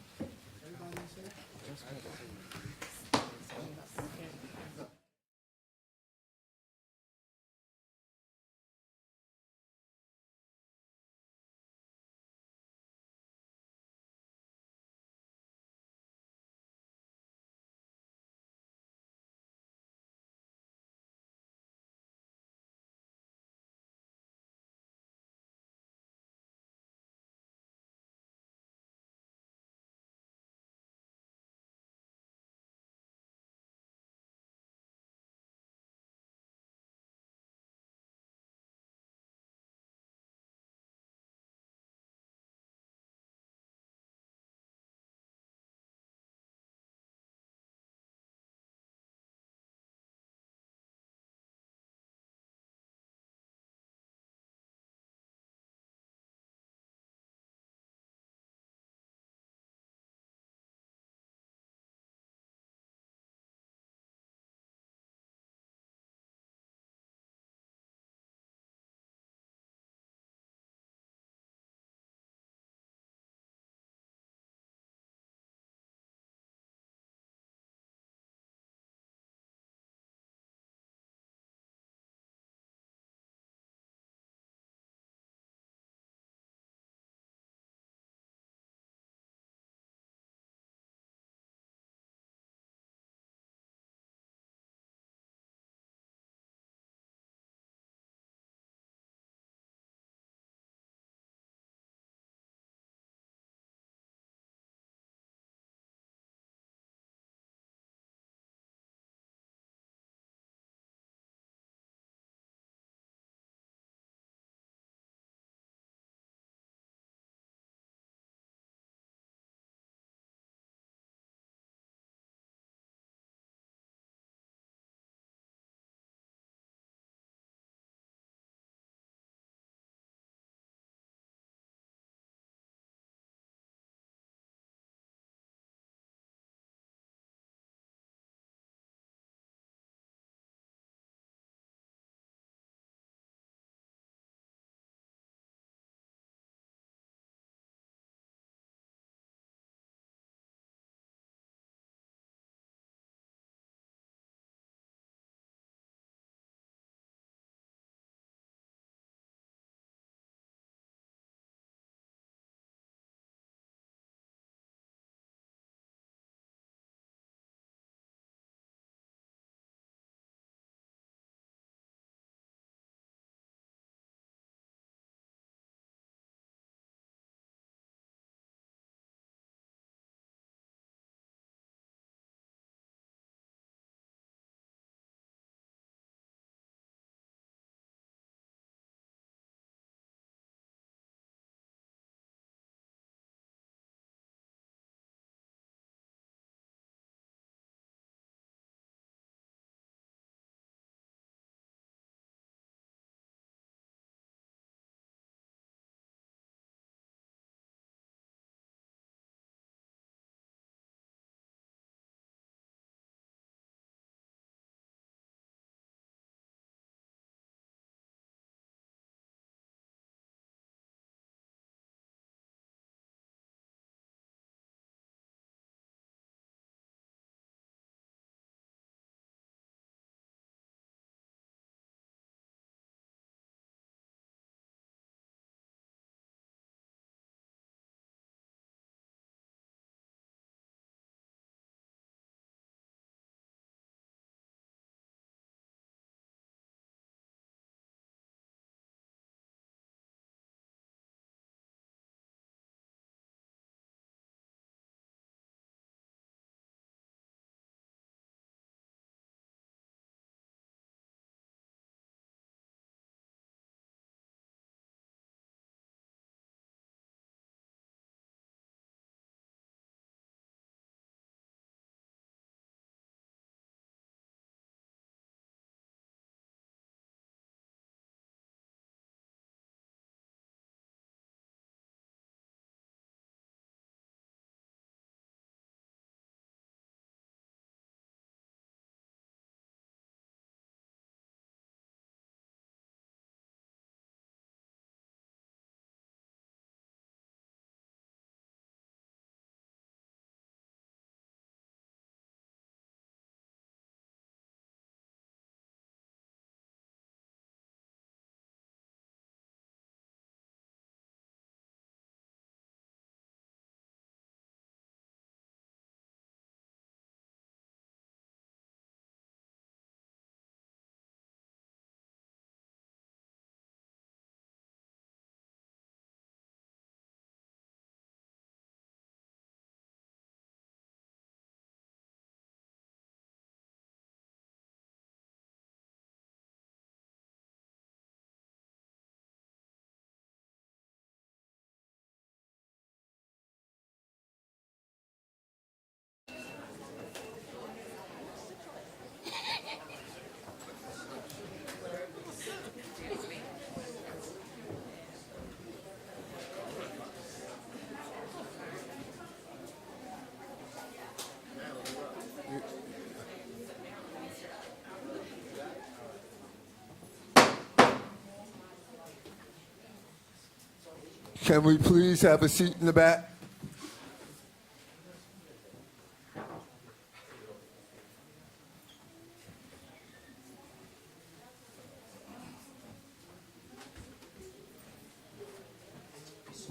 Can we please have a seat in the back?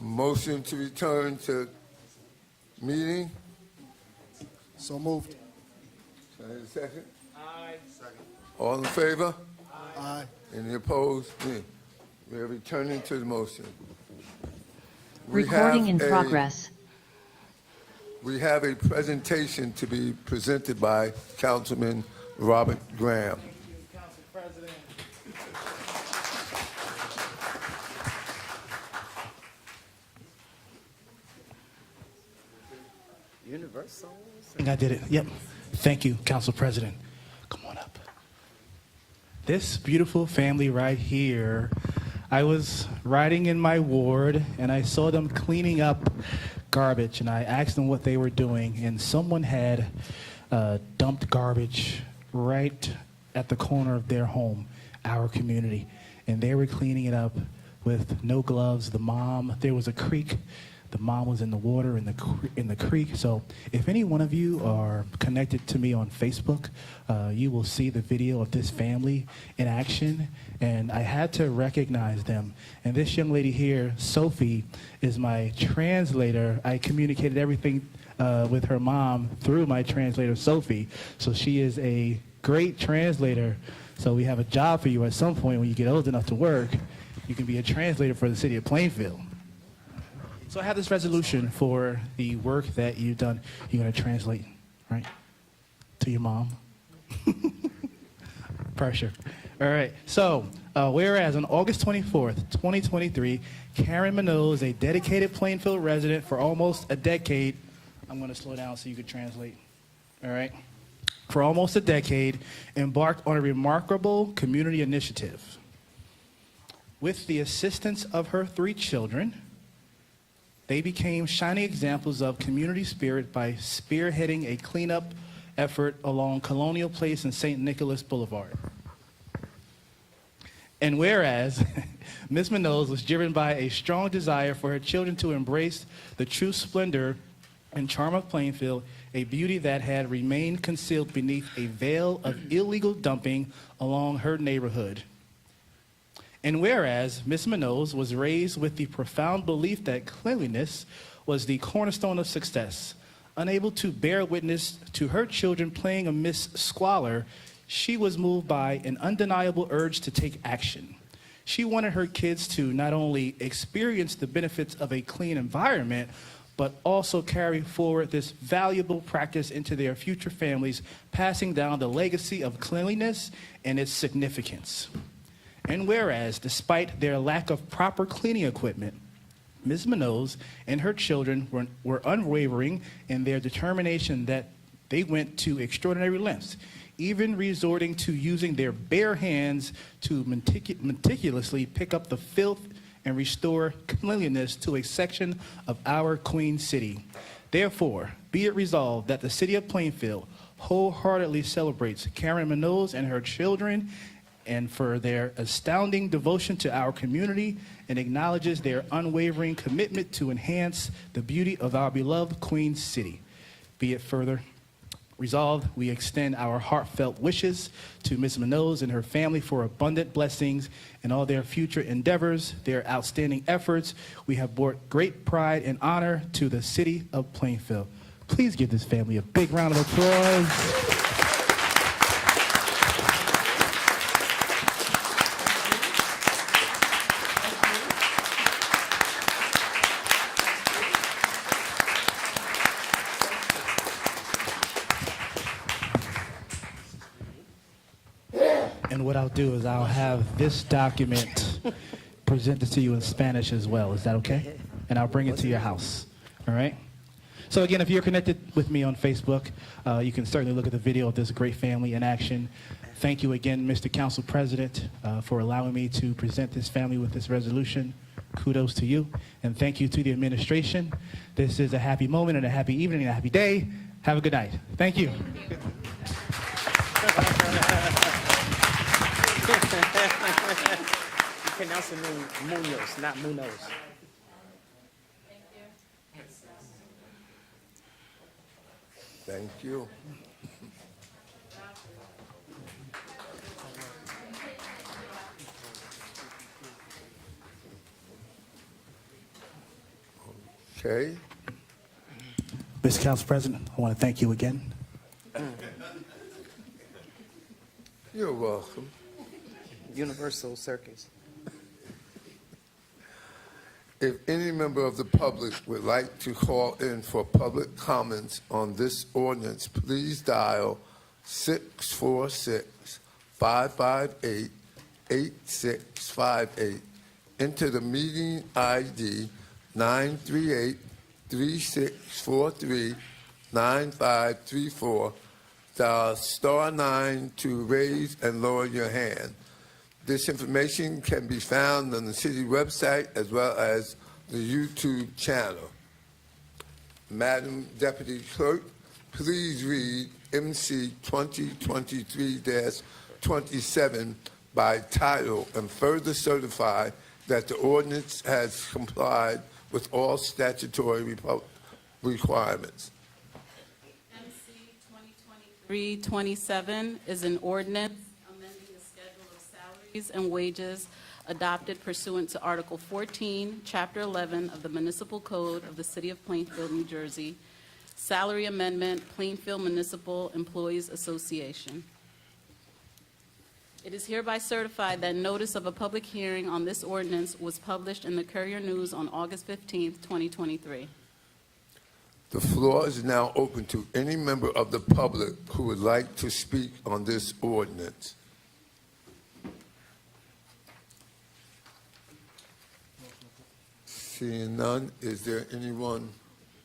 Motion to return to meeting. So moved. Can I have a second? Aye. Second. All in favor? Aye. Any opposed? We are returning to the motion. We Recording in have progress. We have a presentation to be presented by Councilman Robert Graham. Council President. Universal. I think I did it. Yep. Thank you, Council President. Come on up. This beautiful family right here, I was riding in my ward and I saw them cleaning up garbage and I asked them what they were doing and someone had dumped garbage right at the corner of their home, our community, and they were cleaning it up with no gloves. The mom, there was a creek. The mom was in the water in the creek. So if any one of you are connected to me on Facebook, you will see the video of this family in action. And I had to recognize them. And this young lady here, Sophie, is my translator. I communicated everything with her mom through my translator, Sophie. So she is a great translator. So we have a job for you at some point when you get old enough to work. You can be a translator for the city of Plainfield. So I have this resolution for the work that you've done. You're going to translate, right, to your mom. Pressure. All right. So whereas on August 24th, 2023, Karen Minoz, a dedicated Plainfield resident for almost a decade, I'm going to slow down so you can translate. All right. For almost a decade, embarked on a remarkable community initiative. With the assistance of her 3 children, they became shining examples of community spirit by spearheading a cleanup effort along Colonial Place and St. Nicholas Boulevard. And whereas Ms. Minoz was driven by a strong desire for her children to embrace the true splendor and charm of Plainfield, a beauty that had remained concealed beneath a veil of illegal dumping along her neighborhood. And whereas Ms. Minoz was raised with the profound belief that cleanliness was the cornerstone of success, unable to bear witness to her children playing amidst squalor, she was moved by an undeniable urge to take action. She wanted her kids to not only experience the benefits of a clean environment, but also carry forward this valuable practice into their future families, passing down the legacy of cleanliness and its significance. And whereas, despite their lack of proper cleaning equipment, Ms. Minoz and her children were unwavering in their determination that they went to extraordinary lengths, even resorting to using their bare hands to meticulously pick up the filth and restore cleanliness to a section of our Queen City. Therefore, be it resolved that the City of Plainfield wholeheartedly celebrates Karen Minoz and her children and for their astounding devotion to our community and acknowledges their unwavering commitment to enhance the beauty of our beloved Queen City. Be it further resolved, we extend our heartfelt wishes to Ms. Minoz and her family for abundant blessings in all their future endeavors, their outstanding efforts. We have brought great pride and honor to the City of Plainfield. Please give this family a big round of applause. And what I'll do is I'll have this document presented to you in Spanish as well. Is that okay? And I'll bring it to your house. All right? So again, if you're connected with me on Facebook, you can certainly look at the video of this great family in action. Thank you again, Mr. Council President, for allowing me to present this family with this resolution. Kudos to you. And thank you to the administration. This is a happy moment and a happy evening and a happy day. Have a good night. Thank you. You pronounce the name Munoz, not Munoz. Thank you. Okay. Mr. Council President, I want to thank you again. You're welcome. Universal Circus. If any member of the public would like to call in for public comments on this ordinance, please dial 646-558-8658. Enter the meeting ID 938-3643-9534. Dial *9 to raise and lower your hand. This information can be found on the city website as well as the YouTube channel. Madam Deputy Clerk, please read MC 2023-27 by title and further certify that the ordinance has complied with all statutory requirements. MC 2023-27 is an ordinance amending the schedule of salaries and wages adopted pursuant to Article 14, Chapter 11 of the Municipal Code of the City of Plainfield, New Jersey, Salary Amendment, Plainfield Municipal Employees Association. It is hereby certified that notice of a public hearing on this ordinance was published in the Courier News on August 15, 2023. The floor is now open to any member of the public who would like to speak on this ordinance. Seeing none, is there anyone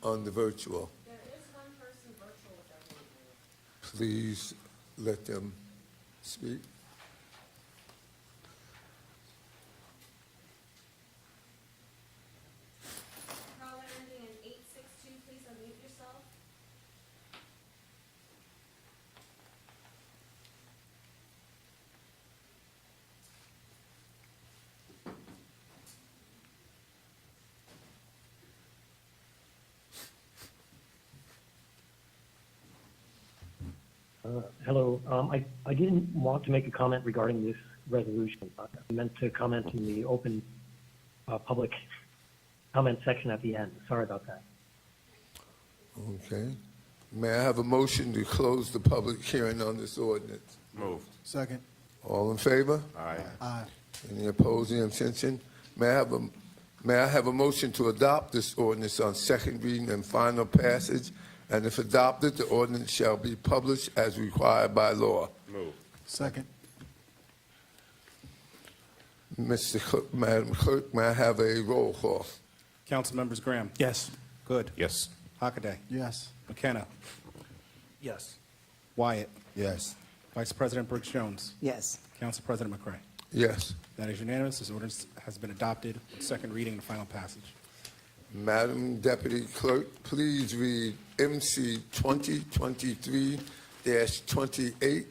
on the virtual? There is one person virtual. Please let them speak. Caller ending in 862, please unmute yourself. Hello. I didn't want to make a comment regarding this resolution. I meant to comment in the open public comment section at the end. Sorry about that. Okay. May I have a motion to close the public hearing on this ordinance? Moved. Second. All in favor? Aye. Aye. Any opposing, abstention? May I have a motion to adopt this ordinance on second reading and final passage? And if adopted, the ordinance shall be published as required by law. Moved. Second. Mr. Clerk, Madam Clerk, may I have a roll call? Council members Graham. Yes. Good. Yes. Hockaday. Yes. McKenna. Yes. Wyatt. Yes. Vice President Briggs Jones. Yes. Council President McCray. Yes. That is unanimous. This ordinance has been adopted with second reading and final passage. Madam Deputy Clerk, please read MC 2023-28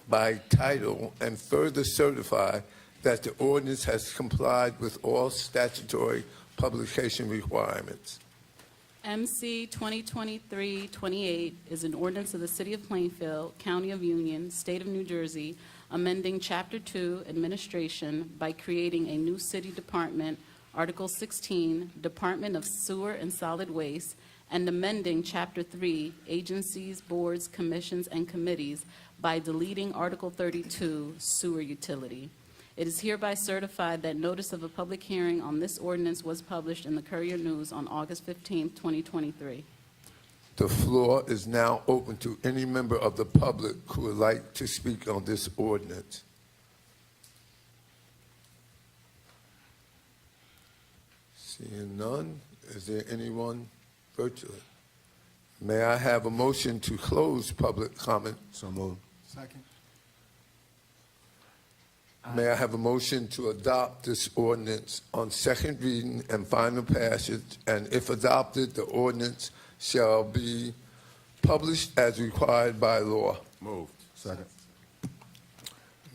by title and further certify that the ordinance has complied with all statutory publication requirements. MC 2023-28 is an ordinance of the City of Plainfield, County of Union, State of New Jersey, amending Chapter 2, Administration, by creating a new city department, Article 16, Department of Sewer and Solid Waste, and amending Chapter 3, Agencies, Boards, Commissions, and Committees, by deleting Article 32, Sewer Utility. It is hereby certified that notice of a public hearing on this ordinance was published in the Courier News on August 15, 2023. The floor is now open to any member of the public who would like to speak on this ordinance. Seeing none, is there anyone virtually? May I have a motion to close public comment? So moved. Second. May I have a motion to adopt this ordinance on second reading and final passage, and if adopted, the ordinance shall be published as required by law. Moved. Second.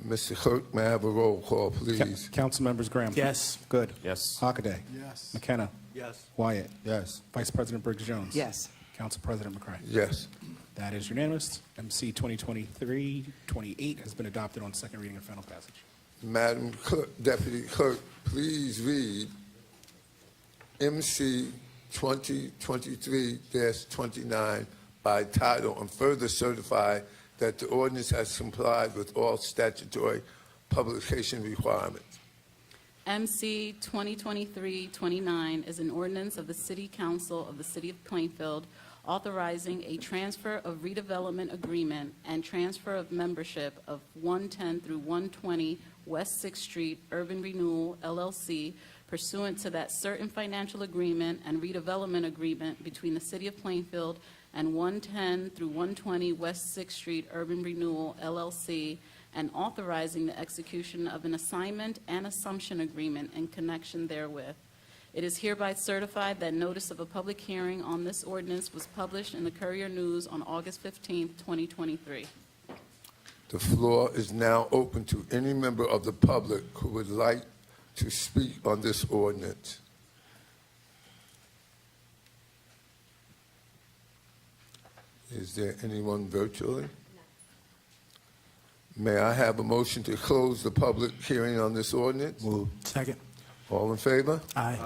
Mr. Clerk, may I have a roll call, please? Council members Graham. Yes. Good. Yes. Hockaday. Yes. McKenna. Yes. Wyatt. Yes. Vice President Briggs Jones. Yes. Council President McCray. Yes. That is unanimous. MC 2023-28 has been adopted on second reading and final passage. Madam Clerk, Deputy Clerk, please read MC 2023-29 by title and further certify that the ordinance has complied with all statutory publication requirements. MC 2023-29 is an ordinance of the City Council of the City of Plainfield authorizing a transfer of redevelopment agreement and transfer of membership of 110 through 120 West 6th Street Urban Renewal LLC pursuant to that certain financial agreement and redevelopment agreement between the City of Plainfield and 110 through 120 West 6th Street Urban Renewal LLC, and authorizing the execution of an assignment and assumption agreement in connection therewith. It is hereby certified that notice of a public hearing on this ordinance was published in the Courier News on August 15, 2023. The floor is now open to any member of the public who would like to speak on this ordinance. Is there anyone virtually? May I have a motion to close the public hearing on this ordinance? Move. Second. All in favor? Aye.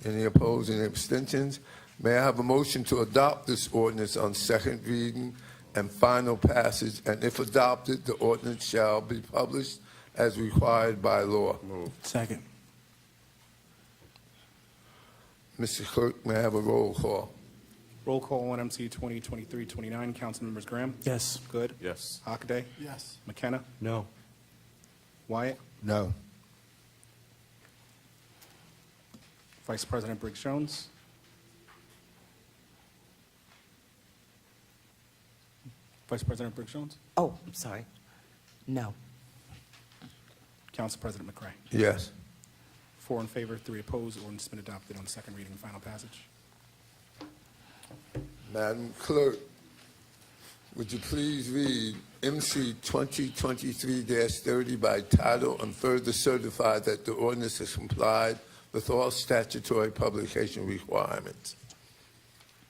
Any opposed, any abstentions? May I have a motion to adopt this ordinance on second reading and final passage, and if adopted, the ordinance shall be published as required by law. Second. Mr. Clerk, may I have a roll call? Roll call on MC 2023-29. Council members Graham? Yes. Good. Yes. Hockaday? Yes. McKenna? No. Wyatt? No. Vice President Briggs Jones? Vice President Briggs Jones? Oh, I'm sorry. No. Council President McCray? Yes. 4 in favor, 3 opposed. Ordinance has been adopted on second reading and final passage. Madam Clerk, would you please read MC 2023-30 by title and further certify that the ordinance has complied with all statutory publication requirements?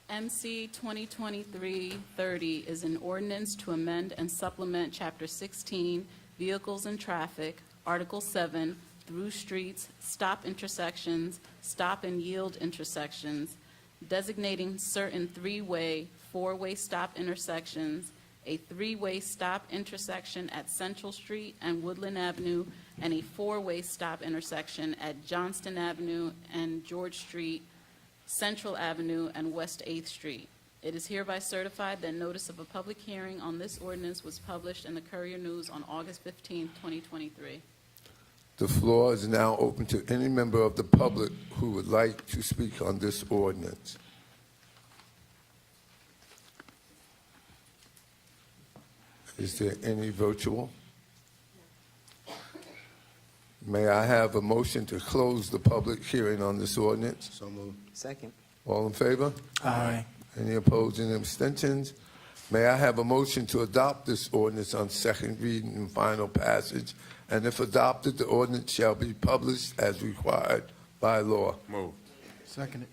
MC 2023-30 is an ordinance to amend and supplement Chapter 16, Vehicles and Traffic, Article 7, Through Streets, Stop Intersections, Stop and Yield Intersections, designating certain three-way, four-way stop intersections, a three-way stop intersection at Central Street and Woodland Avenue, and a four-way stop intersection at Johnston Avenue and George Street, Central Avenue, and West 8th Street. It is hereby certified that notice of a public hearing on this ordinance was published in the Courier News on August 15, 2023. The floor is now open to any member of the public who would like to speak on this ordinance. Is there any virtual? May I have a motion to close the public hearing on this ordinance? So moved. Second. All in favor? Aye. Any opposed, any abstentions? May I have a motion to adopt this ordinance on second reading and final passage? And if adopted, the ordinance shall be published as required by law. Move. Second.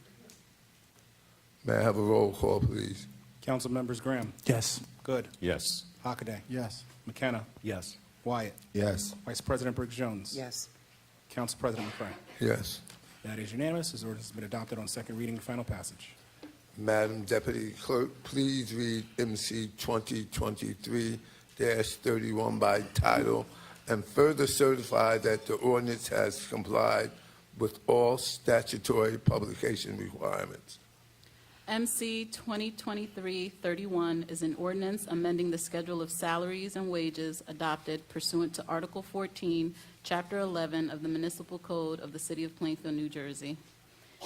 May I have a roll call, please? Council members Graham? Yes. Good. Yes. Hockaday? Yes. McKenna? Yes. Wyatt? Yes. Vice President Briggs Jones? Yes. Council President McCray? Yes. That is unanimous. This ordinance has been adopted on second reading and final passage. Madam Deputy Clerk, please read MC 2023-31 by title and further certify that the ordinance has complied with all statutory publication requirements. MC 2023-31 is an ordinance amending the schedule of salaries and wages adopted pursuant to Article 14, Chapter 11 of the Municipal Code of the City of Plainfield, New Jersey.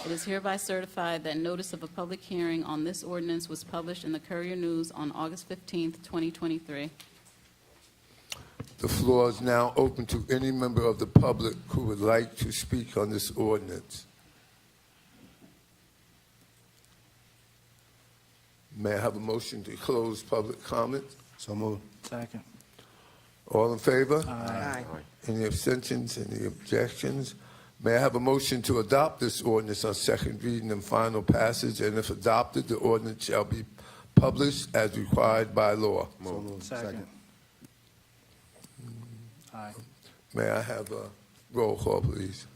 It is hereby certified that notice of a public hearing on this ordinance was published in the Courier News on August 15, 2023. The floor is now open to any member of the public who would like to speak on this ordinance. May I have a motion to close public comment? So moved. Second. All in favor? Aye. Any abstentions, any objections? May I have a motion to adopt this ordinance on second reading and final passage, and if adopted, the ordinance shall be published as required by law. So moved. Second. Aye. May I have a roll call, please?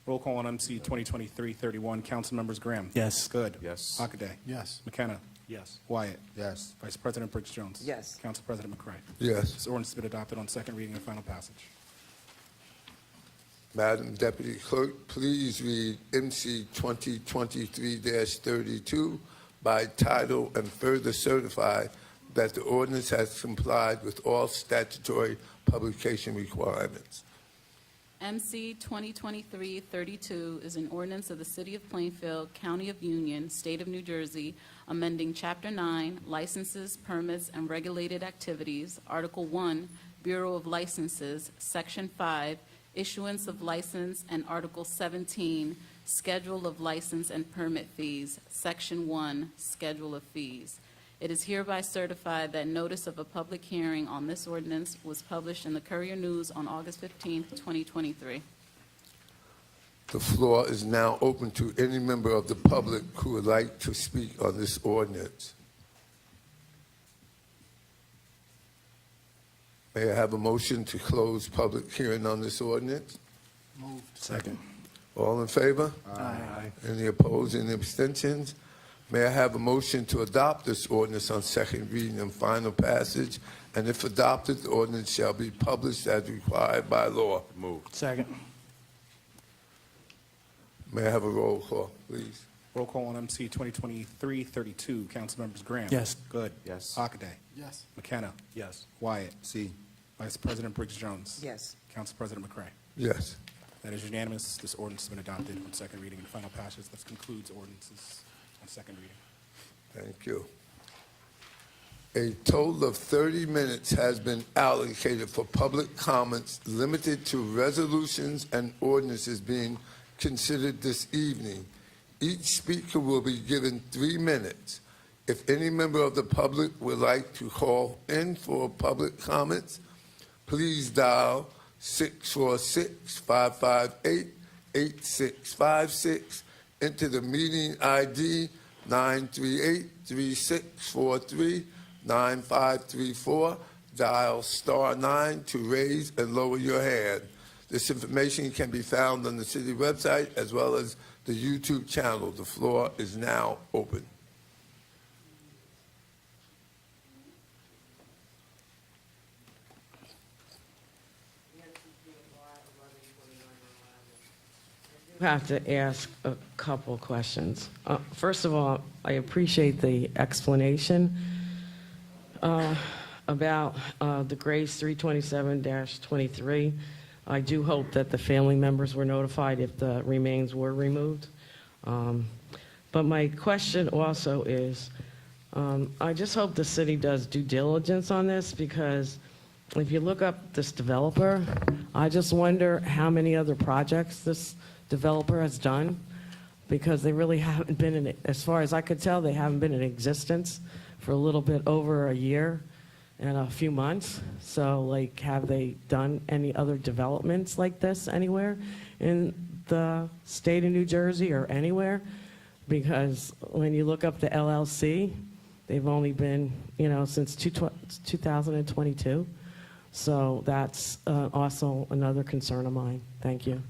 Roll call on MC 2023-31. Council members Graham. Yes. Good. Yes. Hockaday. Yes. McKenna. Yes. Wyatt. Yes. Vice President Briggs Jones. Yes. Council President McCray. Yes. This ordinance has been adopted on second reading and final passage. Madam Deputy Clerk, please read MC 2023-32 by title and further certify that the ordinance has complied with all statutory publication requirements. MC 2023-32 is an ordinance of the City of Plainfield, County of Union, State of New Jersey, amending Chapter 9, Licenses, Permits, and Regulated Activities, Article 1, Bureau of Licenses, Section 5, Issuance of License, and Article 17, Schedule of License and Permit Fees, Section 1, Schedule of Fees. It is hereby certified that notice of a public hearing on this ordinance was published in the Courier News on August 15, 2023. The floor is now open to any member of the public who would like to speak on this ordinance. May I have a motion to close public hearing on this ordinance? Moved. Second. All in favor? Aye. Any opposed, any abstentions? May I have a motion to adopt this ordinance on second reading and final passage? And if adopted, the ordinance shall be published as required by law. Moved. Second. May I have a roll call, please? Roll call on MC 2023-32. Council members Graham. Yes. Good. Yes. Hockaday. Yes. McKenna. Yes. Wyatt. C. Vice President Briggs Jones. Yes. Council President McCray. Yes. That is unanimous. This ordinance has been adopted on second reading and final passage. This concludes ordinances on second reading. Thank you. A total of 30 minutes has been allocated for public comments limited to resolutions and ordinances being considered this evening. Each speaker will be given 3 minutes. If any member of the public would like to call in for public comments, please dial 646-558-8656. Enter the meeting ID 938-3643-9534. Dial *9 to raise and lower your hand. This information can be found on the city website as well as the YouTube channel. The floor is now open. I have to ask a couple questions. First of all, I appreciate the explanation about the Grace 327-23. I do hope that the family members were notified if the remains were removed. But my question also is, I just hope the city does due diligence on this, because if you look up this developer, I just wonder how many other projects this developer has done, because they really haven't been in it. As far as I could tell, they haven't been in existence for a little bit over a year and a few months. So, like, have they done any other developments like this anywhere in the state of New Jersey or anywhere? Because when you look up the LLC, they've only been, since 2022. So that's also another concern of mine. Thank you.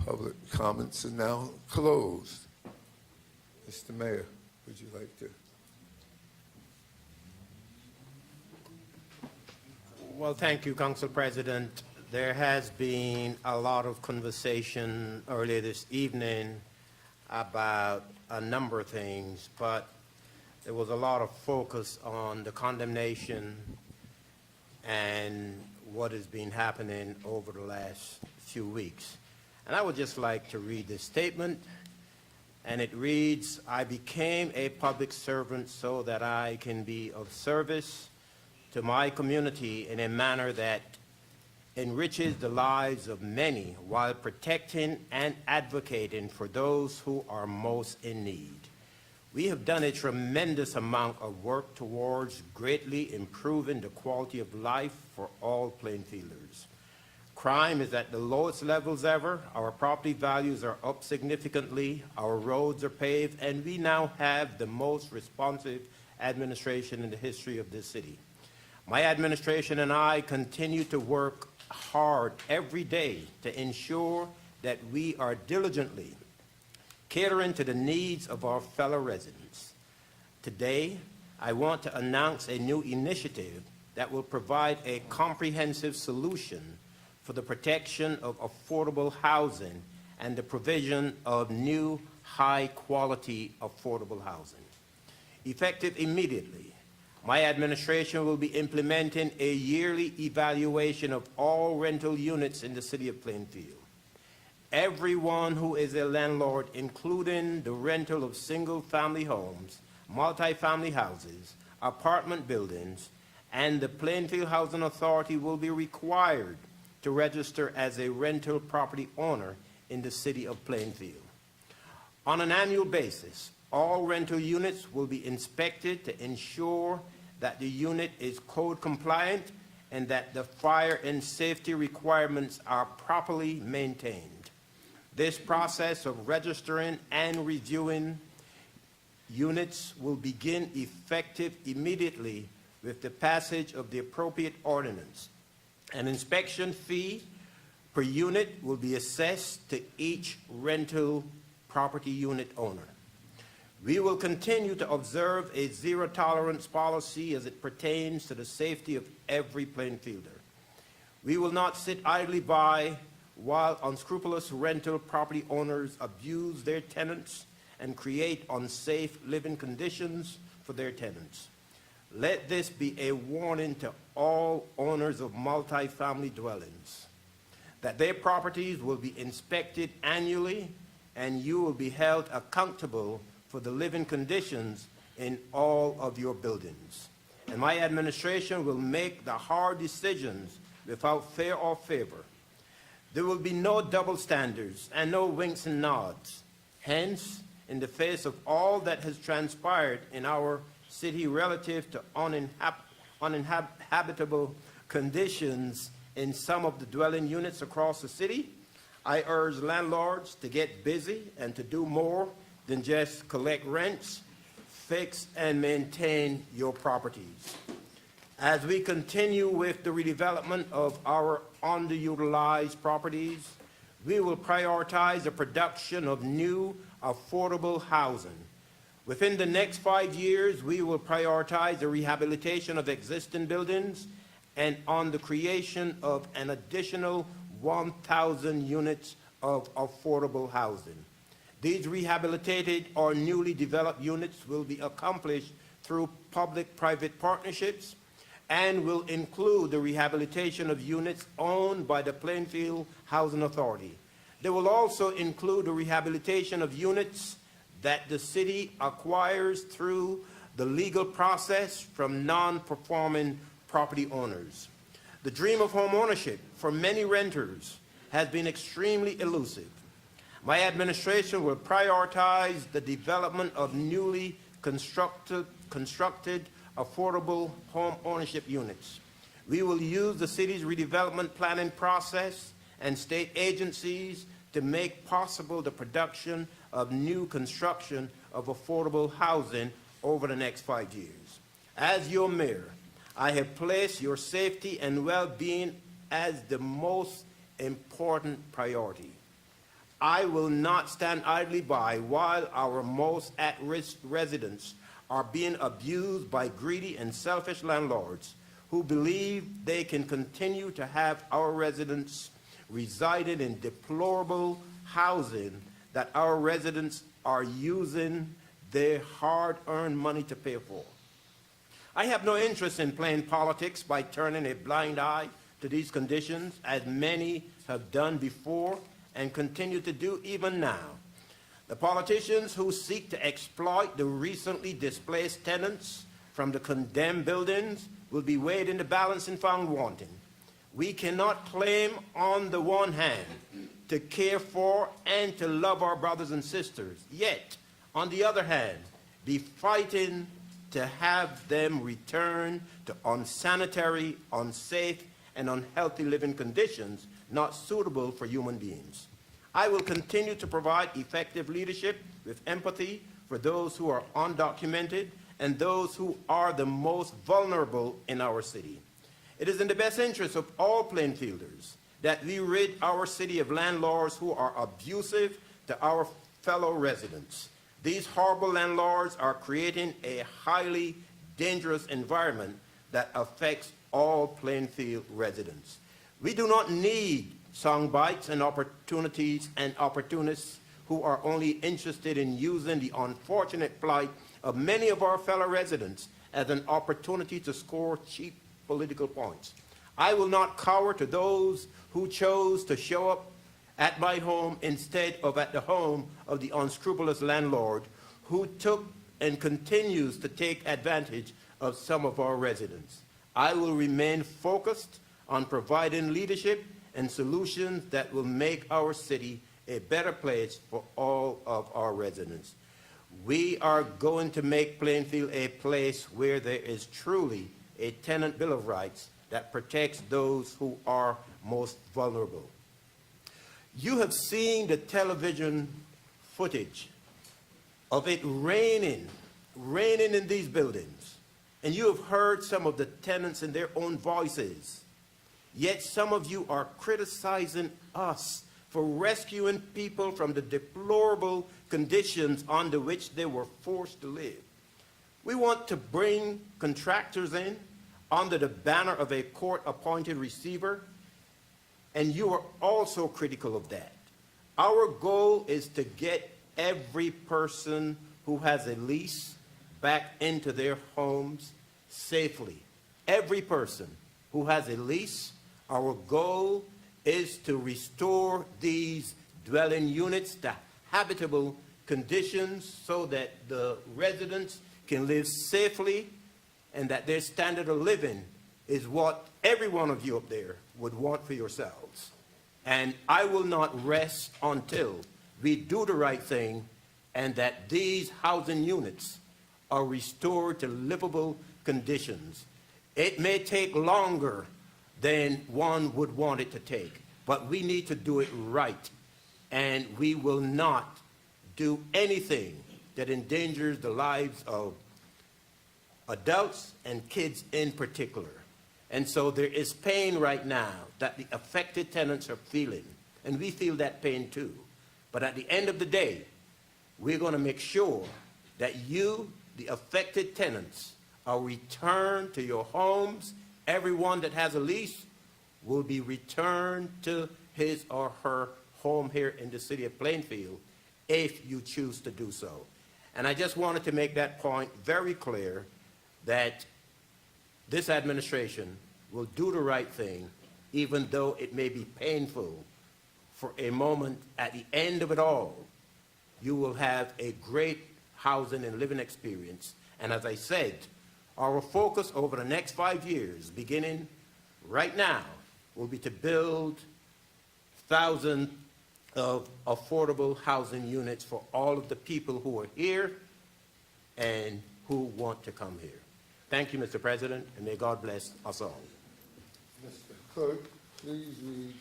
Public comments are now closed. Mr. Mayor, would you like to? Well, thank you, Council President. There has been a lot of conversation earlier this evening about a number of things, but there was a lot of focus on the condemnation and what has been happening over the last few weeks. And I would just like to read this statement, and it reads, "I became a public servant so that I can be of service to my community in a manner that enriches the lives of many while protecting and advocating for those who are most in need. We have done a tremendous amount of work towards greatly improving the quality of life for all Plainfielders. Crime is at the lowest levels ever. Our property values are up significantly. Our roads are paved, and we now have the most responsive administration in the history of this city. My administration and I continue to work hard every day to ensure that we are diligently catering to the needs of our fellow residents. Today, I want to announce a new initiative that will provide a comprehensive solution for the protection of affordable housing and the provision of new, high-quality, affordable housing. Effective immediately, my administration will be implementing a yearly evaluation of all rental units in the city of Plainfield. Everyone who is a landlord, including the rental of single-family homes, multifamily houses, apartment buildings, and the Plainfield Housing Authority will be required to register as a rental property owner in the city of Plainfield. On an annual basis, all rental units will be inspected to ensure that the unit is code compliant and that the fire and safety requirements are properly maintained. This process of registering and reviewing units will begin effective immediately with the passage of the appropriate ordinance. An inspection fee per unit will be assessed to each rental property unit owner. We will continue to observe a zero-tolerance policy as it pertains to the safety of every Plainfielder. We will not sit idly by while unscrupulous rental property owners abuse their tenants and create unsafe living conditions for their tenants. Let this be a warning to all owners of multifamily dwellings that their properties will be inspected annually and you will be held accountable for the living conditions in all of your buildings. And my administration will make the hard decisions without fear or favor. There will be no double standards and no winks and nods. Hence, in the face of all that has transpired in our city relative to uninhabitable conditions in some of the dwelling units across the city, I urge landlords to get busy and to do more than just collect rents, fix and maintain your properties. As we continue with the redevelopment of our underutilized properties, we will prioritize the production of new, affordable housing. Within the next 5 years, we will prioritize the rehabilitation of existing buildings and on the creation of an additional 1,000 units of affordable housing. These rehabilitated or newly developed units will be accomplished through public-private partnerships and will include the rehabilitation of units owned by the Plainfield Housing Authority. They will also include the rehabilitation of units that the city acquires through the legal process from non-performing property owners. The dream of home ownership for many renters has been extremely elusive. My administration will prioritize the development of newly constructed affordable home ownership units. We will use the city's redevelopment planning process and state agencies to make possible the production of new construction of affordable housing over the next 5 years. As your mayor, I have placed your safety and well-being as the most important priority. I will not stand idly by while our most at-risk residents are being abused by greedy and selfish landlords who believe they can continue to have our residents residing in deplorable housing that our residents are using their hard-earned money to pay for. I have no interest in playing politics by turning a blind eye to these conditions, as many have done before and continue to do even now. The politicians who seek to exploit the recently displaced tenants from the condemned buildings will be weighed in the balance and found wanting. We cannot claim on the one hand to care for and to love our brothers and sisters, yet, on the other hand, be fighting to have them return to unsanitary, unsafe, and unhealthy living conditions not suitable for human beings. I will continue to provide effective leadership with empathy for those who are undocumented and those who are the most vulnerable in our city. It is in the best interest of all Plainfielders that we rid our city of landlords who are abusive to our fellow residents. These horrible landlords are creating a highly dangerous environment that affects all Plainfield residents. We do not need song bites and opportunities and opportunists who are only interested in using the unfortunate plight of many of our fellow residents as an opportunity to score cheap political points. I will not cower to those who chose to show up at my home instead of at the home of the unscrupulous landlord who took and continues to take advantage of some of our residents. I will remain focused on providing leadership and solutions that will make our city a better place for all of our residents. We are going to make Plainfield a place where there is truly a tenant bill of rights that protects those who are most vulnerable. You have seen the television footage of it raining in these buildings, and you have heard some of the tenants in their own voices. Yet some of you are criticizing us for rescuing people from the deplorable conditions under which they were forced to live. We want to bring contractors in under the banner of a court-appointed receiver, and you are also critical of that. Our goal is to get every person who has a lease back into their homes safely. Every person who has a lease, our goal is to restore these dwelling units to habitable conditions so that the residents can live safely and that their standard of living is what every one of you up there would want for yourselves. And I will not rest until we do the right thing and that these housing units are restored to livable conditions. It may take longer than one would want it to take, but we need to do it right. And we will not do anything that endangers the lives of adults and kids in particular. And so there is pain right now that the affected tenants are feeling, and we feel that pain too. But at the end of the day, we're going to make sure that you, the affected tenants, are returned to your homes. Everyone that has a lease will be returned to his or her home here in the city of Plainfield if you choose to do so. And I just wanted to make that point very clear that this administration will do the right thing, even though it may be painful for a moment. At the end of it all, you will have a great housing and living experience. And as I said, our focus over the next 5 years, beginning right now, will be to build thousands of affordable housing units for all of the people who are here and who want to come here. Thank you, Mr. President, and may God bless us all. Mr. Clerk, please read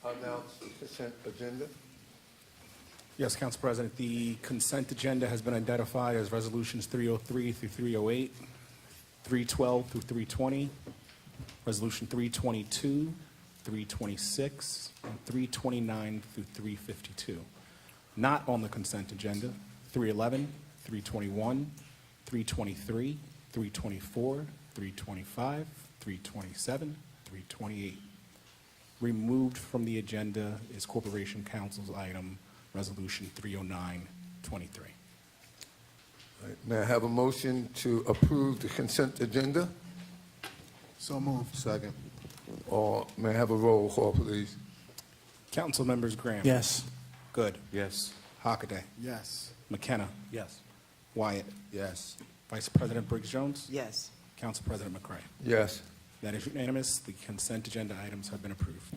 the announced consent agenda. Yes, Council President, the consent agenda has been identified as resolutions 303 through 308, 312 through 320, resolution 322, 326, and 329 through 352. Not on the consent agenda, 311, 321, 323, 324, 325, 327, 328. Removed from the agenda is Corporation Council's item, Resolution 30923. May I have a motion to approve the consent agenda? So moved. Second. Or may I have a roll call, please? Council members Graham. Yes. Good. Yes. Hockaday. Yes. McKenna. Yes. Wyatt. Yes. Vice President Briggs-Jones. Yes. Council President McCray. Yes. That is unanimous. The consent agenda items have been approved.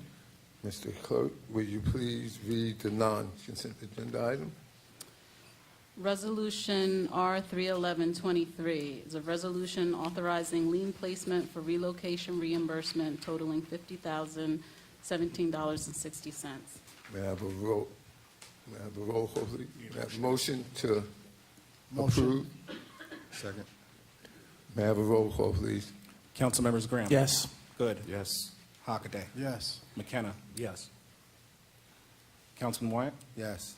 Mr. Clerk, will you please read the non-consent agenda item? Resolution R 31123 is a resolution authorizing lien placement for relocation reimbursement totaling $50,017.60. May I have a roll call, please? May I have a motion to Motion. approve? Second. May I have a roll call, please? Council members Graham. Yes. Good. Yes. Hockaday. Yes. McKenna. Yes. Councilman Wyatt. Yes.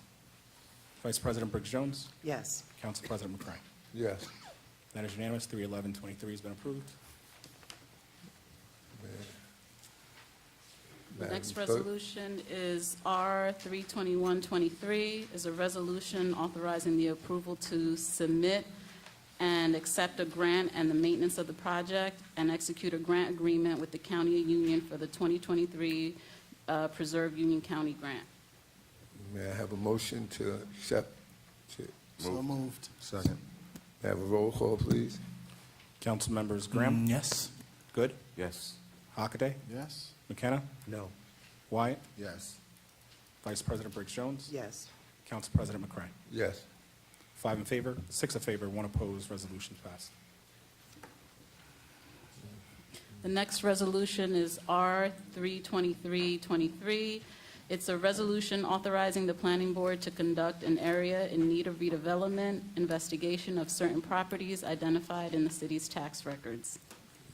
Vice President Briggs Jones. Yes. Council President McCray. Yes. That is unanimous. 31123 has been approved. The next Madam Clerk? resolution is R 32123, is a resolution authorizing the approval to submit and accept a grant and the maintenance of the project and execute a grant agreement with the County of Union for the 2023 Preserve Union County Grant. May I have a motion to accept? So moved. Second. May I have a roll call, please? Council members Graham. Yes. Good. Yes. Hockaday. Yes. McKenna. No. Wyatt. Yes. Vice President Briggs Jones. Yes. Council President McCray. Yes. 5 in favor, 6 in favor, 1 opposed. Resolution passed. The next resolution is R 32323. It's a resolution authorizing the planning board to conduct an area in need of redevelopment investigation of certain properties identified in the city's tax records.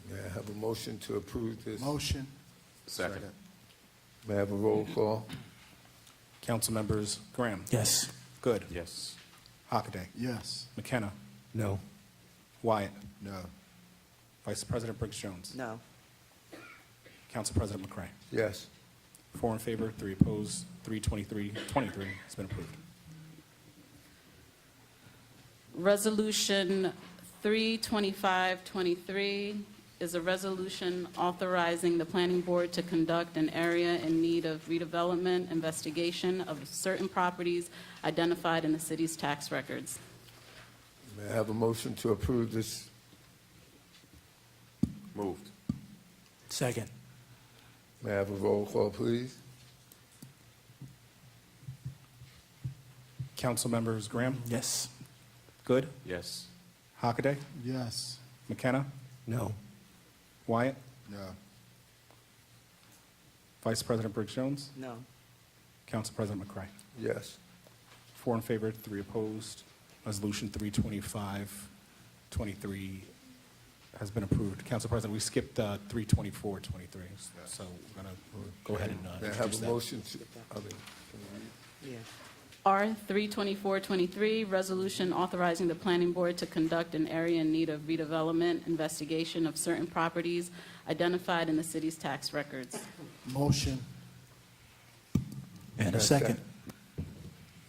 May I have a motion to approve this? Motion. Second. May I have a roll call? Council members Graham. Yes. Good. Yes. Hockaday. Yes. McKenna. No. Wyatt. No. Vice President Briggs Jones. No. Council President McCray. Yes. 4 in favor, 3 opposed, 32323 has been approved. Resolution 32523 is a resolution authorizing the planning board to conduct an area in need of redevelopment investigation of certain properties identified in the city's tax records. May I have a motion to approve this? Moved. Second. May I have a roll call, please? Council members Graham. Yes. Good. Yes. Hockaday. Yes. McKenna. No. Wyatt. No. Vice President Briggs Jones. No. Council President McCray. Yes. 4 in favor, 3 opposed. Resolution 32523 has been approved. Council President, we skipped 32423, so we're going to go ahead and May I introduce have a that. motion to, can we read? Yeah. R 32423, resolution authorizing the planning board to conduct an area in need of redevelopment investigation of certain properties identified in the city's tax records. Motion. And a Yes, second.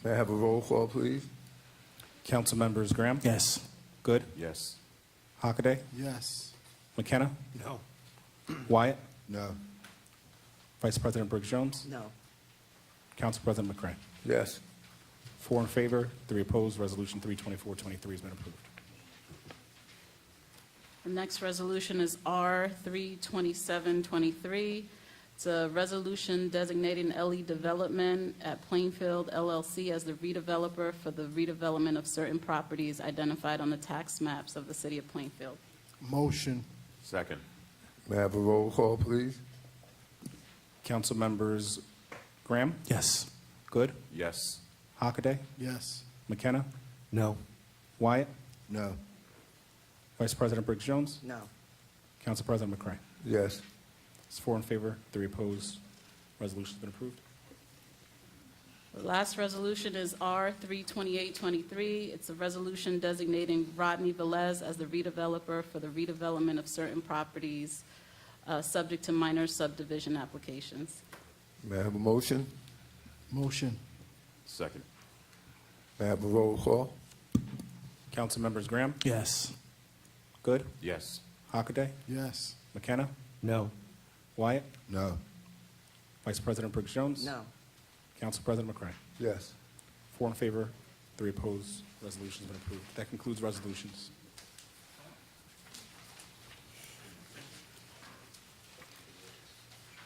May I have a roll call, please? Council members Graham. Yes. Good. Yes. Hockaday. Yes. McKenna. No. Wyatt. No. Vice President Briggs Jones. No. Council President McCray. Yes. 4 in favor, 3 opposed. Resolution 32423 has been approved. The next resolution is R 32723. It's a resolution designating LE Development at Plainfield LLC as the redeveloper for the redevelopment of certain properties identified on the tax maps of the city of Plainfield. Motion. Second. May I have a roll call, please? Council members Graham. Yes. Good. Yes. Hockaday. Yes. McKenna. No. Wyatt. No. Vice President Briggs Jones. No. Council President McCray. Yes. It's 4 in favor, 3 opposed. Resolution's been approved. The last resolution is R 32823. It's a resolution designating Rodney Velez as the redeveloper for the redevelopment of certain properties subject to minor subdivision applications. May I have a motion? Motion. Second. May I have a roll call? Council members Graham. Yes. Good. Yes. Hockaday. Yes. McKenna. No. Wyatt. No. Vice President Briggs Jones. No. Council President McCray. Yes. 4 in favor, 3 opposed. Resolution's been approved. That concludes resolutions.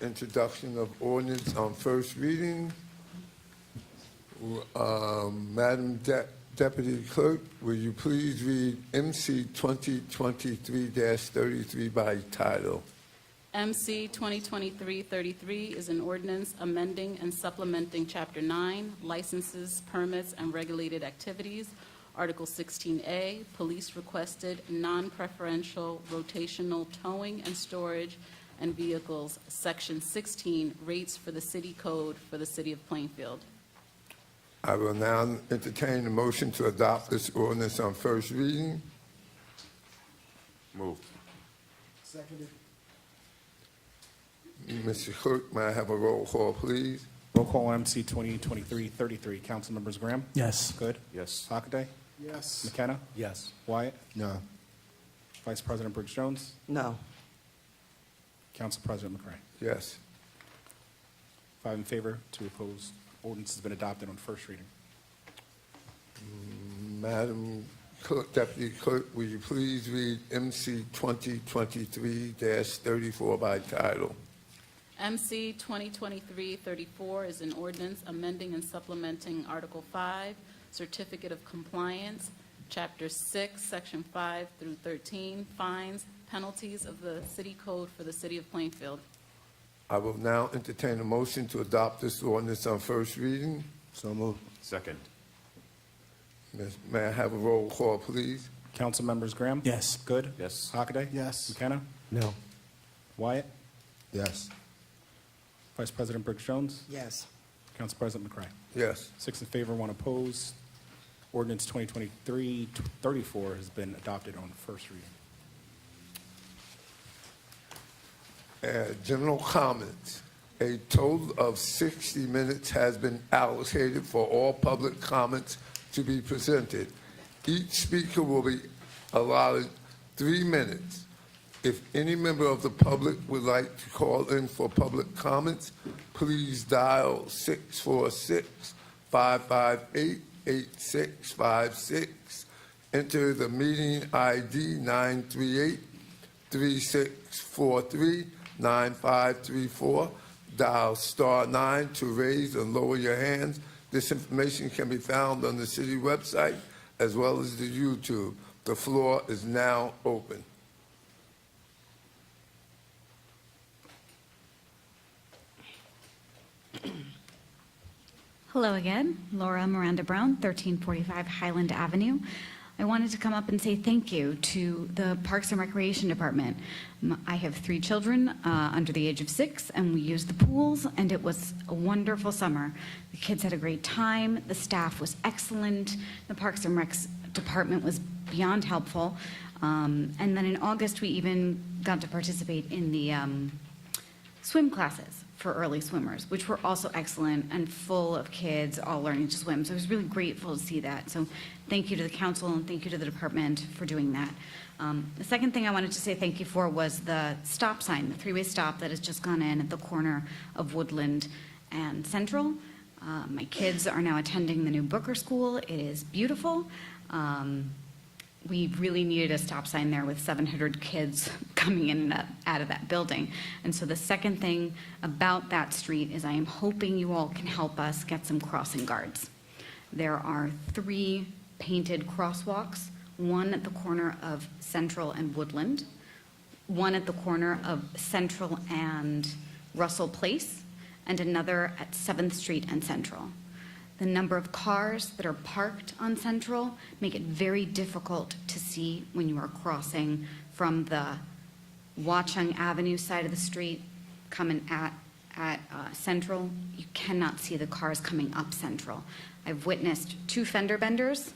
Introduction of ordinance on first reading. Madam Deputy Clerk, will you please read MC 2023-33 by title? MC 2023-33 is an ordinance amending and supplementing Chapter 9, Licenses, Permits, and Regulated Activities, Article 16A, Police Requested Non-Preferential Rotational Towing and Storage and Vehicles, Section 16, Rates for the City Code for the City of Plainfield. I will now entertain a motion to adopt this ordinance on first reading. Move. Seconded. Mr. Clerk, may I have a roll call, please? Roll call on MC 2023-33. Council members Graham? Yes. Good. Yes. Hockaday? Yes. McKenna? Yes. Wyatt? No. Vice President Briggs Jones? No. Council President McCray? Yes. 5 in favor, 2 opposed. Ordinance has been adopted on first reading. Madam Clerk, Deputy Clerk, will you please read MC 2023-34 by title? MC 2023-34 is an ordinance amending and supplementing Article 5, Certificate of Compliance, Chapter 6, Section 5 through 13, Fines, Penalties of the City Code for the City of Plainfield. I will now entertain a motion to adopt this ordinance on first reading. So moved. Second. May I have a roll call, please? Council members Graham? Yes. Good. Yes. Hockaday? Yes. McKenna? No. Wyatt? Yes. Vice President Briggs Jones? Yes. Council President McCray? Yes. 6 in favor, 1 opposed. Ordinance 2023-34 has been adopted on first reading. General comments. A total of 60 minutes has been allocated for all public comments to be presented. Each speaker will be allotted 3 minutes. If any member of the public would like to call in for public comments, please dial 646-558-8656. Enter the meeting ID 938-3643-9534. Dial *9 to raise and lower your hands. This information can be found on the city website as well as the YouTube. The floor is now open. Hello again, Laura Miranda Brown, 1345 Highland Avenue. I wanted to come up and say thank you to the Parks and Recreation Department. I have 3 children under the age of 6, and we used the pools, and it was a wonderful summer. The kids had a great time. The staff was excellent. The Parks and Recs Department was beyond helpful. And then in August, we even got to participate in the swim classes for early swimmers, which were also excellent and full of kids all learning to swim. So I was really grateful to see that. So thank you to the council and thank you to the department for doing that. The second thing I wanted to say thank you for was the stop sign, the 3-way stop that has just gone in at the corner of Woodland and Central. My kids are now attending the new Booker School. It is beautiful. We really needed a stop sign there with 700 kids coming in and out of that building. And so the second thing about that street is I am hoping you all can help us get some crossing guards. There are 3 painted crosswalks, one at the corner of Central and Woodland, one at the corner of Central and Russell Place, and another at 7th Street and Central. The number of cars that are parked on Central make it very difficult to see when you are crossing from the Watchung Avenue side of the street coming at Central. You cannot see the cars coming up Central. I've witnessed 2 fender benders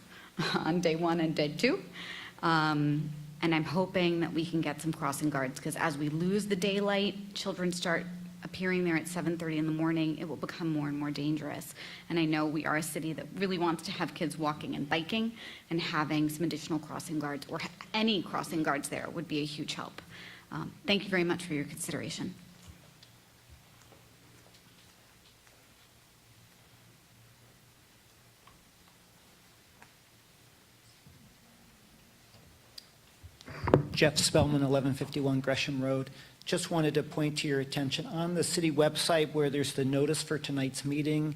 on day 1 and day 2. And I'm hoping that we can get some crossing guards, because as we lose the daylight, children start appearing there at 7:30 in the morning, it will become more and more dangerous. And I know we are a city that really wants to have kids walking and biking, and having some additional crossing guards or any crossing guards there would be a huge help. Thank you very much for your consideration. Jeff Spellman, 1151 Gresham Road. Just wanted to point to your attention on the city website where there's the notice for tonight's meeting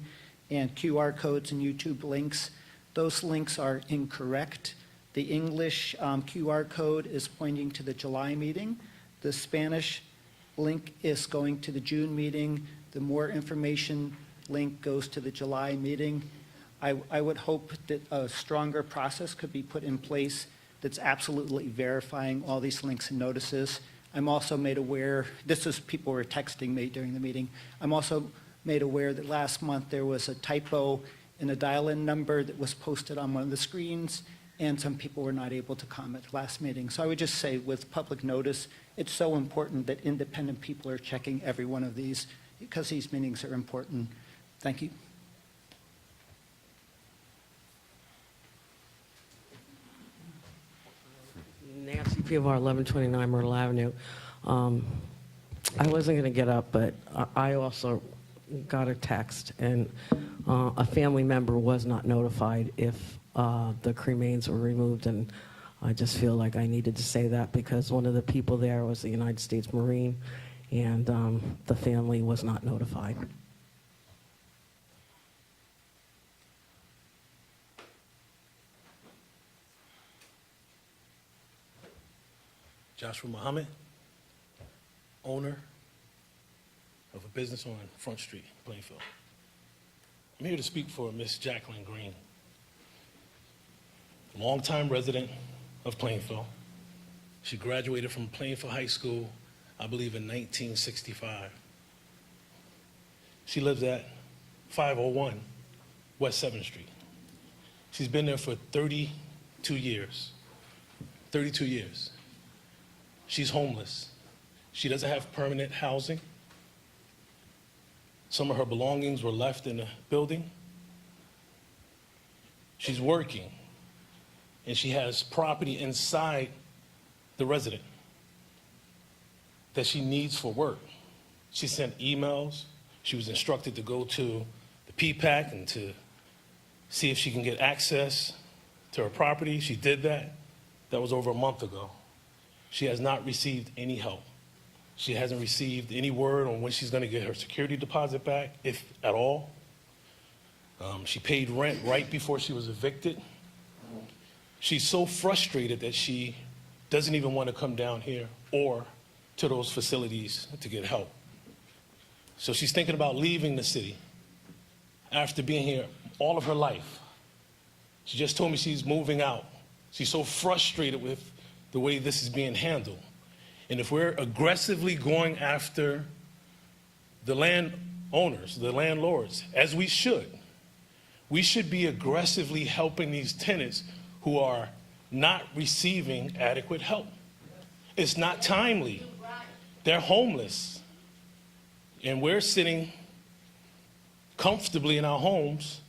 and QR codes and YouTube links. Those links are incorrect. The English QR code is pointing to the July meeting. The Spanish link is going to the June meeting. The more information link goes to the July meeting. I would hope that a stronger process could be put in place that's absolutely verifying all these links and notices. I'm also made aware, this is people were texting me during the meeting. I'm also made aware that last month there was a typo in a dial-in number that was posted on one of the screens, and some people were not able to comment last meeting. So I would just say with public notice, it's so important that independent people are checking every one of these because these meetings are important. Thank you. Nancy Pivar, 1129 Myrtle Avenue. I wasn't going to get up, but I also got a text, and a family member was not notified if the cremains were removed, and I just feel like I needed to say that because one of the people there was a United States Marine, and the family was not notified. Joshua Muhammad, owner of a business on Front Street, Plainfield. I'm here to speak for Miss Jacqueline Green, longtime resident of Plainfield. She graduated from Plainfield High School, I believe, in 1965. She lives at 501 West 7th Street. She's been there for 32 years. 32 years. She's homeless. She doesn't have permanent housing. Some of her belongings were left in the building. She's working, and she has property inside the resident that she needs for work. She sent emails. She was instructed to go to the PPAC and to see if she can get access to her property. She did that. That was over a month ago. She has not received any help. She hasn't received any word on when she's going to get her security deposit back, if at all. She paid rent right before she was evicted. She's so frustrated that she doesn't even want to come down here or to those facilities to get help. So she's thinking about leaving the city after being here all of her life. She just told me she's moving out. She's so frustrated with the way this is being handled. And if we're aggressively going after the landowners, the landlords, as we should be aggressively helping these tenants who are not receiving adequate help. It's not timely. They're homeless. And we're sitting comfortably in our homes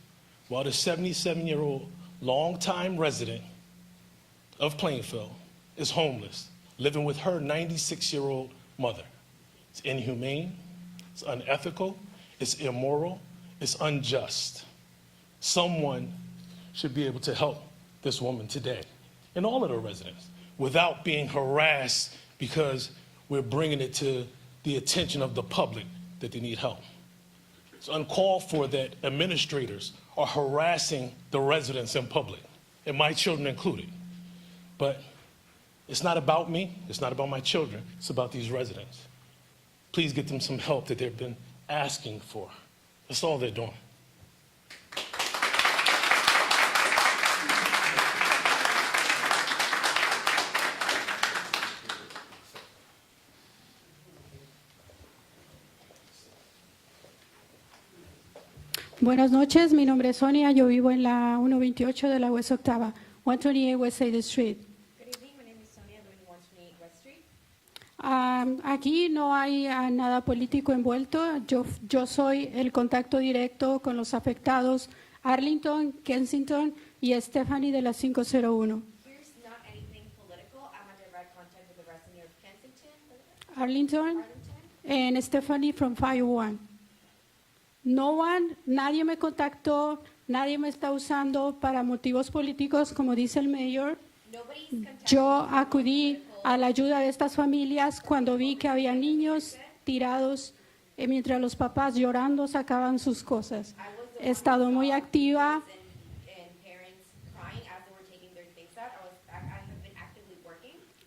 while the 77-year-old longtime resident of Plainfield is homeless, living with her 96-year-old mother. It's inhumane, it's unethical, it's immoral, it's unjust. Someone should be able to help this woman today and all of her residents without being harassed because we're bringing it to the attention of the public that they need help. It's uncalled for that administrators are harassing the residents in public, and my children included. But it's not about me, it's not about my children, it's about these residents. Please get them some help that they've been asking for. That's all they're doing. Buenas noches, mi nombre es Sonia, yo vivo en la 128 de la West Octava, 128 West 8th Street. Good evening, my name is Sonia, living in 128 West Street. Aquí no hay nada político envuelto. Yo soy el contacto directo con los afectados Arlington, Kensington y Stephanie de la 501. Here's not anything political. I'm a direct contact with the resident of Kensington. Arlington and Stephanie from 501. Nadie me contactó, nadie me está usando para motivos políticos, como dice el mayor. Yo acudí a la ayuda de estas familias cuando vi que había niños tirados mientras los papás llorando sacaban sus cosas. He estado muy activa. And parents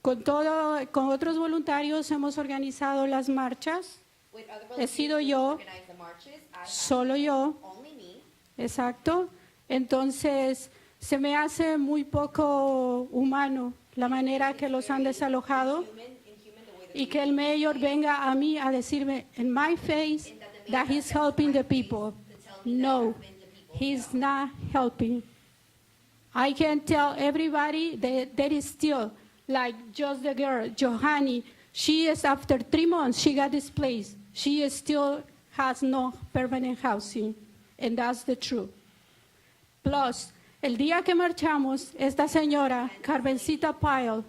Con otros voluntarios hemos organizado las marchas. With other He sido volunteers, we yo, organize the marches. I have solo yo. only me. Exacto. Entonces, se me hace muy poco humano la manera que los han desalojado y que el mayor venga a mí a decirme in my face that he's helping the people. No, he's not helping. I can tell everybody that there is still, like just the girl, Johanny, she is after 3 months, she got displaced. She still has no permanent housing, and that's the truth. Plus, el día que marchamos, esta señora, Carmencita Pyle,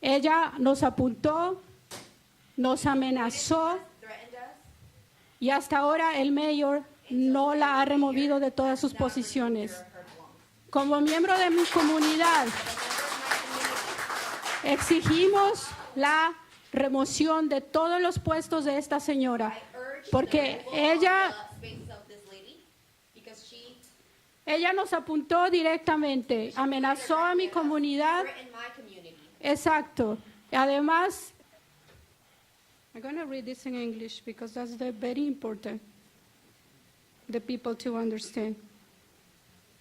ella nos apuntó, nos amenazó, y hasta ahora el mayor no la ha removido de todas sus posiciones. Como miembro de mi comunidad, exigimos la remoción de todos los puestos de esta señora, porque ella nos apuntó directamente, amenazó a mi comunidad. Exacto. Además, I'm going to read this in English because that's very important, the people to understand.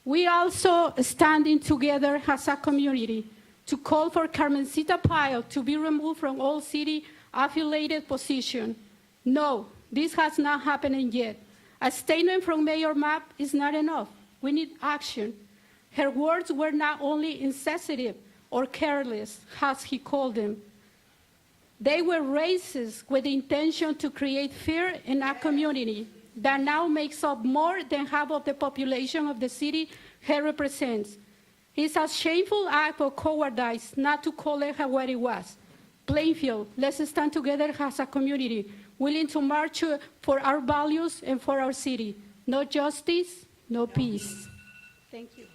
We also standing together as a community to call for Carmencita Pyle to be removed from all city-affiliated position. No, this has not happened yet. A statement from Mayor Mapp is not enough. We need action. Her words were not only insensitive or careless, as he called them. They were racist with the intention to create fear in our community that now makes up more than half of the population of the city he represents. It's a shameful act of cowardice not to call it what it was. Plainfield, let's stand together as a community, willing to march for our values and for our city. No justice, no peace. Thank you.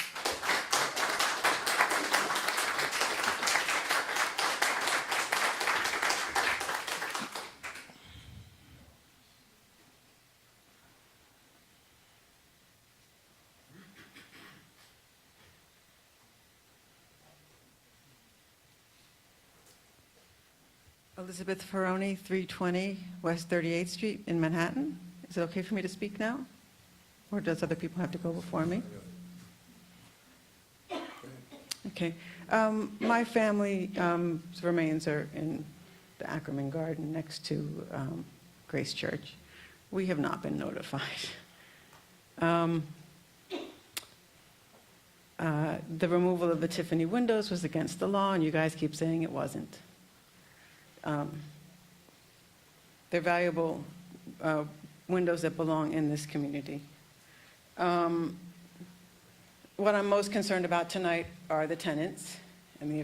Elizabeth Ferroni, 320 West 38th Street in Manhattan. Is it okay for me to speak now? Or does other people have to go before me? Okay. My family's remains are in the Ackerman Garden next to Grace Church. We have not been notified. The removal of the Tiffany windows was against the law, and you guys keep saying it wasn't. They're valuable windows that belong in this community. What I'm most concerned about tonight are the tenants and the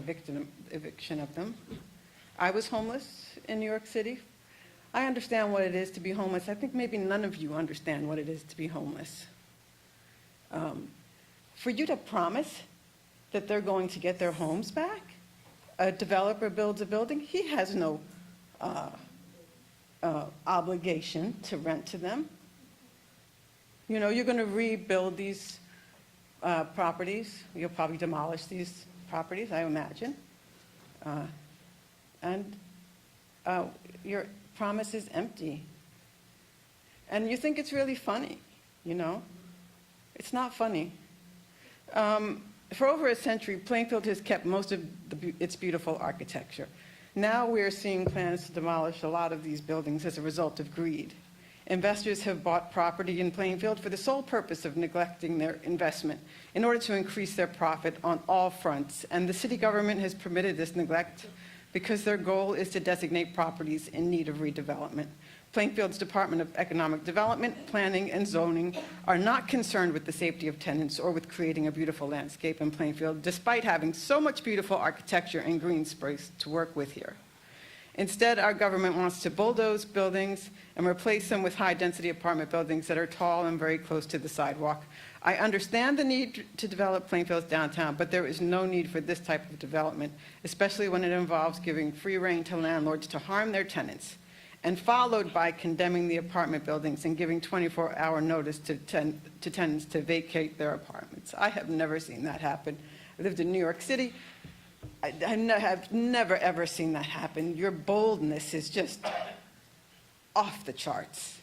eviction of them. I was homeless in New York City. I understand what it is to be homeless. I think maybe none of you understand what it is to be homeless. For you to promise that they're going to get their homes back, a developer builds a building, he has no obligation to rent to them. You know, you're going to rebuild these properties. You'll probably demolish these properties, I imagine. And your promise is empty. And you think it's really funny, you know? It's not funny. For over a century, Plainfield has kept most of its beautiful architecture. Now we're seeing plans to demolish a lot of these buildings as a result of greed. Investors have bought property in Plainfield for the sole purpose of neglecting their investment in order to increase their profit on all fronts. And the city government has permitted this neglect because their goal is to designate properties in need of redevelopment. Plainfield's Department of Economic Development, Planning, and Zoning are not concerned with the safety of tenants or with creating a beautiful landscape in Plainfield, despite having so much beautiful architecture and green space to work with here. Instead, our government wants to bulldoze buildings and replace them with high-density apartment buildings that are tall and very close to the sidewalk. I understand the need to develop Plainfield's downtown, but there is no need for this type of development, especially when it involves giving free rein to landlords to harm their tenants, and followed by condemning the apartment buildings and giving 24-hour notice to tenants to vacate their apartments. I have never seen that happen. I lived in New York City. have never, ever seen that happen. Your boldness is just off the charts.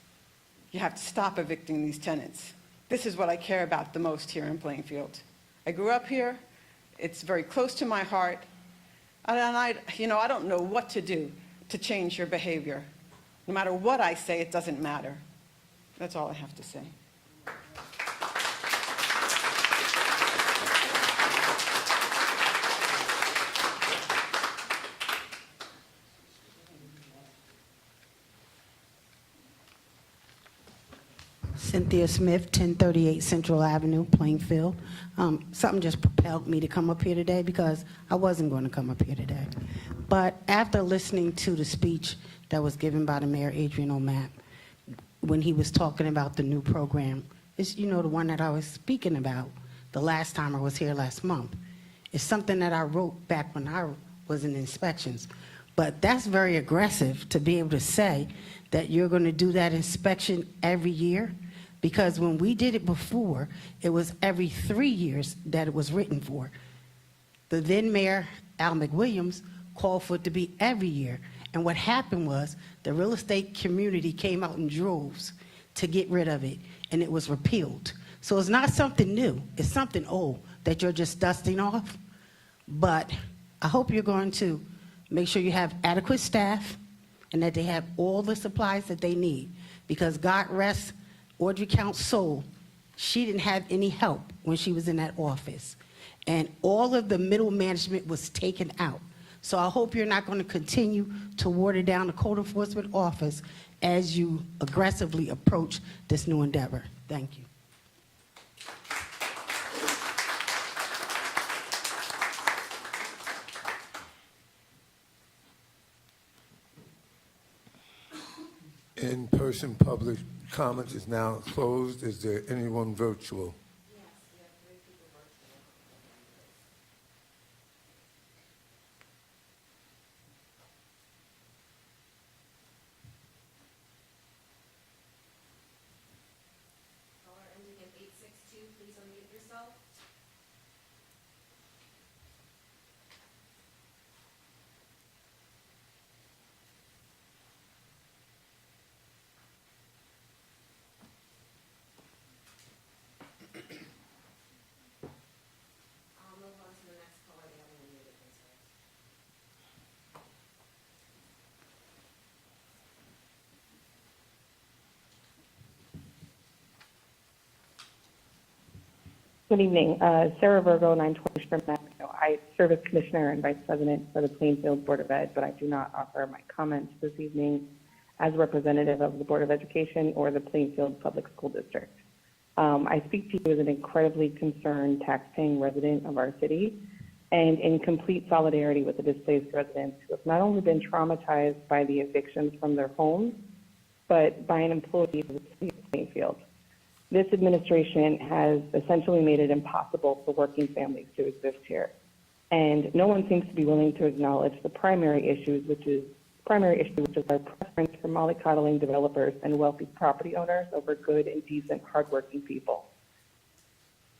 You have to stop evicting these tenants. This is what I care about the most here in Plainfield. I grew up here. It's very close to my heart. And I don't know what to do to change your behavior. No matter what I say, it doesn't matter. That's all I have to say. Cynthia Smith, 1038 Central Avenue, Plainfield. Something just propelled me to come up here today because I wasn't going to come up here today. But after listening to the speech that was given by the Mayor, Adrian O'Mac, when he was talking about the new program, it's, the one that I was speaking about the last time I was here last month. It's something that I wrote back when I was in inspections. But that's very aggressive to be able to say that you're going to do that inspection every year. Because when we did it before, it was every 3 years that it was written for. The then Mayor, Al McWilliams, called for it to be every year. And what happened was the real estate community came out in droves to get rid of it, and it was repealed. So it's not something new. It's something old that you're just dusting off. But I hope you're going to make sure you have adequate staff and that they have all the supplies that they need. Because God rest Audrey Count's soul, she didn't have any help when she was in that office. And all of the middle management was taken out. So I hope you're not going to continue to water down the code enforcement office as you aggressively approach this new endeavor. Thank you. In-person public comment is now closed. Is there anyone virtual? Caller ending in 862, please unmute yourself. I'll move on to the next caller. They haven't unmuted themselves. Good evening. Sarah Virgo, 920 Shrimp Avenue. I serve as Commissioner and Vice President for the Plainfield Board of Ed, but I do not offer my comments this evening as representative of the Board of Education or the Plainfield Public School District. I speak to you as an incredibly concerned taxpaying resident of our city and in complete solidarity with the displaced residents who have not only been traumatized by the evictions from their homes, but by an employee of the city of Plainfield. This administration has essentially made it impossible for working families to exist here. And no one seems to be willing to acknowledge the primary issue, which is our preference for mollycoddling developers and wealthy property owners over good and decent, hardworking people.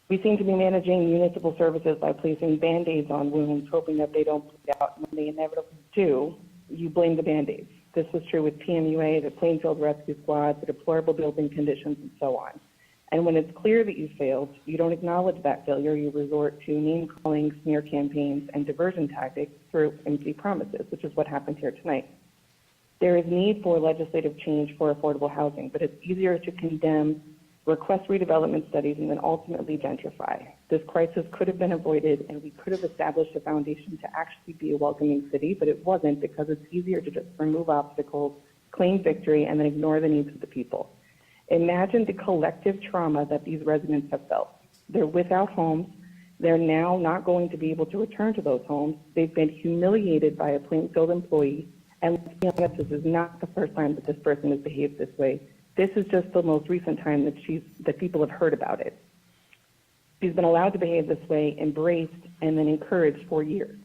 We seem to be managing municipal services by placing Band-Aids on wounds, hoping that they don't bleed out. When they inevitably do, you blame the Band-Aids. This was true with PMUA, the Plainfield Rescue Squad, the deplorable building conditions, and so on. And when it's clear that you failed, you don't acknowledge that failure. You resort to name-calling, smear campaigns, and diversion tactics through empty promises, which is what happened here tonight. There is need for legislative change for affordable housing, but it's easier to condemn, request redevelopment studies, and then ultimately gentrify. This crisis could have been avoided, and we could have established a foundation to actually be a welcoming city, but it wasn't because it's easier to just remove obstacles, claim victory, and then ignore the needs of the people. Imagine the collective trauma that these residents have felt. They're without homes. They're now not going to be able to return to those homes. They've been humiliated by a Plainfield employee. And let's be honest, this is not the first time that this person has behaved this way. This is just the most recent time that people have heard about it. She's been allowed to behave this way, embraced, and then encouraged for years.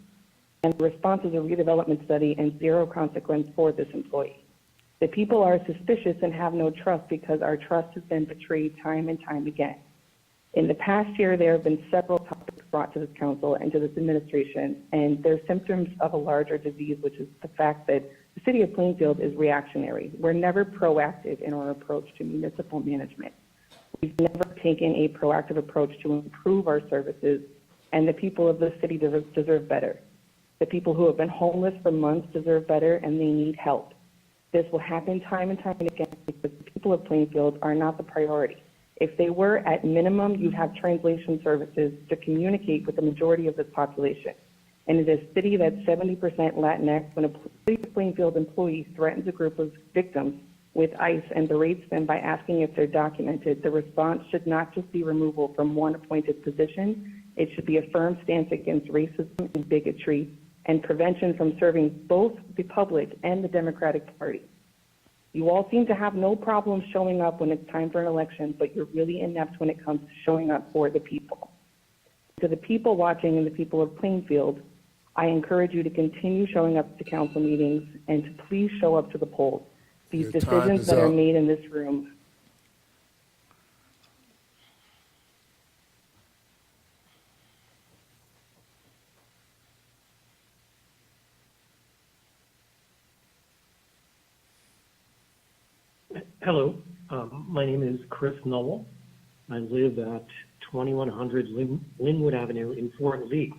And the response is a redevelopment study and zero consequence for this employee. The people are suspicious and have no trust because our trust has been betrayed time and time again. In the past year, there have been several topics brought to this council and to this administration, and they're symptoms of a larger disease, which is the fact that the city of Plainfield is reactionary. We're never proactive in our approach to municipal management. We've never taken a proactive approach to improve our services, and the people of the city deserve better. The people who have been homeless for months deserve better, and they need help. This will happen time and time again because the people of Plainfield are not the priority. If they were, at minimum, you'd have translation services to communicate with the majority of this population. And in a city that's 70% Latinx, when a City of Plainfield employee threatens a group of victims with ICE and berates them by asking if they're documented, the response should not just be removal from one appointed position. It should be a firm stance against racism and bigotry and prevention from serving both the public and the Democratic Party. You all seem to have no problem showing up when it's time for an election, but you're really inept when it comes to showing up for the people. To the people watching and the people of Plainfield, I encourage you to continue showing up to council meetings and to please show up to the polls. These Your time decisions is that are up. made in this room. Hello, my name is Chris Noel. I live at 2100 Linwood Avenue in Fort Lee,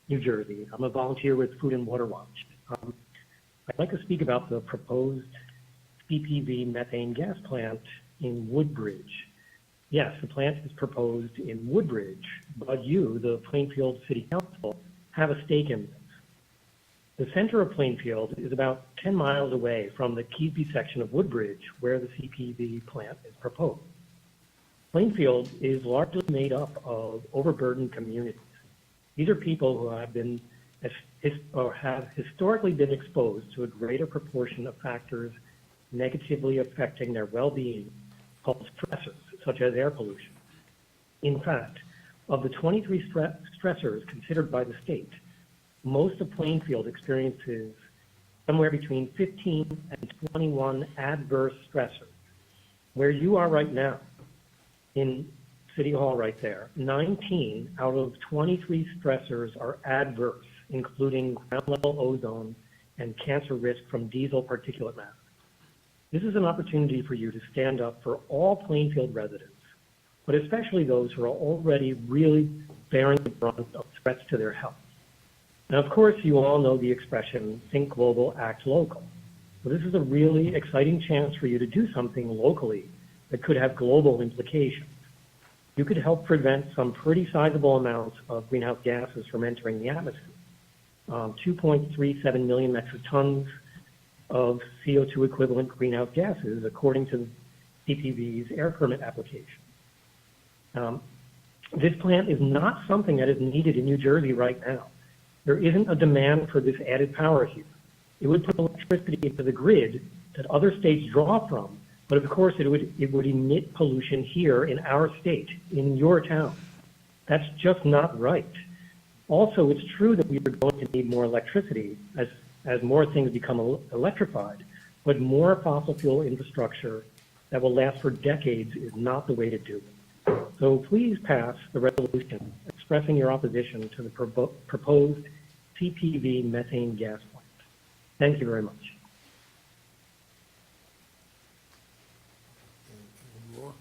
New Jersey. I'm a volunteer with Food and Water Watch. I'd like to speak about the proposed CPV methane gas plant in Woodbridge. Yes, the plant is proposed in Woodbridge, but you, the Plainfield City Council, have a stake in this. The center of Plainfield is about 10 miles away from the Keesby section of Woodbridge, where the CPV plant is proposed. Plainfield is largely made up of overburdened communities. These are people who have been or have historically been exposed to a greater proportion of factors negatively affecting their well-being, called stressors, such as air pollution. In fact, of the 23 stressors considered by the state, most of Plainfield experiences somewhere between 15 and 21 adverse stressors. Where you are right now, in City Hall right there, 19 out of 23 stressors are adverse, including ground level ozone and cancer risk from diesel particulate matter. This is an opportunity for you to stand up for all Plainfield residents, but especially those who are already really bearing the brunt of threats to their health. Now, of course, you all know the expression, think global, act local. Well, this is a really exciting chance for you to do something locally that could have global implications. You could help prevent some pretty sizable amounts of greenhouse gases from entering the atmosphere. 2.37 million metric tons of CO2 equivalent greenhouse gases, according to CPV's air permit application. This plant is not something that is needed in New Jersey right now. There isn't a demand for this added power here. It would put electricity into the grid that other states draw from, but of course it would emit pollution here in our state, in your town. That's just not right. Also, it's true that we are going to need more electricity as more things become electrified, but more fossil fuel infrastructure that will last for decades is not the way to do it. So please pass the resolution expressing your opposition to the proposed CPV methane gas plant. Thank you very much. Any more?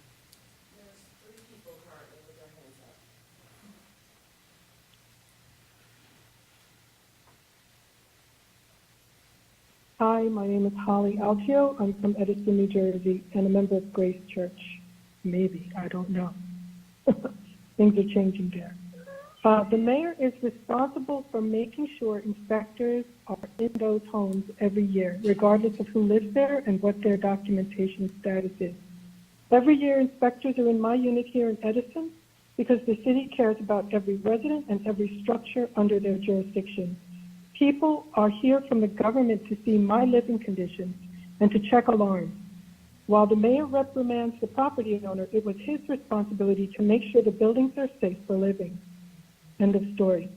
Hi, my name is Holly Altio. I'm from Edison, New Jersey, and a member of Grace Church. Maybe, I don't know. Things are changing there. The mayor is responsible for making sure inspectors are in those homes every year, regardless of who lives there and what their documentation status is. Every year, inspectors are in my unit here in Edison because the city cares about every resident and every structure under their jurisdiction. People are here from the government to see my living conditions and to check alarms. While the mayor reprimands the property owner, it was his responsibility to make sure the buildings are safe for living. End of story.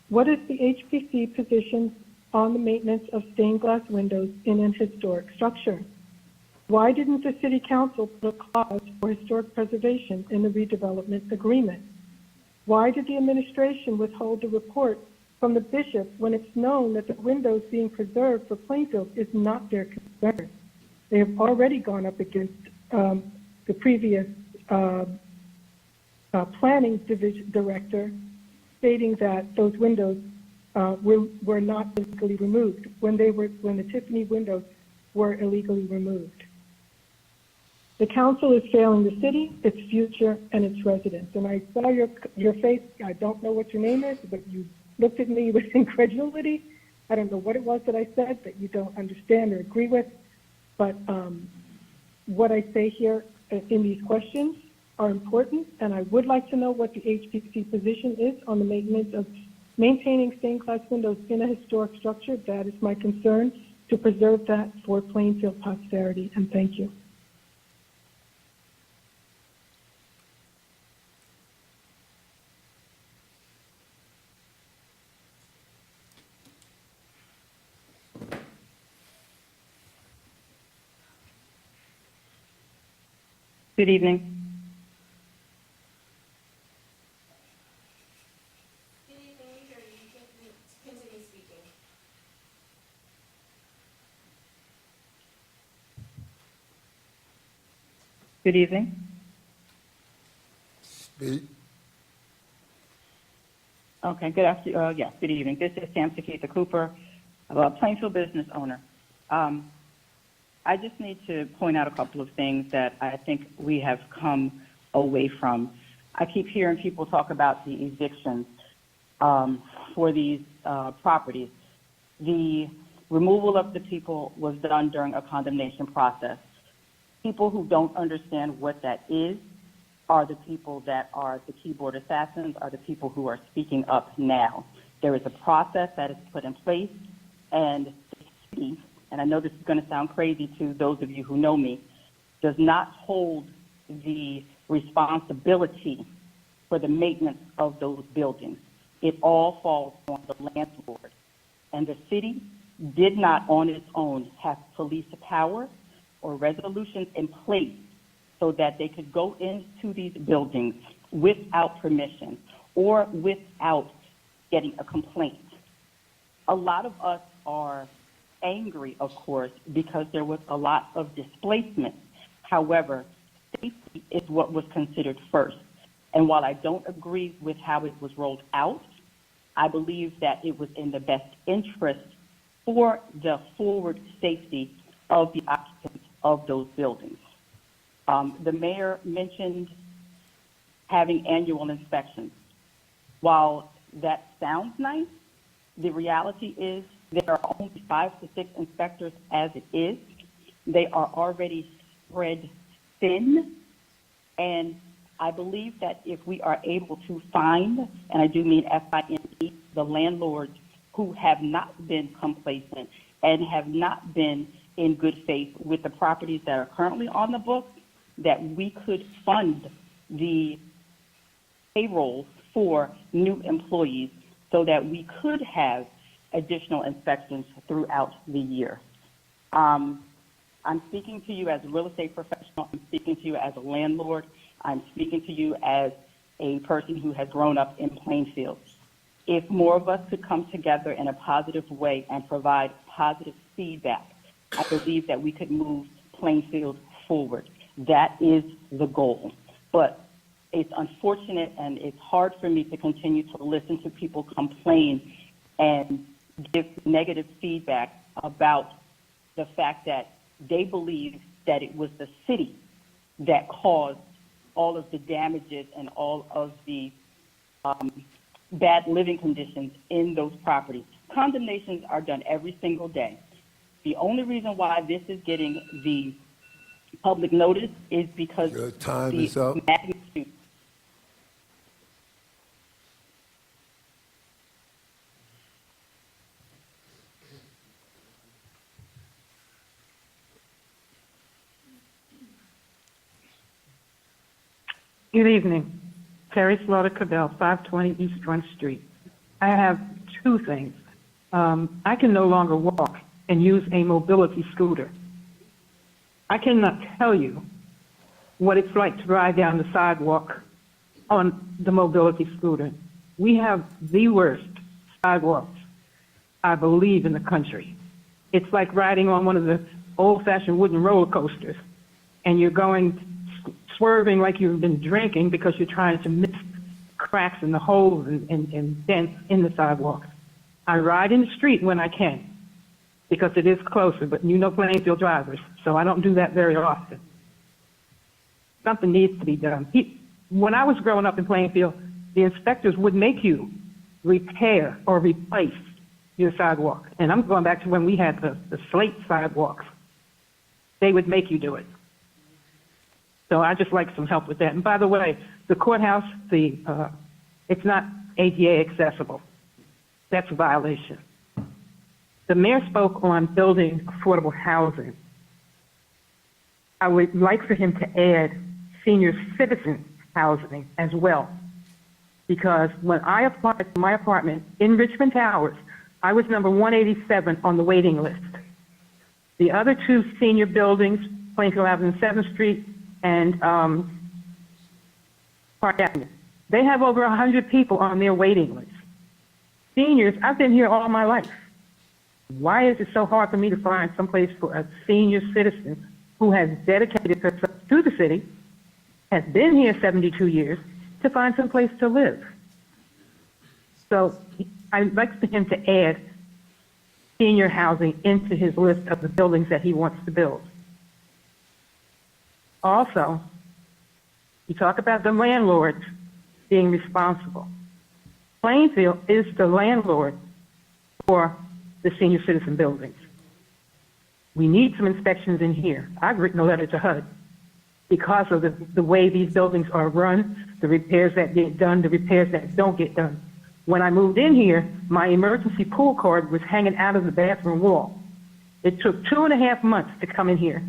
What is the HPC position on the maintenance of stained glass windows in an historic structure? Why didn't the city council put a clause for historic preservation in the redevelopment agreement? Why did the administration withhold the report from the bishop when it's known that the windows being preserved for Plainfield is not their concern? They have already gone up against the previous planning division director, stating that those windows were not illegally removed when the Tiffany windows were illegally removed. The council is failing the city, its future, and its residents. And I saw your face. I don't know what your name is, but you looked at me with incredulity. I don't know what it was that I said that you don't understand or agree with. But what I say here in these questions are important, and I would like to know what the HPC position is on the maintenance of maintaining stained glass windows in a historic structure. That is my concern, to preserve that for Plainfield posterity, and thank you. Good evening. Good evening. Speak. Okay, good afternoon. Yes, good evening. This is Sam Sakita Cooper, a Plainfield business owner. I just need to point out a couple of things that I think we have come away from. I keep hearing people talk about the evictions for these properties. The removal of the people was done during a condemnation process. People who don't understand what that is are the people that are the keyboard assassins, are the people who are speaking up now. There is a process that is put in place, and the city, and I know this is going to sound crazy to those of you who know me, does not hold the responsibility for the maintenance of those buildings. It all falls on the landlord. And the city did not on its own have police power or resolutions in place so that they could go into these buildings without permission or without getting a complaint. A lot of us are angry, of course, because there was a lot of displacement. However, safety is what was considered first. And while I don't agree with how it was rolled out, I believe that it was in the best interest for the forward safety of the occupants of those buildings. The mayor mentioned having annual inspections. While that sounds nice, the reality is there are only 5 to 6 inspectors as it is. They are already spread thin, and I believe that if we are able to find, and I do mean FINE, the landlords who have not been complacent and have not been in good faith with the properties that are currently on the books, that we could fund the payroll for new employees so that we could have additional inspections throughout the year. I'm speaking to you as a real estate professional. I'm speaking to you as a landlord. I'm speaking to you as a person who has grown up in Plainfield. If more of us could come together in a positive way and provide positive feedback, I believe that we could move Plainfield forward. That is the goal. But it's unfortunate and it's hard for me to continue to listen to people complain and give negative feedback about the fact that they believe that it was the city that caused all of the damages and all of the bad living conditions in those properties. Condemnations are done every single day. The only reason why this is getting the public notice is because Your time the is up. magnitude. Good evening. Terry Slaughter Cabell, 520 East Front Street. I have two things. I can no longer walk and use a mobility scooter. I cannot tell you what it's like to ride down the sidewalk on the mobility scooter. We have the worst sidewalks, I believe, in the country. It's like riding on one of the old-fashioned wooden roller coasters, and you're going swerving like you've been drinking because you're trying to miss cracks in the holes and dents in the sidewalks. I ride in the street when I can because it is closer, but you know Plainfield drivers, so I don't do that very often. Something needs to be done. When I was growing up in Plainfield, the inspectors would make you repair or replace your sidewalk. And I'm going back to when we had the slate sidewalks. They would make you do it. So I just like some help with that. And by the way, the courthouse, it's not ADA accessible. That's a violation. The mayor spoke on building affordable housing. I would like for him to add senior citizen housing as well. Because when I applied for my apartment in Richmond Towers, I was number 187 on the waiting list. The other two senior buildings, Plainfield Avenue, 7th Street, and Park Avenue, they have over 100 people on their waiting list. Seniors, I've been here all my life. Why is it so hard for me to find someplace for a senior citizen who has dedicated herself to the city, has been here 72 years, to find some place to live? So I'd like for him to add senior housing into his list of the buildings that he wants to build. Also, you talk about the landlords being responsible. Plainfield is the landlord for the senior citizen buildings. We need some inspections in here. I've written a letter to HUD because of the way these buildings are run, the repairs that get done, the repairs that don't get done. When I moved in here, my emergency pool cord was hanging out of the bathroom wall. It took 2.5 months to come in here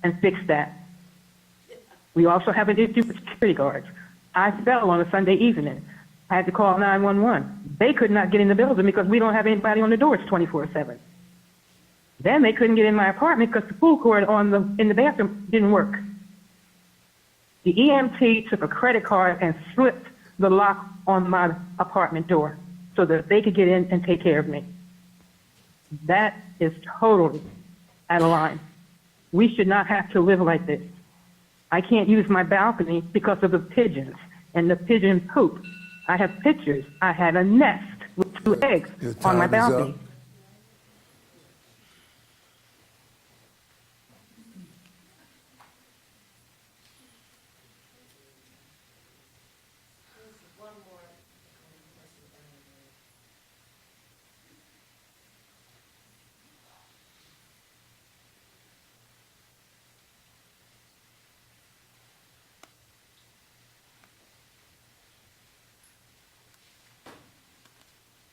and fix that. We also have an issue with security guards. I fell on a Sunday evening. I had to call 911. They could not get in the building because we don't have anybody on the doors 24/7. Then they couldn't get in my apartment because the pool cord in the bathroom didn't work. The EMT took a credit card and slipped the lock on my apartment door so that they could get in and take care of me. That is totally out of line. We should not have to live like this. I can't use my balcony because of the pigeons and the pigeon poop. I have pictures. I had a nest with 2 eggs on my balcony.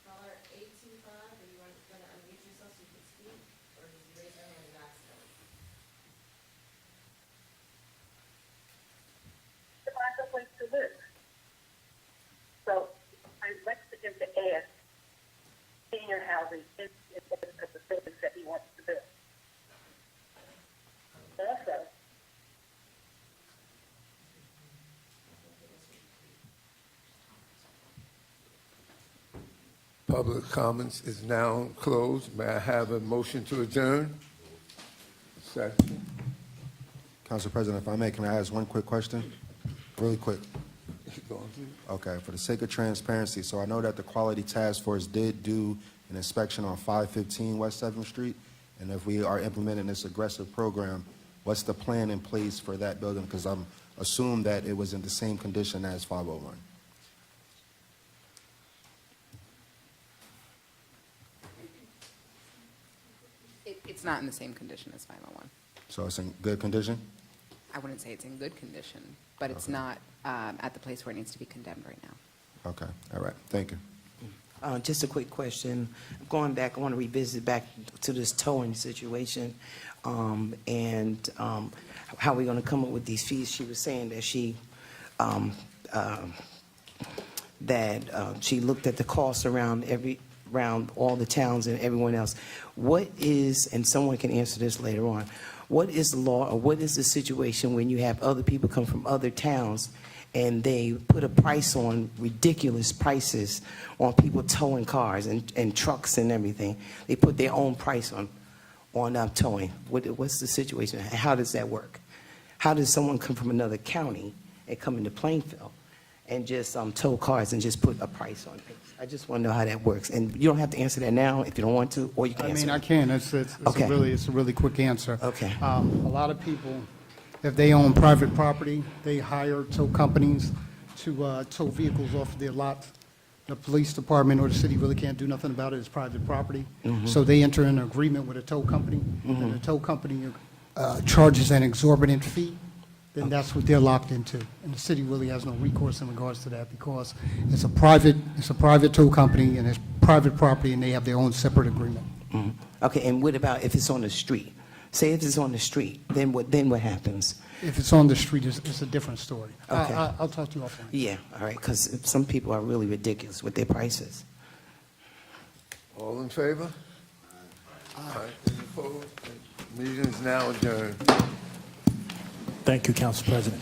Caller 825, are you going to unmute yourself so you can speak, or did you raise your hand and accident? To find a place to live. So I'd like for him to add senior housing in the buildings that he wants to build. Also, Public comments is now closed. May I have a motion to adjourn? Second. Council President, if I may, can I ask one quick question? Really quick. Okay, for the sake of transparency, so I know that the Quality Task Force did do an inspection on 515 West 7th Street, and if we are implementing this aggressive program, what's the plan in place for that building? Because I'm assuming that it was in the same condition as 501. It's not in the same condition as 501. So it's in good condition? I wouldn't say it's in good condition, but it's not at the place where it needs to be condemned right now. Okay, all right, thank you. Just a quick question. Going back, I want to revisit back to this towing situation and how we're going to come up with these fees. She was saying that she looked at the costs around all the towns and everyone else. What is, and someone can answer this later on, what is the law or what is the situation when you have other people come from other towns and they put a price on, ridiculous prices on people towing cars and trucks and everything? They put their own price on towing. What's the situation? How does that work? How does someone come from another county and come into Plainfield and just tow cars and just put a price on things? I just want to know how that works. And you don't have to answer that now if you don't want to, or you can answer I it. can. It's Okay. it's a really quick answer. Okay. A lot of people, if they own private property, they hire tow companies to tow vehicles off of their lots. The police department or the city really can't do nothing about it. It's private property. Mhm. So they enter an agreement with a tow company, and the tow company charges an exorbitant fee. Then that's what they're locked into. And the city really has no recourse in regards to that because it's a private tow company and it's private property and they have their own separate agreement. Mhm. Okay, and what about if it's on the street? Say if it's on the street, then what happens? If it's on the street, it's a different story. Okay. I'll talk to you offline. Yeah, all right, because some people are really ridiculous with their prices. All in favor? Aye. Any opposed? Meeting is now adjourned. Thank you, Council President.